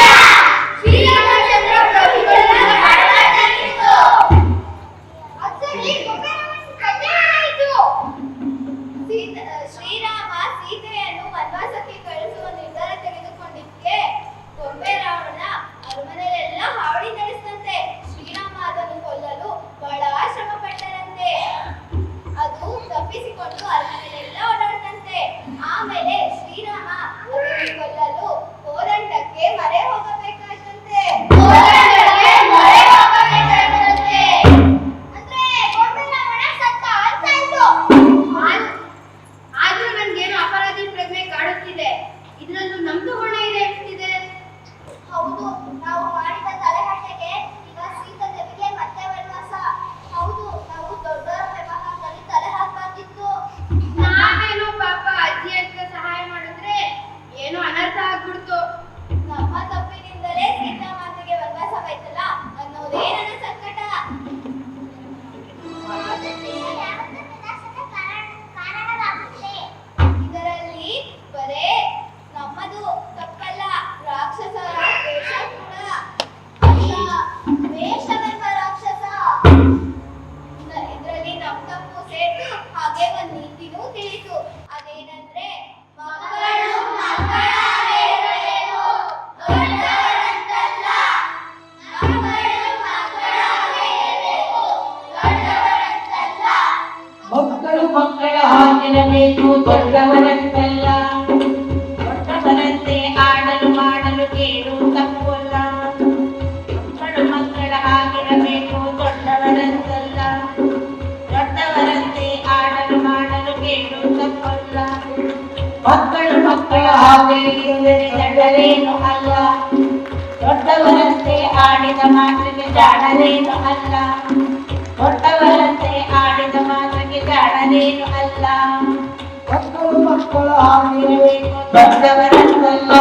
ಶ್ರೀರಾಮಚಂದ್ರ ಪ್ರಭುಗಳನ್ನ ಮಾಡಲಾಗಿತ್ತು. ಅಸಲಿ ಗೊಂಬೆ ರಾವಣನ ಕಥೆ ಏನಾಯಿತು? ಶ್ರೀರಾಮ ಸೀತೆಯನ್ನು ವನವಾಸಕ್ಕೆ ಕಳಿಸುವ ನಿರ್ಧಾರ ತೆಗೆದುಕೊಂಡಿದ್ದಕ್ಕೆ ಆಗಿರಬೇಕು ದೊಡ್ಡವರಂತೆಲ್ಲ. ದೊಡ್ಡವರಂತೆ ಆಡಲು ಮಾಡಲು ಕೇಳು ತಪ್ಪಲ್ಲ. ಮಕ್ಕಳು ಮಕ್ಕಳ ಆಗಿರಬೇಕು ದೊಡ್ಡವರಂತಲ್ಲ. ದೊಡ್ಡವರಂತೆ ಆಡಲು ಮಾಡಲು ಕೇಳು ತಪ್ಪಲ್ಲ. ಮಕ್ಕಳು ಮಕ್ಕಳ ಹಾಗೆ ಇದ್ದರೆ ದೊಡ್ಡರೇನು ಅಲ್ಲ. ದೊಡ್ಡವರಂತೆ ಆಡಿದ ಮಾತಿಗೆ ಜಾಣರೇನು ಅಲ್ಲ. ದೊಡ್ಡವರಂತೆ ಆಡಿದ ಮಾತಿಗೆ ಜಾಣರೇನು ಅಲ್ಲ. ಮಕ್ಕಳು ಮಕ್ಕಳ ಹಾಗೆ ದೊಡ್ಡವರಂತಲ್ಲ.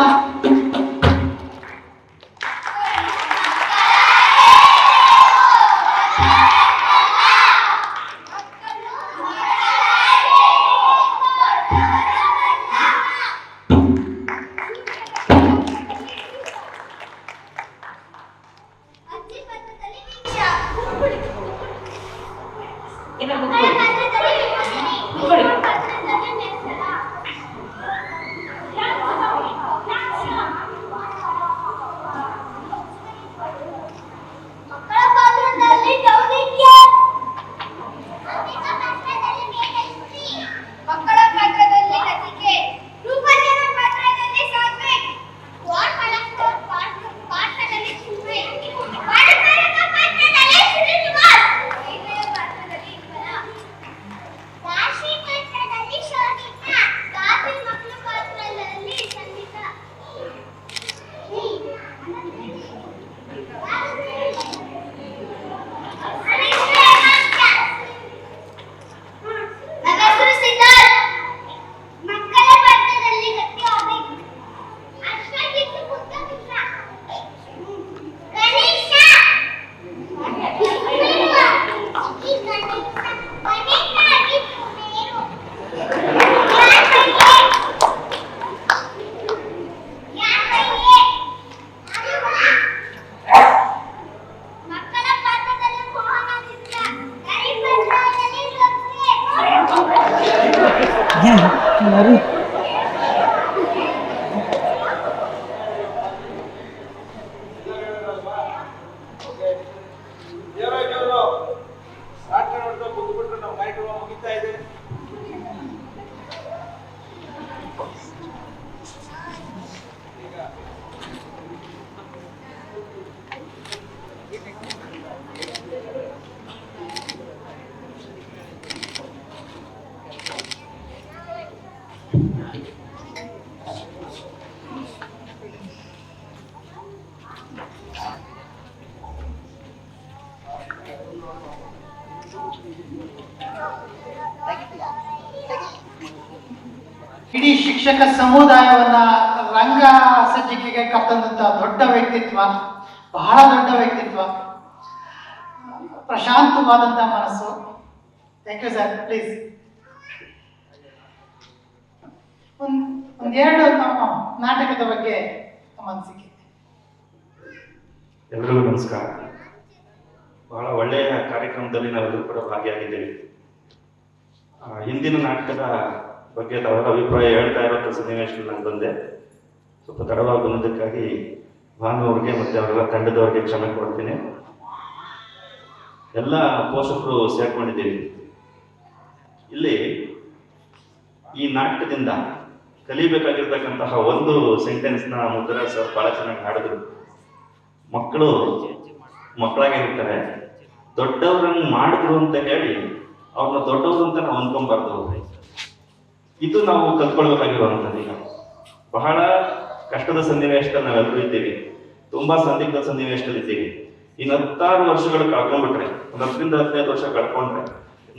ಅಜ್ಜಿ ಪತ್ರದಲ್ಲಿ ಭಿಕ್ಷಾ. ಇನ್ನು ಮಕ್ಕಳ ಕೂತ್ಕೊಳ್ಳಿ. ಪತ್ರದಲ್ಲಿ ಕೂತ್ಕೊಳ್ಳಿ. ಪತ್ರದಲ್ಲಿ ನೆಲೆಸಲ್ಲ. ಮಕ್ಕಳ ಪಾತ್ರದಲ್ಲಿ ದೌರ್ಜನ್ಯ. ಮಕ್ಕಳ ಪಾತ್ರದಲ್ಲಿ ಲಸಿಕೆ. ರೂಪಜನ ಪಾತ್ರದಲ್ಲಿ ಸಾತ್ವಿಕ್. ಪಾತ್ರದಲ್ಲಿ ಸುಂದರಿ. ಬಾಲಕಾರಕ ಪಾತ್ರದಲ್ಲಿ ಸುರೇಶ್‌ಕುಮಾರ್. ವೈದ್ಯರ ಪಾತ್ರದಲ್ಲಿ ಇಬ್ಬರ. ರಾಶಿ ಪಾತ್ರದಲ್ಲಿ ಶೋಭಿತಾ. ಗಾಬಿ ಮಕ್ಕಳ ಪಾತ್ರದಲ್ಲಿ ಸಂಗೀತಾ. ನನ್ನ ಹೆಸರು ಸಿದ್ಧಾರ್ಥ್. ಮಕ್ಕಳ ಪಾತ್ರದಲ್ಲಿ ಗಟ್ಟಿ ಅಭಿ. ಅಶ್ವಜಿತ್ ಪುಟ್ಟಮಿತ್ರ. ಗಣೇಶ. ಈ ಗಣೇಶ ಆಗಿತ್ತು ಮೇರು. ಮಕ್ಕಳ ಪಾತ್ರದಲ್ಲಿ ಮೋಹನ ಚಿತ್ರ. ಗರಿ ಪಾತ್ರದಲ್ಲಿ ದೇವರಾಜ್ ಅವರು ನಾಟಕ ನೋಡ್ತಾ ಕೂತ್ಬಿಟ್ರೆ ನಾವು ಕಾರ್ಯಕ್ರಮ ಮುಗಿತಾ ಇದೆ. ಇಡೀ ಶಿಕ್ಷಕ ಸಮುದಾಯವನ್ನ ರಂಗ ಸಜ್ಜಿಕೆಗೆ ಕರ್ತಂದಂತ ದೊಡ್ಡ ವ್ಯಕ್ತಿತ್ವ, ಬಹಳ ದೊಡ್ಡ ವ್ಯಕ್ತಿತ್ವ, ಪ್ರಶಾಂತವಾದಂತ ಮನಸ್ಸು. Thank you sir. ಪ್ಲೀಸ್ ಒಂದೆರಡು ನಮ್ಮ ನಾಟಕದ ಬಗ್ಗೆ ನಮ್ಮ ಅನಿಸಿಕೆ. ಎಲ್ರಿಗೂ ನಮಸ್ಕಾರ. ಬಹಳ ಒಳ್ಳೆಯ ಕಾರ್ಯಕ್ರಮದಲ್ಲಿ ನಾವೆಲ್ಲರೂ ಕೂಡ ಭಾಗಿಯಾಗಿದ್ದೇವೆ. ಹಿಂದಿನ ನಾಟಕದ ಬಗ್ಗೆ ಅವರ ಅಭಿಪ್ರಾಯ ಹೇಳ್ತಾ ಇರೋ ಸನ್ನಿವೇಶದಲ್ಲಿ ನಾನು ಬಂದೆ. ಸ್ವಲ್ಪ ತಡವಾಗಿ ಬಂದಕ್ಕಾಗಿ ಭಾನು ಅವ್ರಿಗೆ ಮತ್ತು ಅವರೆಲ್ಲ ತಂಡದವರಿಗೆ ಕ್ಷಮೆ ಕೊಡ್ತೀನಿ. ಎಲ್ಲ ಪೋಷಕರು ಸೇರ್ಕೊಂಡಿದ್ದೀವಿ ಇಲ್ಲಿ. ಈ ನಾಟಕದಿಂದ ಕಲಿಬೇಕಾಗಿರ್ತಕ್ಕಂತಹ ಒಂದು ಸೆಂಟೆನ್ಸ್ನ ಮುದ್ರ ಸರ್ ಬಹಳ ಚೆನ್ನಾಗಿ ಹಾಡಿದ್ರು. ಮಕ್ಕಳು ಮಕ್ಕಳಾಗೆ ಇರ್ತಾರೆ, ದೊಡ್ಡವ್ರನ್ನ ಮಾಡಿದ್ರು ಅಂತ ಹೇಳಿ ಅವ್ರನ್ನ ದೊಡ್ಡವರು ಅಂತ ನಾವು ಅಂದ್ಕೊಂಬಾರ್ದು. ಇದು ನಾವು ಕಲ್ತ್ಕೊಳ್ಬೇಕಾಗಿರುವಂಥದ್ದು. ಈಗ ಬಹಳ ಕಷ್ಟದ ಸನ್ನಿವೇಶದಲ್ಲಿ ನಾವೆಲ್ಲರೂ ಇದ್ದೀವಿ, ತುಂಬಾ ಸಂದಿಗ್ಧ ಸನ್ನಿವೇಶದಲ್ಲಿ ಇದ್ದೀವಿ. ಇನ್ನು 10 ವರ್ಷಗಳು ಕಳ್ಕೊಂಡ್ಬಿಟ್ರೆ, 10 ರಿಂದ 15 ವರ್ಷ ಕಳ್ಕೊಂಡ್ರೆ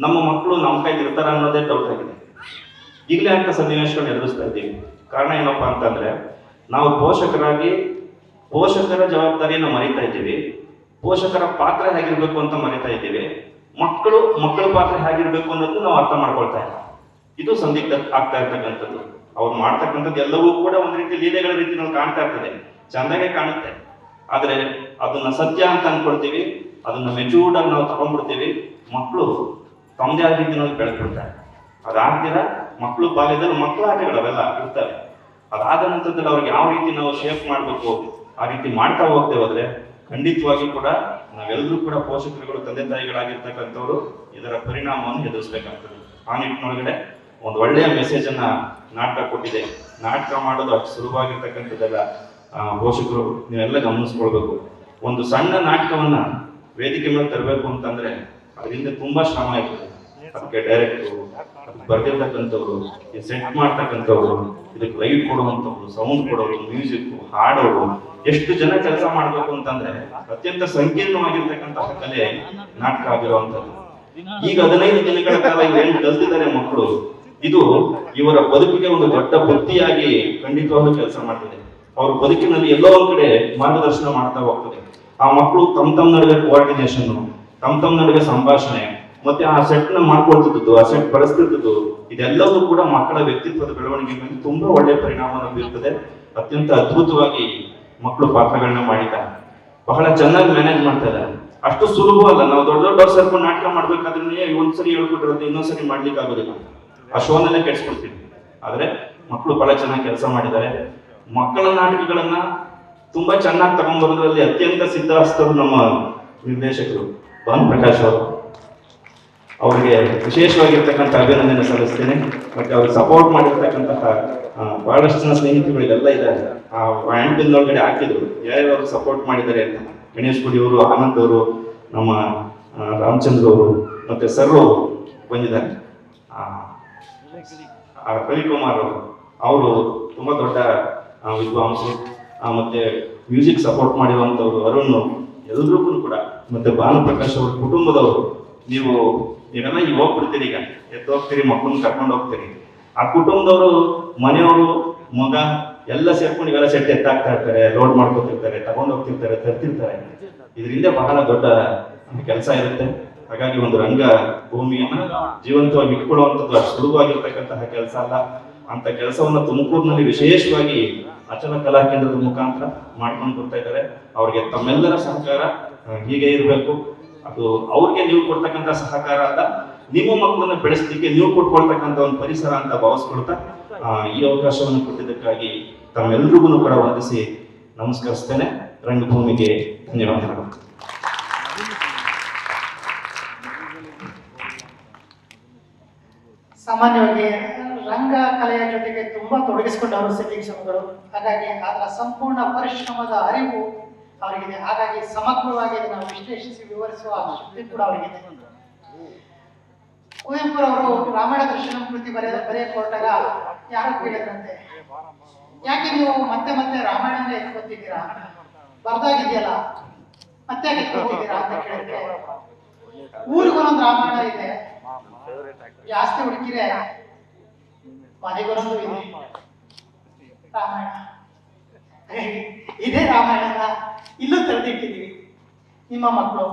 ನಮ್ಮ ಮಕ್ಕಳು ನಮ್ಮ ಕೈಗೆ ಇರ್ತಾರ ಅನ್ನೋದೇ ಡೌಟ್ ಆಗಿದೆ. ಈಗಲೇ ಅಂತ ಸನ್ನಿವೇಶಗಳನ್ನ ಎದುರಿಸ್ತಾ ಇದ್ದೀವಿ. ಕಾರಣ ಏನಪ್ಪಾ ಅಂತಂದ್ರೆ, ನಾವು ಪೋಷಕರಾಗಿ ಪೋಷಕರ ಜವಾಬ್ದಾರಿಯನ್ನು ಮರಿತಾ ಇದ್ದೀವಿ, ಪೋಷಕರ ಪಾತ್ರ ಹೇಗಿರ್ಬೇಕು ಅಂತ ಮರಿತಾ ಇದ್ದೀವಿ, ಮಕ್ಕಳ ಪಾತ್ರ ಹೇಗಿರ್ಬೇಕು ಅನ್ನೋದು ನಾವು ಅರ್ಥ ಮಾಡ್ಕೊಳ್ತಾ ಇಲ್ಲ. ಇದು ಸಂದಿಗ್ಧ ಆಗ್ತಾ ಇರ್ತಕ್ಕಂಥದ್ದು. ಅವ್ರು ಮಾಡ್ತಕ್ಕಂಥದ್ದು ಎಲ್ಲವೂ ಕೂಡ ಒಂದ್ ರೀತಿ ಲೀಲೆಗಳ ರೀತಿ ನಾವು ಕಾಣ್ತಾ ಇರ್ತದೆ, ಚಂದಾಗೆ ಕಾಣುತ್ತೆ. ಆದ್ರೆ ಅದನ್ನ ಸತ್ಯ ಅಂತ ಅನ್ಕೊಳ್ತೀವಿ, ಅದನ್ನ ಮೆಚೂರ್ಡ್ ಆಗಿ ನಾವು ತಗೊಂಡ್ಬಿಡ್ತೀವಿ. ಮಕ್ಕಳು ತಮ್ಮದೇ ಆದ ರೀತಿಯಲ್ಲಿ ಬೆಳೆದ್ಬಿಡ್ತಾರೆ. ಅದಾಗ್ತೀರ ಮಕ್ಕಳು ಬಾಲ್ಯದಲ್ಲಿ ಮಕ್ಕಳ ಆಟಗಳು ಅವೆಲ್ಲ ಇರ್ತವೆ. ಅದಾದ ನಂತರದಲ್ಲಿ ಅವ್ರಿಗೆ ಯಾವ ರೀತಿ ನಾವು ಶೇಪ್ ಮಾಡಬೇಕು ಆ ರೀತಿ ಮಾಡ್ತಾ ಹೋಗ್ತೇವೆ ಹೋದ್ರೆ ಖಂಡಿತವಾಗಿ ಕೂಡ ನಾವೆಲ್ಲರೂ ಕೂಡ ಪೋಷಕರುಗಳು ತಂದೆ ತಾಯಿಗಳಾಗಿರ್ತಕ್ಕಂಥವ್ರು ಇದರ ಪರಿಣಾಮವನ್ನು ಎದುರಿಸಬೇಕಾಗ್ತದೆ. ಆ ನಿಟ್ಟಿನೊಳಗಡೆ ಒಂದು ಒಳ್ಳೆಯ ಮೆಸೇಜನ್ನು ನಾಟಕ ಕೊಟ್ಟಿದೆ. ನಾಟಕ ಮಾಡೋದು ಅಷ್ಟು ಸುಲಭವಾಗಿರ್ತಕ್ಕಂಥದ್ದೆಲ್ಲ. ಪೋಷಕರು ನೀವೆಲ್ಲ ಗಮನಿಸ್ಕೊಳ್ಬೇಕು. ಒಂದು ಸಣ್ಣ ನಾಟಕವನ್ನು ವೇದಿಕೆ ಮೇಲೆ ತರಬೇಕು ಅಂತಂದರೆ ಅದರಿಂದ ತುಂಬ ಶ್ರಮ ಇರ್ತದೆ. ಅದಕ್ಕೆ ಡೈರೆಕ್ಟ್ರು, ಅದಕ್ಕೆ ಬರೆದಿರ್ತಕ್ಕಂಥವ್ರು, ಸೆಟ್ ಮಾಡ್ತಕ್ಕಂಥವ್ರು, ಇದಕ್ಕೆ ಲೈಟ್ ಕೊಡುವಂಥವ್ರು, ಸೌಂಡ್ ಕೊಡೋರು, ಮ್ಯೂಸಿಕ್, ಹಾಡೋರು, ಎಷ್ಟು ಜನ ಕೆಲಸ ಮಾಡಬೇಕು ಅಂತಂದ್ರೆ ಅತ್ಯಂತ ಸಂಕೀರ್ಣವಾಗಿರ್ತಕ್ಕಂತಹ ಕಲೆ ನಾಟಕ ಆಗಿರುವಂಥದ್ದು. ಈಗ 15 ದಿನಗಳ ಕಾಲ ಇವೇನು ಕಲ್ತಿದ್ದಾರೆ ಮಕ್ಕಳು, ಇದು ಇವರ ಬದುಕಿಗೆ ಒಂದು ದೊಡ್ಡ ಬುದ್ಧಿಯಾಗಿ ಖಂಡಿತವಾಗ್ಲೂ ಕೆಲಸ ಮಾಡ್ತಿದೆ. ಅವ್ರ ಬದುಕಿನಲ್ಲಿ ಎಲ್ಲೋ ಒಂದ್ ಕಡೆ ಮಾರ್ಗದರ್ಶನ ಮಾಡ್ತಾ ಹೋಗ್ತದೆ. ಆ ಮಕ್ಕಳು ತಮ್ಮ ನಡುವೆ ಕೋಆರ್ಡಿನೇಷನ್, ತಮ್ಮ ನಡುವೆ ಸಂಭಾಷಣೆ, ಮತ್ತೆ ಆ ಸೆಟ್ ನ ಮಾಡ್ಕೊಳ್ತಿದ್ದು, ಆ ಸೆಟ್ ಬಳಸ್ತಿದ್ದು, ಇದೆಲ್ಲವೂ ಕೂಡ ಮಕ್ಕಳ ವ್ಯಕ್ತಿತ್ವದ ಬೆಳವಣಿಗೆ ಮೇಲೆ ತುಂಬಾ ಒಳ್ಳೆಯ ಪರಿಣಾಮವನ್ನು ಬೀರ್ತದೆ. ಅತ್ಯಂತ ಅದ್ಭುತವಾಗಿ ಮಕ್ಕಳು ಪಾತ್ರಗಳನ್ನ ಮಾಡಿದ್ದಾರೆ, ಬಹಳ ಚೆನ್ನಾಗಿ ಮ್ಯಾನೇಜ್ ಮಾಡ್ತಾ ಇದ್ದಾರೆ. ಅಷ್ಟು ಸುಲಭ ಅಲ್ಲ. ನಾವು ದೊಡ್ಡವ್ರು ಸೇರ್ಕೊಂಡು ನಾಟಕ ಮಾಡ್ಬೇಕಾದ್ರೆ ಒಂದ್ಸರಿ ಹೇಳ್ಕೊಟ್ಟಿರೋದು ಇನ್ನೊಂದ್ಸರಿ ಮಾಡ್ಲಿಕ್ಕೆ ಆಗೋದಿಲ್ಲ, ಆ ಶೋನಲ್ಲೇ ಕೆಡ್ಸ್ಕೊಡ್ತೀವಿ. ಆದ್ರೆ ಮಕ್ಕಳು ಬಹಳ ಚೆನ್ನಾಗಿ ಕೆಲಸ ಮಾಡಿದ್ದಾರೆ. ಮಕ್ಕಳ ನಾಟಕಗಳನ್ನ ತುಂಬಾ ಚೆನ್ನಾಗಿ ತಗೊಂಡ್ಬರೋದ್ರಲ್ಲಿ ಅತ್ಯಂತ ಸಿದ್ಧಹಸ್ತರು ನಮ್ಮ ನಿರ್ದೇಶಕರು ಭಾನುಪ್ರಕಾಶ್ ಅವರು. ಅವರಿಗೆ ವಿಶೇಷವಾಗಿರ್ತಕ್ಕಂಥ ಅಭಿನಂದನೆ ಸಲ್ಲಿಸ್ತೇನೆ. ಮತ್ತೆ ಅವ್ರಿಗೆ ಸಪೋರ್ಟ್ ಮಾಡಿರ್ತಕ್ಕಂತಹ ಬಹಳಷ್ಟು ಜನ ಸ್ನೇಹಿತರುಗಳೆಲ್ಲ ಇದ್ದಾರೆ. ಆ ಹ್ಯಾಂಡ್ ಬಿಲ್ ಒಳಗಡೆ ಹಾಕಿದ್ರು ಯಾರ್ಯಾರು ಸಪೋರ್ಟ್ ಮಾಡಿದ್ದಾರೆ ಅಂತ. ಗಣೇಶ್ ಗುಡಿ ಅವರು, ಆನಂದ್ ಅವರು, ನಮ್ಮ ರಾಮಚಂದ್ರ ಅವರು, ಮತ್ತೆ ಸರ್ ಬಂದಿದ್ದಾರೆ. ರವಿಕುಮಾರ್ ಅವರು ತುಂಬಾ ದೊಡ್ಡ ವಿದ್ವಾಂಸರು. ಮತ್ತೆ ಮ್ಯೂಸಿಕ್ ಸಪೋರ್ಟ್ ಮಾಡಿರುವಂತವ್ರು ಅರುಣ್, ಎಲ್ರಿಗೂ ಕೂಡ, ಮತ್ತೆ ಭಾನುಪ್ರಕಾಶ್ ಅವ್ರ ಕುಟುಂಬದವರು. ನೀವೆಲ್ಲ ಈಗ ಹೋಗ್ಬಿಡ್ತೀರಿ, ಈಗ ಎದ್ದು ಹೋಗ್ತೀರಿ, ಮಕ್ಕಳನ್ನ ಕರ್ಕೊಂಡು ಹೋಗ್ತೀರಿ. ಆ ಕುಟುಂಬದವರು, ಮನೆಯವರು, ಮಗ ಎಲ್ಲ ಸೇರ್ಕೊಂಡು ಇವೆಲ್ಲ ಸೆಟ್ ಎತ್ತಾಗ್ತಾ ಇರ್ತಾರೆ, ಲೋಡ್ ಮಾಡ್ಕೊತಿರ್ತಾರೆ, ತಗೊಂಡು ಹೋಗ್ತಿರ್ತಾರೆ, ತರ್ತಿರ್ತಾರೆ. ಇದರಿಂದ ಬಹಳ ದೊಡ್ಡ ಕೆಲಸ ಇರುತ್ತೆ. ಹಾಗಾಗಿ ಒಂದು ರಂಗ ಭೂಮಿಯನ್ನ ಜೀವಂತವಾಗಿ ಇಟ್ಕೊಳ್ಳುವಂಥದ್ದು ಅಷ್ಟು ಸುಲಭವಾಗಿರ್ತಕ್ಕಂತಹ ಕೆಲಸ ಅಲ್ಲ. ಅಂತ ಕೆಲಸವನ್ನ ತುಮಕೂರಿನಲ್ಲಿ ವಿಶೇಷವಾಗಿ ಅಚಲ ಕಲಾ ಕೇಂದ್ರದ ಮುಖಾಂತರ ಮಾಡ್ಕೊಂಡು ಬರ್ತಾ ಇದ್ದಾರೆ. ಅವ್ರಿಗೆ ತಮ್ಮೆಲ್ಲರ ಸಹಕಾರ ಹೀಗೆ ಇರಬೇಕು. ಅದು ಅವ್ರಿಗೆ ನೀವು ಕೊಡ್ತಕ್ಕಂಥ ಸಹಕಾರ ಅಲ್ಲ, ನಿಮ್ಮ ಮಕ್ಕಳನ್ನ ಬೆಳೆಸಲಿಕ್ಕೆ ನೀವು ಕೊಟ್ಕೊಳ್ತಕ್ಕಂಥ ಒಂದು ಪರಿಸರ ಅಂತ ಭಾವಿಸ್ಕೊಳ್ತಾ ಈ ಅವಕಾಶವನ್ನು ಕೊಟ್ಟಿದ್ದಕ್ಕಾಗಿ ತಮ್ಮೆಲ್ರಿಗೂ ಕೂಡ ವಂದಿಸಿ ನಮಸ್ಕರಿಸ್ತೇನೆ. ರಂಗಭೂಮಿಗೆ ಧನ್ಯವಾದಗಳು. ಸಾಮಾನ್ಯವಾಗಿ ರಂಗ ಕಲೆಯ ಜೊತೆಗೆ ತುಂಬಾ ತೊಡಗಿಸಿಕೊಂಡವರು ಸಿದ್ಲಿಂಗ್ ಸ್ವಾಮಿಗಳು. ಹಾಗಾಗಿ ಅದರ ಸಂಪೂರ್ಣ ಪರಿಶ್ರಮದ ಅರಿವು ಅವರಿಗಿದೆ. ಹಾಗಾಗಿ ಸಮಗ್ರವಾಗಿ ಇದನ್ನು ವಿಶ್ಲೇಷಿಸಿ ವಿವರಿಸುವ ಶಕ್ತಿ ಕೂಡ ಅವರಿಗಿದೆ. ಕುವೆಂಪುರವರು ರಾಮಾಯಣ ದರ್ಶನ ಕೃತಿ ಬರೆಯಕ್ಕೆ ಹೊರಟಾಗ ಯಾರು ಕೇಳಿದ್ರಂತೆ, ಯಾಕೆ ನೀವು ಮತ್ತೆ ಮತ್ತೆ ರಾಮಾಯಣನೇ ಎತ್ಕೊತಿದ್ದೀರಾ, ಬರ್ದಾಗಿದೆಯಲ್ಲ ಮತ್ತೆ ಎತ್ಕೊತಿದ್ದೀರಾ ಅಂತ ಕೇಳಿದ್ರೆ, ಊರಿಗೊಂದೊಂದು ರಾಮಾಯಣ ಇದೆ, ಜಾಸ್ತಿ ಹುಡುಕಿರೆ ಮನೆಗೊಂದೊಂದು ಇದೆ ರಾಮಾಯಣ. ಇದೇ ರಾಮಾಯಣನ ಇಲ್ಲೂ ತೆರೆದಿಟ್ಟಿದ್ದೀವಿ. ನಿಮ್ಮ ಮಕ್ಕಳು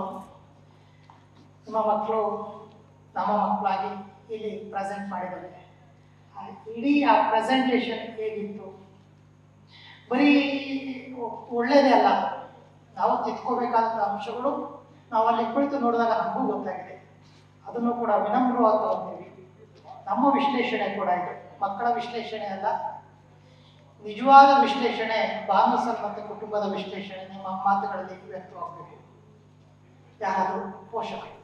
ನಮ್ಮ ಮಕ್ಕಳಾಗಿ ಇಲ್ಲಿ ಪ್ರೆಸೆಂಟ್ ಮಾಡಿದ್ದಾರೆ. ಇಡೀ ಆ ಪ್ರೆಸೆಂಟೇಷನ್ ಹೇಗಿತ್ತು, ಬರೀ ಒಳ್ಳೇದೇ ಅಲ್ಲ, ನಾವು ತಿದ್ಕೋಬೇಕಾದಂಥ ಅಂಶಗಳು ನಾವು ಅಲ್ಲಿ ಕುಳಿತು ನೋಡಿದಾಗ ನಮಗೂ ಗೊತ್ತಾಗಿದೆ. ಅದನ್ನು ಕೂಡ ವಿನಮ್ರವಾಗಿ ತಗೊಂತೀವಿ. ನಮ್ಮ ವಿಶ್ಲೇಷಣೆ ಕೂಡ ಇದೆ, ಮಕ್ಕಳ ವಿಶ್ಲೇಷಣೆ ಅಲ್ಲ, ನಿಜವಾದ ವಿಶ್ಲೇಷಣೆ. ಭಾನು ಸರ್ ಮತ್ತು ಕುಟುಂಬದ ವಿಶ್ಲೇಷಣೆ ನಿಮ್ಮ ಮಾತುಗಳಲ್ಲಿ ವ್ಯಕ್ತವಾಗಬೇಕು. ಯಾರಾದರೂ ಪೋಷಕರು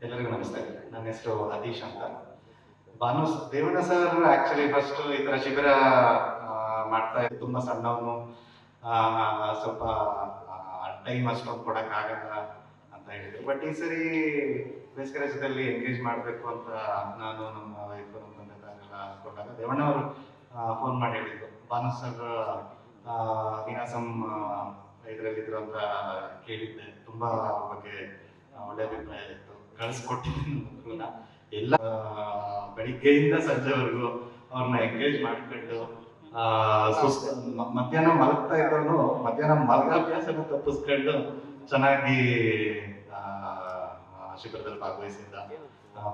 ಎಲ್ಲರಿಗೂ ನಮಸ್ತೆ. ನನ್ನ ಹೆಸರು ಹತೀಶ್ ಅಂತ. ದೇವಣ್ಣ ಸರ್ ಆಕ್ಚುಲಿ ಫಸ್ಟ್ ಈ ತರ ಶಿಬಿರ ಮಾಡ್ತಾ ಇದ್ದು, ತುಂಬಾ ಸಣ್ಣವನು, ಸ್ವಲ್ಪ ಟೈಮ್ ಅಷ್ಟೊಂದು ಕೊಡಕ್ಕಾಗಲ್ಲ ಅಂತ ಹೇಳಿದ್ರು. ಬಟ್ ಈ ಸರಿ ಬೇಸಿಗೆ ರಜದಲ್ಲಿ ಎಂಗೇಜ್ ಮಾಡಬೇಕು ಅಂತ ನಾನು, ನಮ್ಮ ವೈಫ್, ನಮ್ಮ ತಂದೆ ತಾಯಿಲ್ಲ ಅಂದ್ಕೊಂಡಾಗ ದೇವಣ್ಣ ಅವರು ಫೋನ್ ಮಾಡಿ ಹೇಳಿದ್ರು, ಭಾನು ಸರ್ ನೀನಾಸಂ ಇದರಲ್ಲಿದ್ರು ಅಂತ ಕೇಳಿದ್ದೆ, ತುಂಬಾ ಅವ್ರ ಬಗ್ಗೆ ಒಳ್ಳೆ ಅಭಿಪ್ರಾಯ ಇತ್ತು, ಕಳಿಸ್ಕೊಟ್ಟಿದ್ದೀನಿ ಮಕ್ಕಳನ್ನ. ಎಲ್ಲ ಬೆಳಿಗ್ಗೆಯಿಂದ ಸಂಜೆವರೆಗೂ ಅವ್ರನ್ನ ಎಂಗೇಜ್ ಮಾಡ್ಕೊಂಡು ಮಧ್ಯಾಹ್ನ ಮಲಗ್ತಾ ಇದ್ದವನು ಮಧ್ಯಾಹ್ನ ಮಲಗಾಭ್ಯಾಸನ ತಪ್ಪಿಸ್ಕೊಂಡು ಚೆನ್ನಾಗಿ ಶಿಬಿರದಲ್ಲಿ ಭಾಗವಹಿಸಿದ್ದ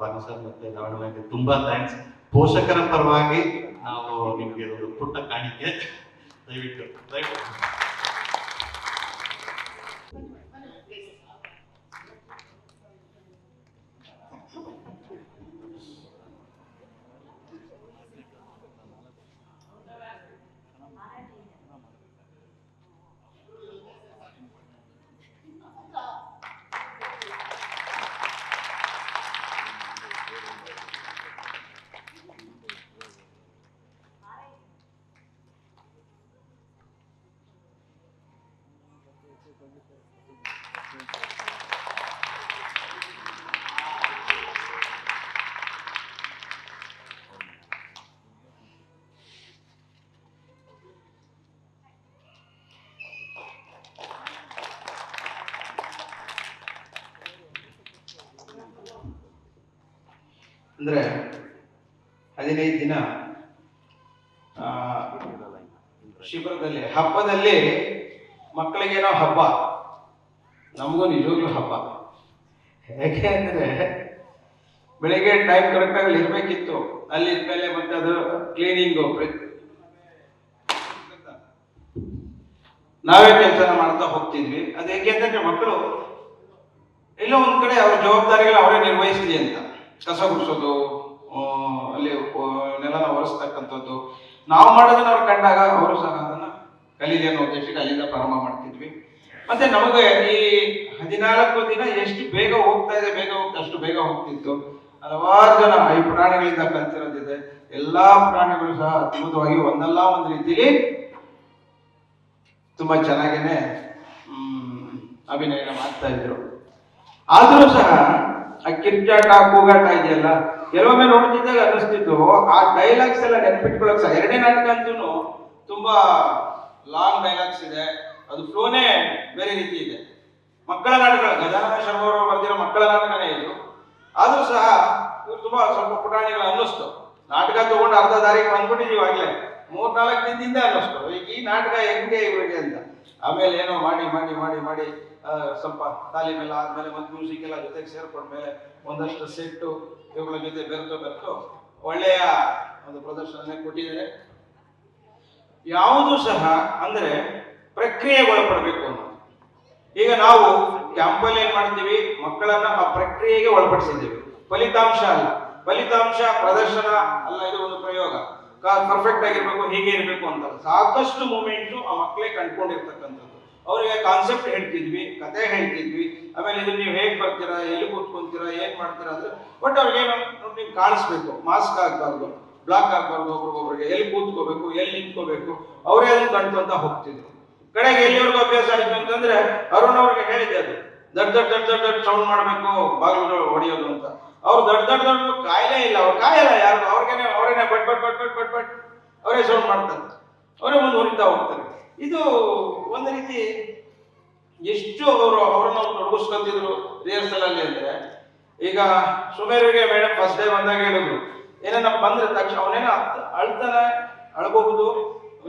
ಭಾನು ಸರ್ ಮತ್ತೆ ದಾವಣಗೆರೆಗೆ ತುಂಬಾ ಥ್ಯಾಂಕ್ಸ್. ಪೋಷಕರ ಪರವಾಗಿ ನಾವು ನಿಮ್ಗೆ ಒಂದು ಪುಟ್ಟ ಕಾಣಿಕೆ, ದಯವಿಟ್ಟು ಅಂದ್ರೆ 15 ದಿನ ಶಿಬಿರದಲ್ಲಿ ಹಬ್ಬದಲ್ಲಿ ಮಕ್ಕಳಿಗೇನೋ ಹಬ್ಬ, ನಮಗೂ ನಿಜವಾಗ್ಲೂ ಹಬ್ಬ. ಯಾಕೆ ಅಂದ್ರೆ ಬೆಳಿಗ್ಗೆ ಟೈಮ್ ಕರೆಕ್ಟಾಗಿ ಇರಬೇಕಿತ್ತು, ಅಲ್ಲಿ ಇದ್ಮೇಲೆ ಮತ್ತೆ ಅದು ಕ್ಲೀನಿಂಗು ನಾವೇ ಕೆಲಸ ಮಾಡ್ತಾ ಹೋಗ್ತಿದ್ವಿ. ಅದು ಹೇಗೆ ಅಂತಂದ್ರೆ ಮಕ್ಕಳು ಎಲ್ಲೋ ಒಂದ್ ಕಡೆ ಅವ್ರ ಜವಾಬ್ದಾರಿಗಳು ಅವರೇ ನಿರ್ವಹಿಸ್ಲಿ ಅಂತ, ಕಸ ಗುಡಿಸೋದು, ಅಲ್ಲಿ ನೆಲನ ಒರೆಸ್ತಕ್ಕಂಥದ್ದು, ನಾವು ಮಾಡೋದನ್ನ ಅವ್ರು ಕಂಡಾಗ ಅವರು ಸಹ ಅದನ್ನ ಕಲೀಲಿ ಅನ್ನೋ ಉದ್ದೇಶಕ್ಕೆ ಅಲ್ಲಿಂದ ಪ್ರಾರಂಭ ಮಾಡ್ತಿದ್ವಿ. ಮತ್ತೆ ನಮಗೆ ಈ 14 ದಿನ ಎಷ್ಟು ಬೇಗ ಹೋಗ್ತಾ ಇದೆ, ಬೇಗ ಹೋಗ್ತಾ ಅಷ್ಟು ಬೇಗ ಹೋಗ್ತಿತ್ತು. ಹಲವಾರು ಜನ ಈ ಪುರಾಣಗಳಿಂದ ಕಲ್ತಿರೋದಿದೆ. ಎಲ್ಲಾ ಪುರಾಣಗಳು ಸಹ ಅದ್ಭುತವಾಗಿ ಒಂದಲ್ಲ ಒಂದು ರೀತಿಲಿ ತುಂಬಾ ಚೆನ್ನಾಗೇನೆ ಅಭಿನಯ ಮಾಡ್ತಾ ಇದ್ರು. ಆದ್ರೂ ಸಹ ಆ ಕಿರ್ಚಾಟ ಕೂಗಾಟ ಇದೆಯಲ್ಲ, ಕೆಲವೊಮ್ಮೆ ನೋಡ್ತಿದ್ದಾಗ ಅನ್ನಿಸ್ತಿತ್ತು ಆ ಡೈಲಾಗ್ಸ್ ಎಲ್ಲ ನೆನ್ಪಿಟ್ಕೊಳಕ್ ಸಹ. 2ನೇ ನಾಟಕ ಅಂತೂ ತುಂಬಾ ಲಾಂಗ್ ಡೈಲಾಗ್ಸ್ ಇದೆ, ಅದು ಫ್ಲೋನೇ ಬೇರೆ ರೀತಿ ಇದೆ. ಮಕ್ಕಳ ನಾಟಕ, ಗಜಾನನ ಶರ್ಮ ಅವರು ಬರೆದಿರೋ ಮಕ್ಕಳ ನಾಟಕನೇ ಇದು. ಆದ್ರೂ ಸಹ ಇವ್ರು ತುಂಬಾ ಸ್ವಲ್ಪ ಪುಟಾಣಿಗಳು ಅನ್ನಿಸ್ತು. ನಾಟಕ ತಗೊಂಡು ಅರ್ಧ ದಾರಿಗೆ ಬಂದ್ಬಿಟ್ಟಿದೀವಿ ಆಗ್ಲೇ, 3-4 ದಿನದಿಂದ ಅನ್ನಿಸ್ತು ಈಗ ಈ ನಾಟಕ ಹೆಂಗೆ ಇವ್ರಿಗೆ ಅಂತ. ಆಮೇಲೆ ಏನೋ ಮಾಡಿ ಮಾಡಿ ಮಾಡಿ ಮಾಡಿ ಸ್ವಲ್ಪ ತಾಲೀಮೆಲ್ಲ ಆದ್ಮೇಲೆ ಮತ್ತೆ ಮ್ಯೂಸಿಕ್ ಎಲ್ಲ ಜೊತೆಗೆ ಸೇರ್ಕೊಂಡ್ಮೇಲೆ ಒಂದಷ್ಟು ಸೆಟ್ಟು ಇವುಗಳ ಜೊತೆ ಬೆರೆತು ಒಳ್ಳೆಯ ಒಂದು ಪ್ರದರ್ಶನ ಕೊಟ್ಟಿದ್ದಾರೆ. ಯಾವುದು ಸಹ ಅಂದ್ರೆ ಪ್ರಕ್ರಿಯೆಗೊಳಪಡಬೇಕು ಅನ್ನೋದು. ಈಗ ನಾವು ಕ್ಯಾಂಪಲ್ಲಿ ಏನ್ ಮಾಡ್ತೀವಿ, ಮಕ್ಕಳನ್ನ ಆ ಪ್ರಕ್ರಿಯೆಗೆ ಒಳಪಡಿಸಿದ್ದೀವಿ. ಫಲಿತಾಂಶ ಅಲ್ಲ, ಫಲಿತಾಂಶ ಪ್ರದರ್ಶನ ಅಲ್ಲ, ಇದು ಒಂದು ಪ್ರಯೋಗ. ಪರ್ಫೆಕ್ಟ್ ಆಗಿರ್ಬೇಕು, ಹೀಗೆ ಇರಬೇಕು ಅಂತ ಸಾಕಷ್ಟು ಮೂಮೆಂಟ್ಸ್ ಆ ಮಕ್ಕಳೇ ಕಂಡ್ಕೊಂಡಿರ್ತಕ್ಕಂಥದ್ದು. ಅವರಿಗೆ ಕಾನ್ಸೆಪ್ಟ್ ಹೇಳ್ತಿದ್ವಿ, ಕತೆ ಹೇಳ್ತಿದ್ವಿ. ಆಮೇಲೆ ಇದು ನೀವು ಹೇಗ್ ಬರ್ತೀರಾ, ಎಲ್ಲಿ ಕೂತ್ಕೊಂತೀರಾ, ಏನ್ ಮಾಡ್ತೀರಾ ಅಂದ್ರೆ ಬಟ್ ಅವ್ರಿಗೇನು ನೋಡಿ ಕಾಣಿಸ್ಬೇಕು. ಮಾಸ್ಕ್ ಆಗ್ಬಾರ್ದು, ಬ್ಲಾಕ್ ಆಗ್ಬಾರ್ದು, ಒಬ್ರಿಗೊಬ್ರಿಗೆ ಎಲ್ಲಿ ಕೂತ್ಕೋಬೇಕು, ಎಲ್ಲಿ ನಿಂತ್ಕೋಬೇಕು, ಅವರೇ ಅದನ್ನ ಕಂಡ್ಕೊಂತ ಹೋಗ್ತಿದ್ರು. ಕಡೆಗೆ ಎಲ್ಲಿವರೆಗೂ ಅಭ್ಯಾಸ ಆಯ್ತು ಅಂತಂದ್ರೆ ಅರುಣ್ ಅವ್ರಿಗೆ ಹೇಳಿದ್ದೆ, ಅದು ದೊಡ್ಡ ಸೌಂಡ್ ಮಾಡ್ಬೇಕು ಬಾಗಿಲು ಹೊಡೆಯೋದು ಅಂತ. ಅವ್ರು ದೊಡ್ಡ ಕಾಯಿಲೆ ಇಲ್ಲ, ಅವ್ರು ಕಾಯಲ್ಲ ಯಾರು, ಅವ್ರೇನೆ ಬಟ್ ಅವರೇ ಸೌಂಡ್ ಮಾಡ್ತಾರೆ, ಅವರೇ ಮುಂದುವರಿತಾ ಹೋಗ್ತಾರೆ. ಇದು ಒಂದು ರೀತಿ ಎಷ್ಟು ಅವ್ರನ್ನ ತೊಡಗಿಸ್ಕೊತಿದ್ರು ರಿಹರ್ಸಲ್ ಅಲ್ಲಿ ಅಂದ್ರೆ. ಈಗ ಸುಮೇರಿಗೆ ಮೇಡಮ್ ಫಸ್ಟ್ ಡೇ ಬಂದಾಗ ಹೇಳಿದ್ರು, ಏನೇನ ಬಂದ್ರೆ ತಕ್ಷಣ ಅವನೇನೋ ಅಳ್ತಾನೆ, ಅಳ್ಬಹುದು,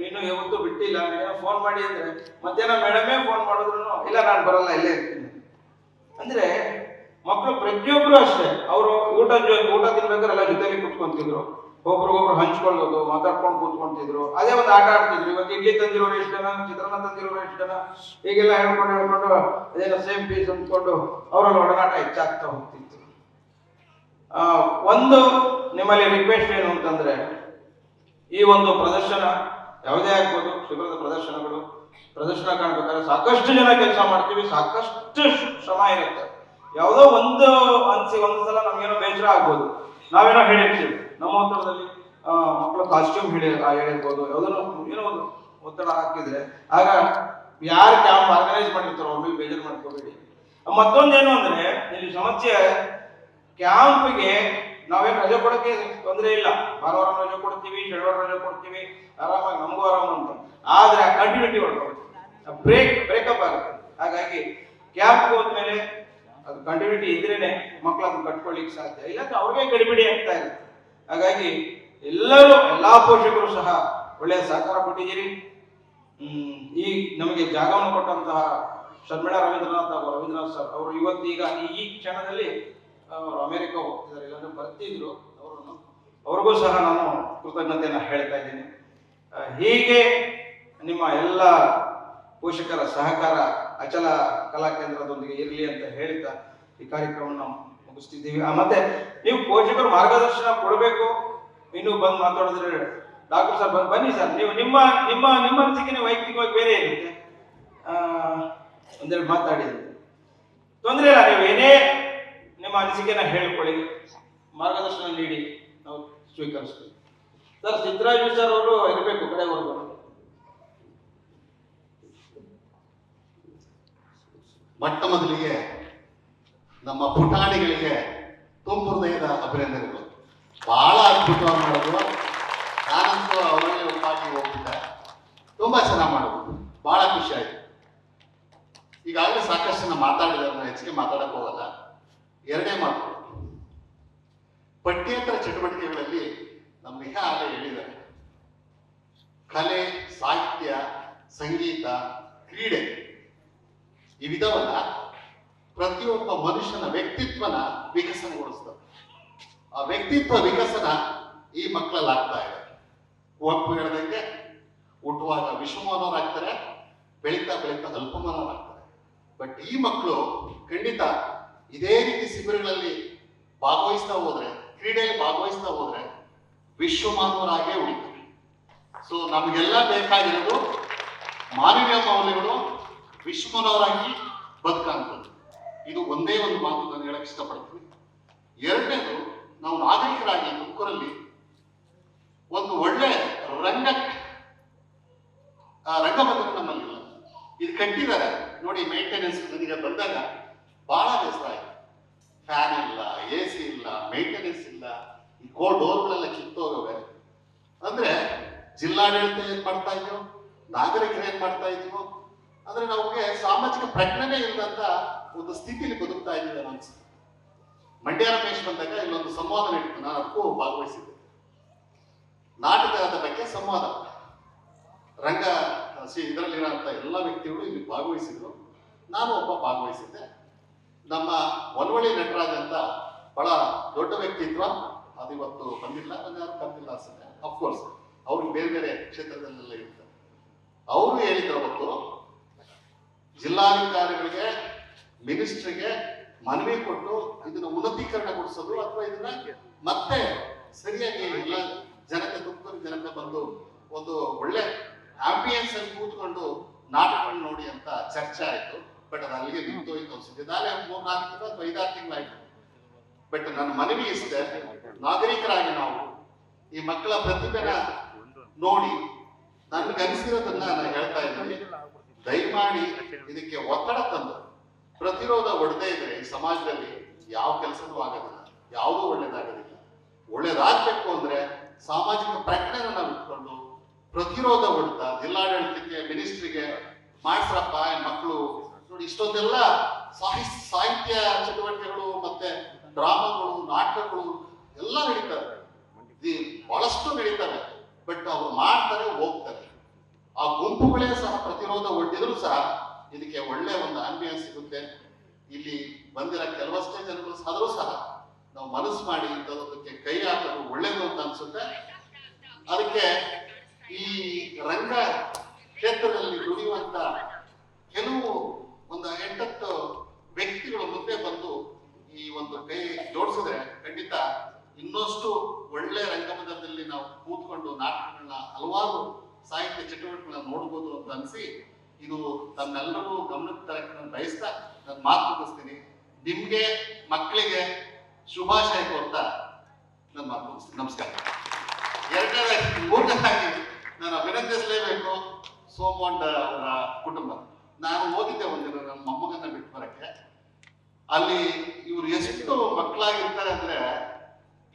ಇನ್ನೂ ಯಾವತ್ತೂ ಬಿಟ್ಟಿಲ್ಲ. ಏನೋ ಫೋನ್ ಮಾಡಿ ಅಂದ್ರೆ ಮಧ್ಯಾಹ್ನ ಮೇಡಮೇ ಫೋನ್ ಮಾಡಿದ್ರು ಇಲ್ಲ ನಾನು ಬರಲ್ಲ, ಇಲ್ಲೇ ಇರ್ತೀನಿ ಅಂದ್ರೆ. ಮಕ್ಕಳು ಪ್ರತಿಯೊಬ್ರು ಅಷ್ಟೇ, ಅವರು ಊಟ ತಿನ್ಬೇಕಾದ್ರೆ ಎಲ್ಲ ಜೊತೆಲಿ ಕುತ್ಕೊಂತಿದ್ರು, ಒಬ್ರಿಗೊಬ್ರು ಹಂಚ್ಕೊಳ್ಳೋದು, ಮಾತಾಡ್ಕೊಂಡು ಕೂತ್ಕೊಂತಿದ್ರು. ಅದೇ ಒಂದು ಆಟ ಆಡ್ತಿದ್ರು. ಇವತ್ತು ಇಡ್ಲಿ ತಂದಿರೋರು ಎಷ್ಟು ಜನ, ಚಿತ್ರಾನ್ನ ತಂದಿರೋರು ಎಷ್ಟು ಜನ, ಹೀಗೆಲ್ಲ ಹೇಳ್ಕೊಂಡು ಅದೇನೋ ಸೇಮ್ ಪೀಸ್ ಅಂದ್ಕೊಂಡು ಅವರಲ್ಲಿ ಒಡನಾಟ ಹೆಚ್ಚಾಗ್ತಾ ಹೋಗ್ತಿತ್ತು. ಒಂದು ನಿಮ್ಮಲ್ಲಿ ರಿಕ್ವೆಸ್ಟ್ ಏನು ಅಂತಂದ್ರೆ, ಈ ಒಂದು ಪ್ರದರ್ಶನ ಯಾವುದೇ ಆಗ್ಬೋದು, ಶಿಬಿರದ ಪ್ರದರ್ಶನ ಕಾಣ್ಬೇಕಾದ್ರೆ ಸಾಕಷ್ಟು ಜನ ಕೆಲಸ ಮಾಡ್ತೀವಿ, ಸಾಕಷ್ಟು ಶ್ರಮ ಇರುತ್ತೆ. ಯಾವುದೋ ಒಂದು ಒಂದು ಸಲ ನಮ್ಗೇನೋ ಬೇಸರ ಆಗ್ಬೋದು, ನಾವೇನೋ ಹೇಳಿರ್ತೀವಿ ನಮ್ಮ ಒತ್ತಡದಲ್ಲಿ, ಮಕ್ಕಳು ಕಾಸ್ಟ್ಯೂಮ್ ಹೇಳಿರ್ಬೋದು, ಯಾವುದೋ ಏನೋ ಒಂದು ಒತ್ತಡ ಹಾಕಿದ್ರೆ ಆಗ ಯಾರು ಕ್ಯಾಂಪ್ ಆರ್ಗನೈಸ್ ಮಾಡಿರ್ತಾರೋ ಅವ್ರ ಮೇಲೆ ಬೇಜಾರು ಮಾಡ್ಕೋಬೇಡಿ. ಮತ್ತೊಂದೇನು ಅಂದ್ರೆ ಇಲ್ಲಿ ಸಮಸ್ಯೆ, ಕ್ಯಾಂಪ್ಗೆ ನಾವೇನು ರಜೆ ಕೊಡೋಕೆ ತೊಂದರೆ ಇಲ್ಲ, ಭಾನುವಾರ ರಜೆ ಕೊಡ್ತೀವಿ, ಶನಿವಾರ ರಜೆ ಕೊಡ್ತೀವಿ, ಆರಾಮಾಗಿ ನಮಗೂ ಆರಾಮ ಅಂತ. ಆದ್ರೆ ಆ ಕಂಟಿನ್ಯೂಟಿ ಹೊರಟೋಗುತ್ತೆ, ಬ್ರೇಕಪ್ ಆಗುತ್ತೆ. ಹಾಗಾಗಿ ಕ್ಯಾಂಪ್ ಹೋದ್ಮೇಲೆ ಅದು ಕಂಟಿನ್ಯೂಟಿ ಇದ್ರೇನೆ ಮಕ್ಕಳು ಅದನ್ನ ಕಟ್ಕೊಳ್ಳಿಕ್ಕೆ ಸಾಧ್ಯ, ಇಲ್ಲಾಂದ್ರೆ ಅವ್ರಿಗೆ ಗಡಿಬಿಡಿ ಆಗ್ತಾ ಇದೆ. ಹಾಗಾಗಿ ಎಲ್ಲಾ ಪೋಷಕರು ಸಹ ಒಳ್ಳೆಯ ಸಹಕಾರ ಕೊಟ್ಟಿದ್ದೀರಿ. ಈ ನಮಗೆ ಜಾಗವನ್ನು ಕೊಟ್ಟಂತಹ ಶರ್ಮಿಳಾ ರವೀಂದ್ರನಾಥ್ ಸರ್ ಅವರು ಇವತ್ತೀಗ ಈ ಕ್ಷಣದಲ್ಲಿ ಅಮೆರಿಕ ಹೋಗ್ತಿದ್ದಾರೆ, ಇಲ್ಲಾಂದ್ರೆ ಬರ್ತಿದ್ರು ಅವ್ರಿಗೂ ಸಹ ನಾನು ಕೃತಜ್ಞತೆಯನ್ನು ಹೇಳ್ತಾ ಇದ್ದೀನಿ. ಹೀಗೆ ನಿಮ್ಮ ಎಲ್ಲ ಪೋಷಕರ ಸಹಕಾರ ಅಚಲ ಕಲಾ ಕೇಂದ್ರದೊಂದಿಗೆ ಇರಲಿ ಅಂತ ಹೇಳ್ತಾ ಈ ಕಾರ್ಯಕ್ರಮವನ್ನು ಮುಗಿಸ್ತಿದ್ದೀವಿ. ಮತ್ತೆ ನೀವು ಪೋಷಕರು ಮಾರ್ಗದರ್ಶನ ಕೊಡಬೇಕು. ಇನ್ನೂ ಬಂದು ಮಾತಾಡಿದ್ರೆ ಡಾಕ್ಟರ್ ಸರ್ ಬನ್ನಿ ಸರ್, ನೀವು ನಿಮ್ಮ ನಿಮ್ಮ ನಿಮ್ಮ ಅನಿಸಿಕೆ ವೈಯಕ್ತಿಕವಾಗಿ ಬೇರೆ ಇರುತ್ತೆ, ಒಂದೆರಡು ಮಾತಾಡಿದ್ರೆ ತೊಂದರೆ ಇಲ್ಲ. ನೀವು ಏನೇ ನಿಮ್ಮ ಅನಿಸಿಕೆನ ಹೇಳ್ಕೊಳ್ಳಿ, ಮಾರ್ಗದರ್ಶನ ನೀಡಿ, ನಾವು ಸ್ವೀಕರಿಸ್ತೀವಿ. ಸರ್ ಸಿದ್ದರಾಜು ಸರ್ ಅವರು ಇರಬೇಕು ಕಡೆವರೆಗೂ. ಮೊಟ್ಟ ಮೊದಲಿಗೆ ನಮ್ಮ ಪುಟಾಣಿಗಳಿಗೆ ತುಂಬ ಹೃದಯದ ಅಭಿನಂದನೆಗಳು. ಬಹಳ ಅದ್ಭುತವಾಗಿ ಮಾಡಿದ್ರು. ನಾನಂತೂ ಅವರಲ್ಲಿ ಒಪ್ಪಾಗಿ ಹೋಗ್ಬಿಟ್ಟೆ. ತುಂಬ ಚೆನ್ನಾಗಿ ಮಾಡಿದ್ರು, ಬಹಳ ಖುಷಿ ಆಯಿತು. ಈಗಾಗಲೇ ಸಾಕಷ್ಟು ಜನ ಮಾತಾಡಿದ್ರೆ ಹೆಚ್ಚಿಗೆ ಮಾತಾಡಕ್ಕೆ ಹೋಗಲ್ಲ. ಎರಡೇ ಮಾತು, ಪಠ್ಯೇತರ ಚಟುವಟಿಕೆಗಳಲ್ಲಿ ನಮ್ಮ ನೇಹಾ ಆಗಲೇ ಹೇಳಿದ್ದಾರೆ, ಕಲೆ, ಸಾಹಿತ್ಯ, ಸಂಗೀತ, ಕ್ರೀಡೆ ಇವಿದವನ್ನ ಪ್ರತಿಯೊಬ್ಬ ಮನುಷ್ಯನ ವ್ಯಕ್ತಿತ್ವನ ವಿಕಸನಗೊಳಿಸ್ತದೆ. ಆ ವ್ಯಕ್ತಿತ್ವ ವಿಕಸನ ಈ ಮಕ್ಕಳಲ್ಲಿ ಆಗ್ತಾ ಇದೆ. ಕುವೆಂಪು ಹೇಳ್ದಂಗೆ ಹುಟ್ಟುವಾಗ ವಿಶ್ವಮಾನವರಾಗ್ತಾರೆ, ಬೆಳೀತಾ ಬೆಳೀತಾ ಅಲ್ಪಮಾನವರಾಗ್ತಾರೆ. ಬಟ್ ಈ ಮಕ್ಕಳು ಖಂಡಿತ ಇದೇ ರೀತಿ ಶಿಬಿರಗಳಲ್ಲಿ ಭಾಗವಹಿಸ್ತಾ ಹೋದ್ರೆ, ಕ್ರೀಡೆಯಲ್ಲಿ ಭಾಗವಹಿಸ್ತಾ ಹೋದ್ರೆ ವಿಶ್ವಮಾನವರಾಗೇ ಉಳಿತಾರೆ. ಸೊ ನಮಗೆಲ್ಲ ಬೇಕಾಗಿರೋದು ಮಾನವೀಯ ಮೌಲ್ಯಗಳು, ವಿಶ್ವಮಾನವರಾಗಿ ಬದುಕಂಥದ್ದು. ಇದು ಒಂದೇ ಒಂದು ಮಾತು ನಾನು ಹೇಳಕ್ ಇಷ್ಟಪಡ್ತೀನಿ. ಎರಡನೇದು, ನಾವು ನಾಗರಿಕರಾಗಿ ತುಮಕೂರಲ್ಲಿ ಒಂದು ಒಳ್ಳೆ ರಂಗಭದ್ರ ನಮ್ಮಲ್ಲಿಲ್ಲ. ಇದು ಕಟ್ಟಿದ್ದಾರೆ ನೋಡಿ, ಮೇಂಟೆನೆನ್ಸ್ ನನಗೆ ಬಂದಾಗ ಬಹಳ ಬೇಸರ ಆಯ್ತು. ಫ್ಯಾನ್ ಇಲ್ಲ, AC ಇಲ್ಲ, ಮೇಂಟೆನೆನ್ಸ್ ಇಲ್ಲ, ಈ ಡೋರ್ಗಳೆಲ್ಲ ಕಿತ್ತೋಗವೆ. ಅಂದ್ರೆ ಜಿಲ್ಲಾಡಳಿತ ಏನ್ ಮಾಡ್ತಾ ಇದ್ಯೋ, ನಾಗರಿಕರು ಏನ್ ಮಾಡ್ತಾ ಇದ್ಯೋ, ಅಂದ್ರೆ ನಮಗೆ ಸಾಮಾಜಿಕ ಪ್ರಜ್ಞೆನೇ ಇಲ್ಲದಂತ ಒಂದು ಸ್ಥಿತಿಲಿ ಬದುಕ್ತಾ ಇದ್ದೀವಿ ಅನ್ಸುತ್ತೆ. ಮಂಡ್ಯ ರಮೇಶ್ ಬಂದಾಗ ಇಲ್ಲೊಂದು ಸಂವಾದ ನಡೀತು, ನಾನು ಅದಕ್ಕೂ ಭಾಗವಹಿಸಿದ್ದೆ. ನಾಟಕದ ಬಗ್ಗೆ ಸಂವಾದ, ರಂಗ ಇದರಲ್ಲಿರೋಂಥ ಎಲ್ಲ ವ್ಯಕ್ತಿಗಳು ಇಲ್ಲಿ ಭಾಗವಹಿಸಿದ್ರು, ನಾನು ಒಬ್ಬ ಭಾಗವಹಿಸಿದ್ದೆ. ನಮ್ಮ ಒನವಳ್ಳಿ ನಟರಾಜ್ ಅಂತ ಬಹಳ ದೊಡ್ಡ ವ್ಯಕ್ತಿತ್ವ, ಅದು ಇವತ್ತು ಬಂದಿಲ್ಲ, ನಾನು ಯಾರು ಕರೆದಿಲ್ಲ ಅನ್ಸುತ್ತೆ. ಅಫ್ಕೋರ್ಸ್ ಅವ್ರಿಗೆ ಬೇರೆ ಬೇರೆ ಕ್ಷೇತ್ರದಲ್ಲೆಲ್ಲ ಇರ್ತಾರೆ. ಅವರು ಹೇಳಿದ್ರು ಅವತ್ತು, ಜಿಲ್ಲಾಧಿಕಾರಿಗಳಿಗೆ, ಮಿನಿಸ್ಟ್ರಿಗೆ ಮನವಿ ಕೊಟ್ಟು ಇದನ್ನ ಉನ್ನತೀಕರಣಗೊಳಿಸೋದು ಅಥವಾ ಇದನ್ನ ಮತ್ತೆ ಸರಿಯಾಗಿ ಎಲ್ಲ ಜನತೆ, ತುಮಕೂರು ಜನತೆ ಬಂದು ಒಂದು ಒಳ್ಳೆ ಆಂಬಿಯನ್ಸ್ ಅಲ್ಲಿ ಕೂತ್ಕೊಂಡು ನಾಟಕಗಳು ನೋಡಿ ಅಂತ ಚರ್ಚೆ ಆಯ್ತು. ಬಟ್ ಅದು ಅಲ್ಲಿಗೆ ನಿಂತೋಯ್ತು ಅನ್ಸುತ್ತೆ. ಇದಾಗಲೇ 3-4 ತಿಂಗಳು ಅಥವಾ 5-6 ತಿಂಗಳಾಯ್ತು. ಬಟ್ ನನ್ನ ಮನವಿ ಇಷ್ಟೇ, ನಾಗರಿಕರಾಗಿ ನಾವು ಈ ಮಕ್ಕಳ ಪ್ರತಿಭೆನ ನೋಡಿ ನನ್ಗನ್ಸಿರೋದನ್ನ ನಾನು ಹೇಳ್ತಾ ಇದ್ದೀನಿ. ದಯಮಾಡಿ ಇದಕ್ಕೆ ಒತ್ತಡ ತಂದು ಪ್ರತಿರೋಧ ಒಡೆದೇ ಇದ್ರೆ ಈ ಸಮಾಜದಲ್ಲಿ ಯಾವ ಕೆಲಸನೂ ಆಗೋದಿಲ್ಲ, ಯಾವುದೂ ಒಳ್ಳೇದಾಗೋದಿಲ್ಲ. ಒಳ್ಳೇದಾಗಬೇಕು ಅಂದ್ರೆ ಸಾಮಾಜಿಕ ಪ್ರಜ್ಞೆನ ನಾವು ಇಟ್ಕೊಂಡು ಪ್ರತಿರೋಧ ಹೊಡ್ತಾ ಜಿಲ್ಲಾಡಳಿತಕ್ಕೆ, ಮಿನಿಸ್ಟ್ರಿಗೆ ಮಾಡ್ಸ್ರಪ್ಪ ಮಕ್ಕಳು ನೋಡಿ, ಇಷ್ಟೊಂದೆಲ್ಲ ಸಾಹಿತ್ಯ ಚಟುವಟಿಕೆಗಳು ಮತ್ತೆ ಡ್ರಾಮಾಗಳು, ನಾಟಕಗಳು ಎಲ್ಲ ನಡೀತವೆ, ಬಹಳಷ್ಟು ನಡೀತವೆ. ಬಟ್ ಅವ್ರು ಮಾಡ್ತಾರೆ, ಹೋಗ್ತಾರೆ. ಆ ಗುಂಪುಗಳೇ ಸಹ ಪ್ರತಿರೋಧ ಒಡ್ಡಿದ್ರು ಸಹ ಇದಕ್ಕೆ ಒಳ್ಳೆ ಒಂದು ಆಂಬಿಯನ್ಸ್ ಸಿಗುತ್ತೆ. ಇಲ್ಲಿ ಬಂದಿರೋ ಕೆಲವಷ್ಟೇ ಜನಗಳು ಆದರೂ ಸಹ ನಾವು ಮನಸ್ಸು ಮಾಡಿ ಇಂಥದಕ್ಕೆ ಕೈ ಹಾಕೋದು ಒಳ್ಳೇದು ಅಂತ ಅನ್ಸುತ್ತೆ. ಅದಕ್ಕೆ ಈ ರಂಗ ಕ್ಷೇತ್ರದಲ್ಲಿ ದುಡಿಯುವಂತ ಕೆಲವು ಒಂದು 8-10 ವ್ಯಕ್ತಿಗಳು ಮುಂದೆ ಬಂದು ಈ ಒಂದು ಕೈ ಜೋಡಿಸಿದ್ರೆ ಖಂಡಿತ ಇನ್ನಷ್ಟು ಒಳ್ಳೆ ರಂಗಮಂದಿರದಲ್ಲಿ ನಾವು ಕೂತ್ಕೊಂಡು ನಾಟಕಗಳನ್ನ, ಹಲವಾರು ಸಾಹಿತ್ಯ ಚಟುವಟಿಕೆಗಳನ್ನ ನೋಡ್ಬೋದು ಅಂತ ಅನ್ಸಿ, ಇದು ತಮ್ಮೆಲ್ಲರೂ ಗಮನಕ್ಕೆ ತರಕ್ಕೆ ನಾನು ಬಯಸ್ತಾ ನಾನು ಮಾತು ಮುಗಿಸ್ತೀನಿ. ನಿಮ್ಗೆ, ಮಕ್ಕಳಿಗೆ ಶುಭಾಶಯ ಕೊಡ್ತಾ ನಾನು ಮಾತು ಮುಗಿಸ್ತೀನಿ. ನಮಸ್ಕಾರ. ಮೂರನೇದಾಗಿ ನಾನು ಅಭಿನಂದಿಸಲೇಬೇಕು ಸೋಮವಂಡ ಅವರ ಕುಟುಂಬ. ನಾನು ಹೋಗಿದ್ದೆ ಒಂದಿನ ನನ್ನ ಮೊಮ್ಮಗನ್ನ ಬಿಟ್ಟು ಬರಕ್ಕೆ. ಅಲ್ಲಿ ಇವ್ರು ಎಷ್ಟು ಮಕ್ಕಳಾಗಿರ್ತಾರೆ ಅಂದ್ರೆ,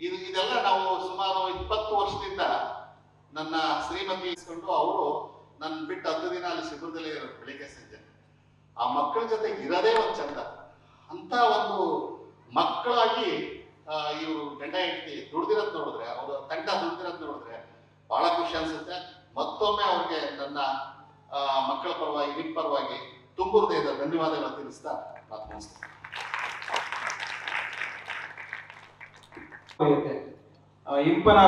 ಇದೆಲ್ಲ ನಾವು ಸುಮಾರು 20 ವರ್ಷದಿಂದ ನನ್ನ ಶ್ರೀಮತಿ ಇಸ್ಕೊಂಡು ಅವರು ನನ್ನ ಬಿಟ್ಟು 10 ದಿನ ಅಲ್ಲಿ ಶಿಬಿರದಲ್ಲಿ ಇರೋದು, ಬೆಳಿಗ್ಗೆ ಸಂಜೆ. ಆ ಮಕ್ಕಳ ಜೊತೆ ಇರೋದೇ ಒಂದು ಚಂದ. ಅಂತ ಒಂದು ಮಕ್ಕಳಾಗಿ ಇವರು ಗಂಡ ಹೆಂಡತಿ ದುಡ್ದಿರೋದ್ ನೋಡಿದ್ರೆ, ಅವರು ತಂಡ ದುಡ್ದಿರೋದ್ ನೋಡಿದ್ರೆ ಬಹಳ ಖುಷಿ ಅನ್ಸುತ್ತೆ. ಮತ್ತೊಮ್ಮೆ ಅವ್ರಿಗೆ ನನ್ನ ಮಕ್ಕಳ ಪರವಾಗಿ, ನಿಮ್ಮ ಪರವಾಗಿ ತುಂಬ ಹೃದಯದ ಧನ್ಯವಾದಗಳು ತಿಳಿಸ್ತಾ ಮಾತು ಮುಗಿಸ್ತೇನೆ. ಇಂಪನ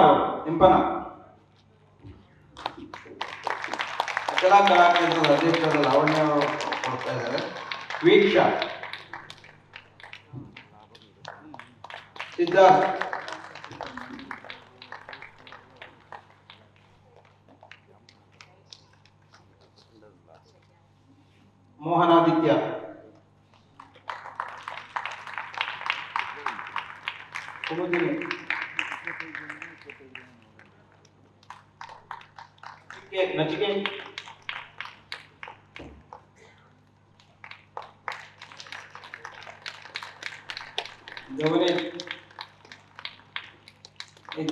ಕಲಾ ಕೇಂದ್ರದ ಅಧ್ಯಕ್ಷರಾದ ಲಾವಣ್ಯ ಕೊಡ್ತಾ ಇದ್ದಾರೆ. ವೀಕ್ಷಾ, ಸಿದ್ಧಾರ್ಥ್, ಮೋಹನಾದಿತ್ಯ, ಕುಮುದಿನಿ, ನಚಿಕೇತ್,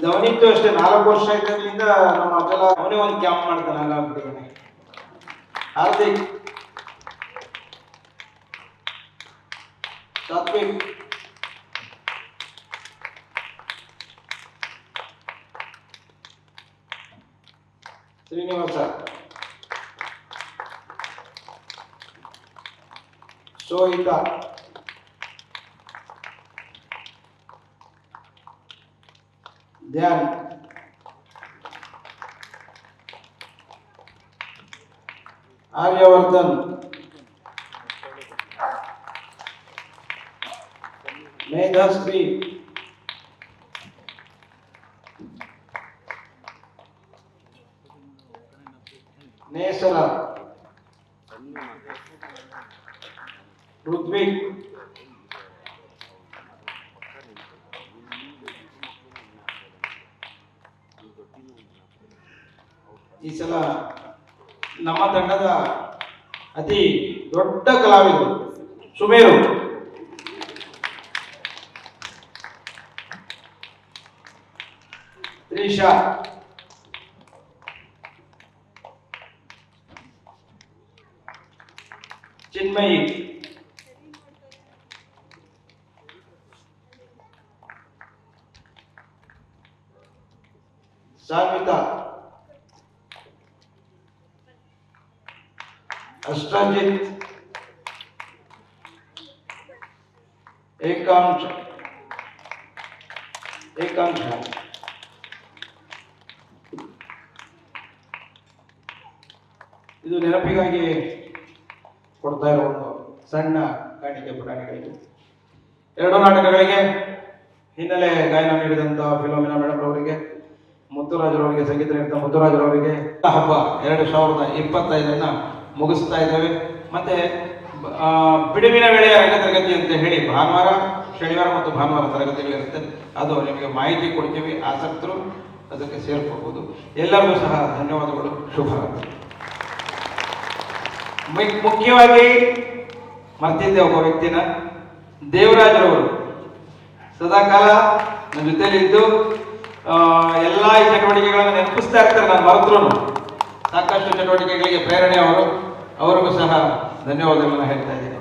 ಧವನಿತ್ತು ಅಷ್ಟೇ 4 ವರ್ಷ ಇದ್ದಾಗಲಿಂದ ನಮ್ಮ ಅಜ್ಜಲ ಅವನೇ ಒಂದು ಕ್ಯಾಂಪ್ ಮಾಡ್ತಾನೆ ಹಾಗಾಗ್ಬಿಟ್ಟಿದ್ದಾನೆ. ಹಾರ್ದಿಕ್, ಸಾತ್ವಿಕ್, ಶ್ರೀನಿವಾಸ, ಶೋಹಿತಾ, ಧ್ಯಾನ್, ಆರ್ಯವರ್ಧನ್, ಮೇಧಾಶ್ರೀ, ನೇಸರ, ಋತ್ವಿಕ್, ಈ ಸಲ ನಮ್ಮ ತಂಡದ ಅತಿ ದೊಡ್ಡ ಕಲಾವಿದರು ಸುಮೇರು, ತ್ರಿಷಾ, ಚಿನ್ಮಯಿ, ಸಾನ್ವಿತಾ, ಅಷ್ಟಂಜಿತ್, ಏಕಾಂಶ, ಇದು ನೆನಪಿಗಾಗಿ ಕೊಡ್ತಾ ಇರೋ ಒಂದು ಸಣ್ಣ ಕಾಣಿಕೆ ಪುಟಾಣಿಗಳಿಗೆ. 2 ನಾಟಕಗಳಿಗೆ ಹಿನ್ನೆಲೆ ಗಾಯನ ನೀಡಿದಂಥ ಫಿಲೋಮಿನಾ ಮೇಡಮ್ ಅವರಿಗೆ, ಮುತ್ತುರಾಜರವರಿಗೆ, ಸಂಗೀತ ನೀಡಿದ ಮುತ್ತುರಾಜರವರಿಗೆ ಹಬ್ಬ 2025 ಮುಗಿಸ್ತಾ ಇದ್ದೇವೆ. ಮತ್ತೆ ಬಿಡುವಿನ ವೇಳೆಯ ರಂಗ ತರಗತಿ ಅಂತ ಹೇಳಿ ಭಾನುವಾರ, ಶನಿವಾರ ಮತ್ತು ಭಾನುವಾರ ತರಗತಿಗಳಿರುತ್ತೆ. ಅದು ನಿಮಗೆ ಮಾಹಿತಿ ಕೊಡ್ತೀವಿ, ಆಸಕ್ತರು ಅದಕ್ಕೆ ಸೇರ್ಕೋಬಹುದು. ಎಲ್ಲರಿಗೂ ಸಹ ಧನ್ಯವಾದಗಳು, ಶುಭರಾತ್ರಿ. ಮುಖ್ಯವಾಗಿ ಮರ್ತಿದ್ದೆ ಒಬ್ಬ ವ್ಯಕ್ತಿನ, ದೇವರಾಜರವರು ಸದಾಕಾಲ ನನ್ನ ಜೊತೆಲಿ ಇದ್ದು ಎಲ್ಲ ಈ ಚಟುವಟಿಕೆಗಳನ್ನು ನೆನಪಿಸ್ತಾ ಇರ್ತಾರೆ. ನಾನು ಮರೆತ್ರು ಸಾಕಷ್ಟು ಚಟುವಟಿಕೆಗಳಿಗೆ ಪ್ರೇರಣೆ ಅವರು. ಅವರಿಗೂ ಸಹ ಧನ್ಯವಾದಗಳನ್ನು ಹೇಳ್ತಾ ಇದ್ದೀನಿ.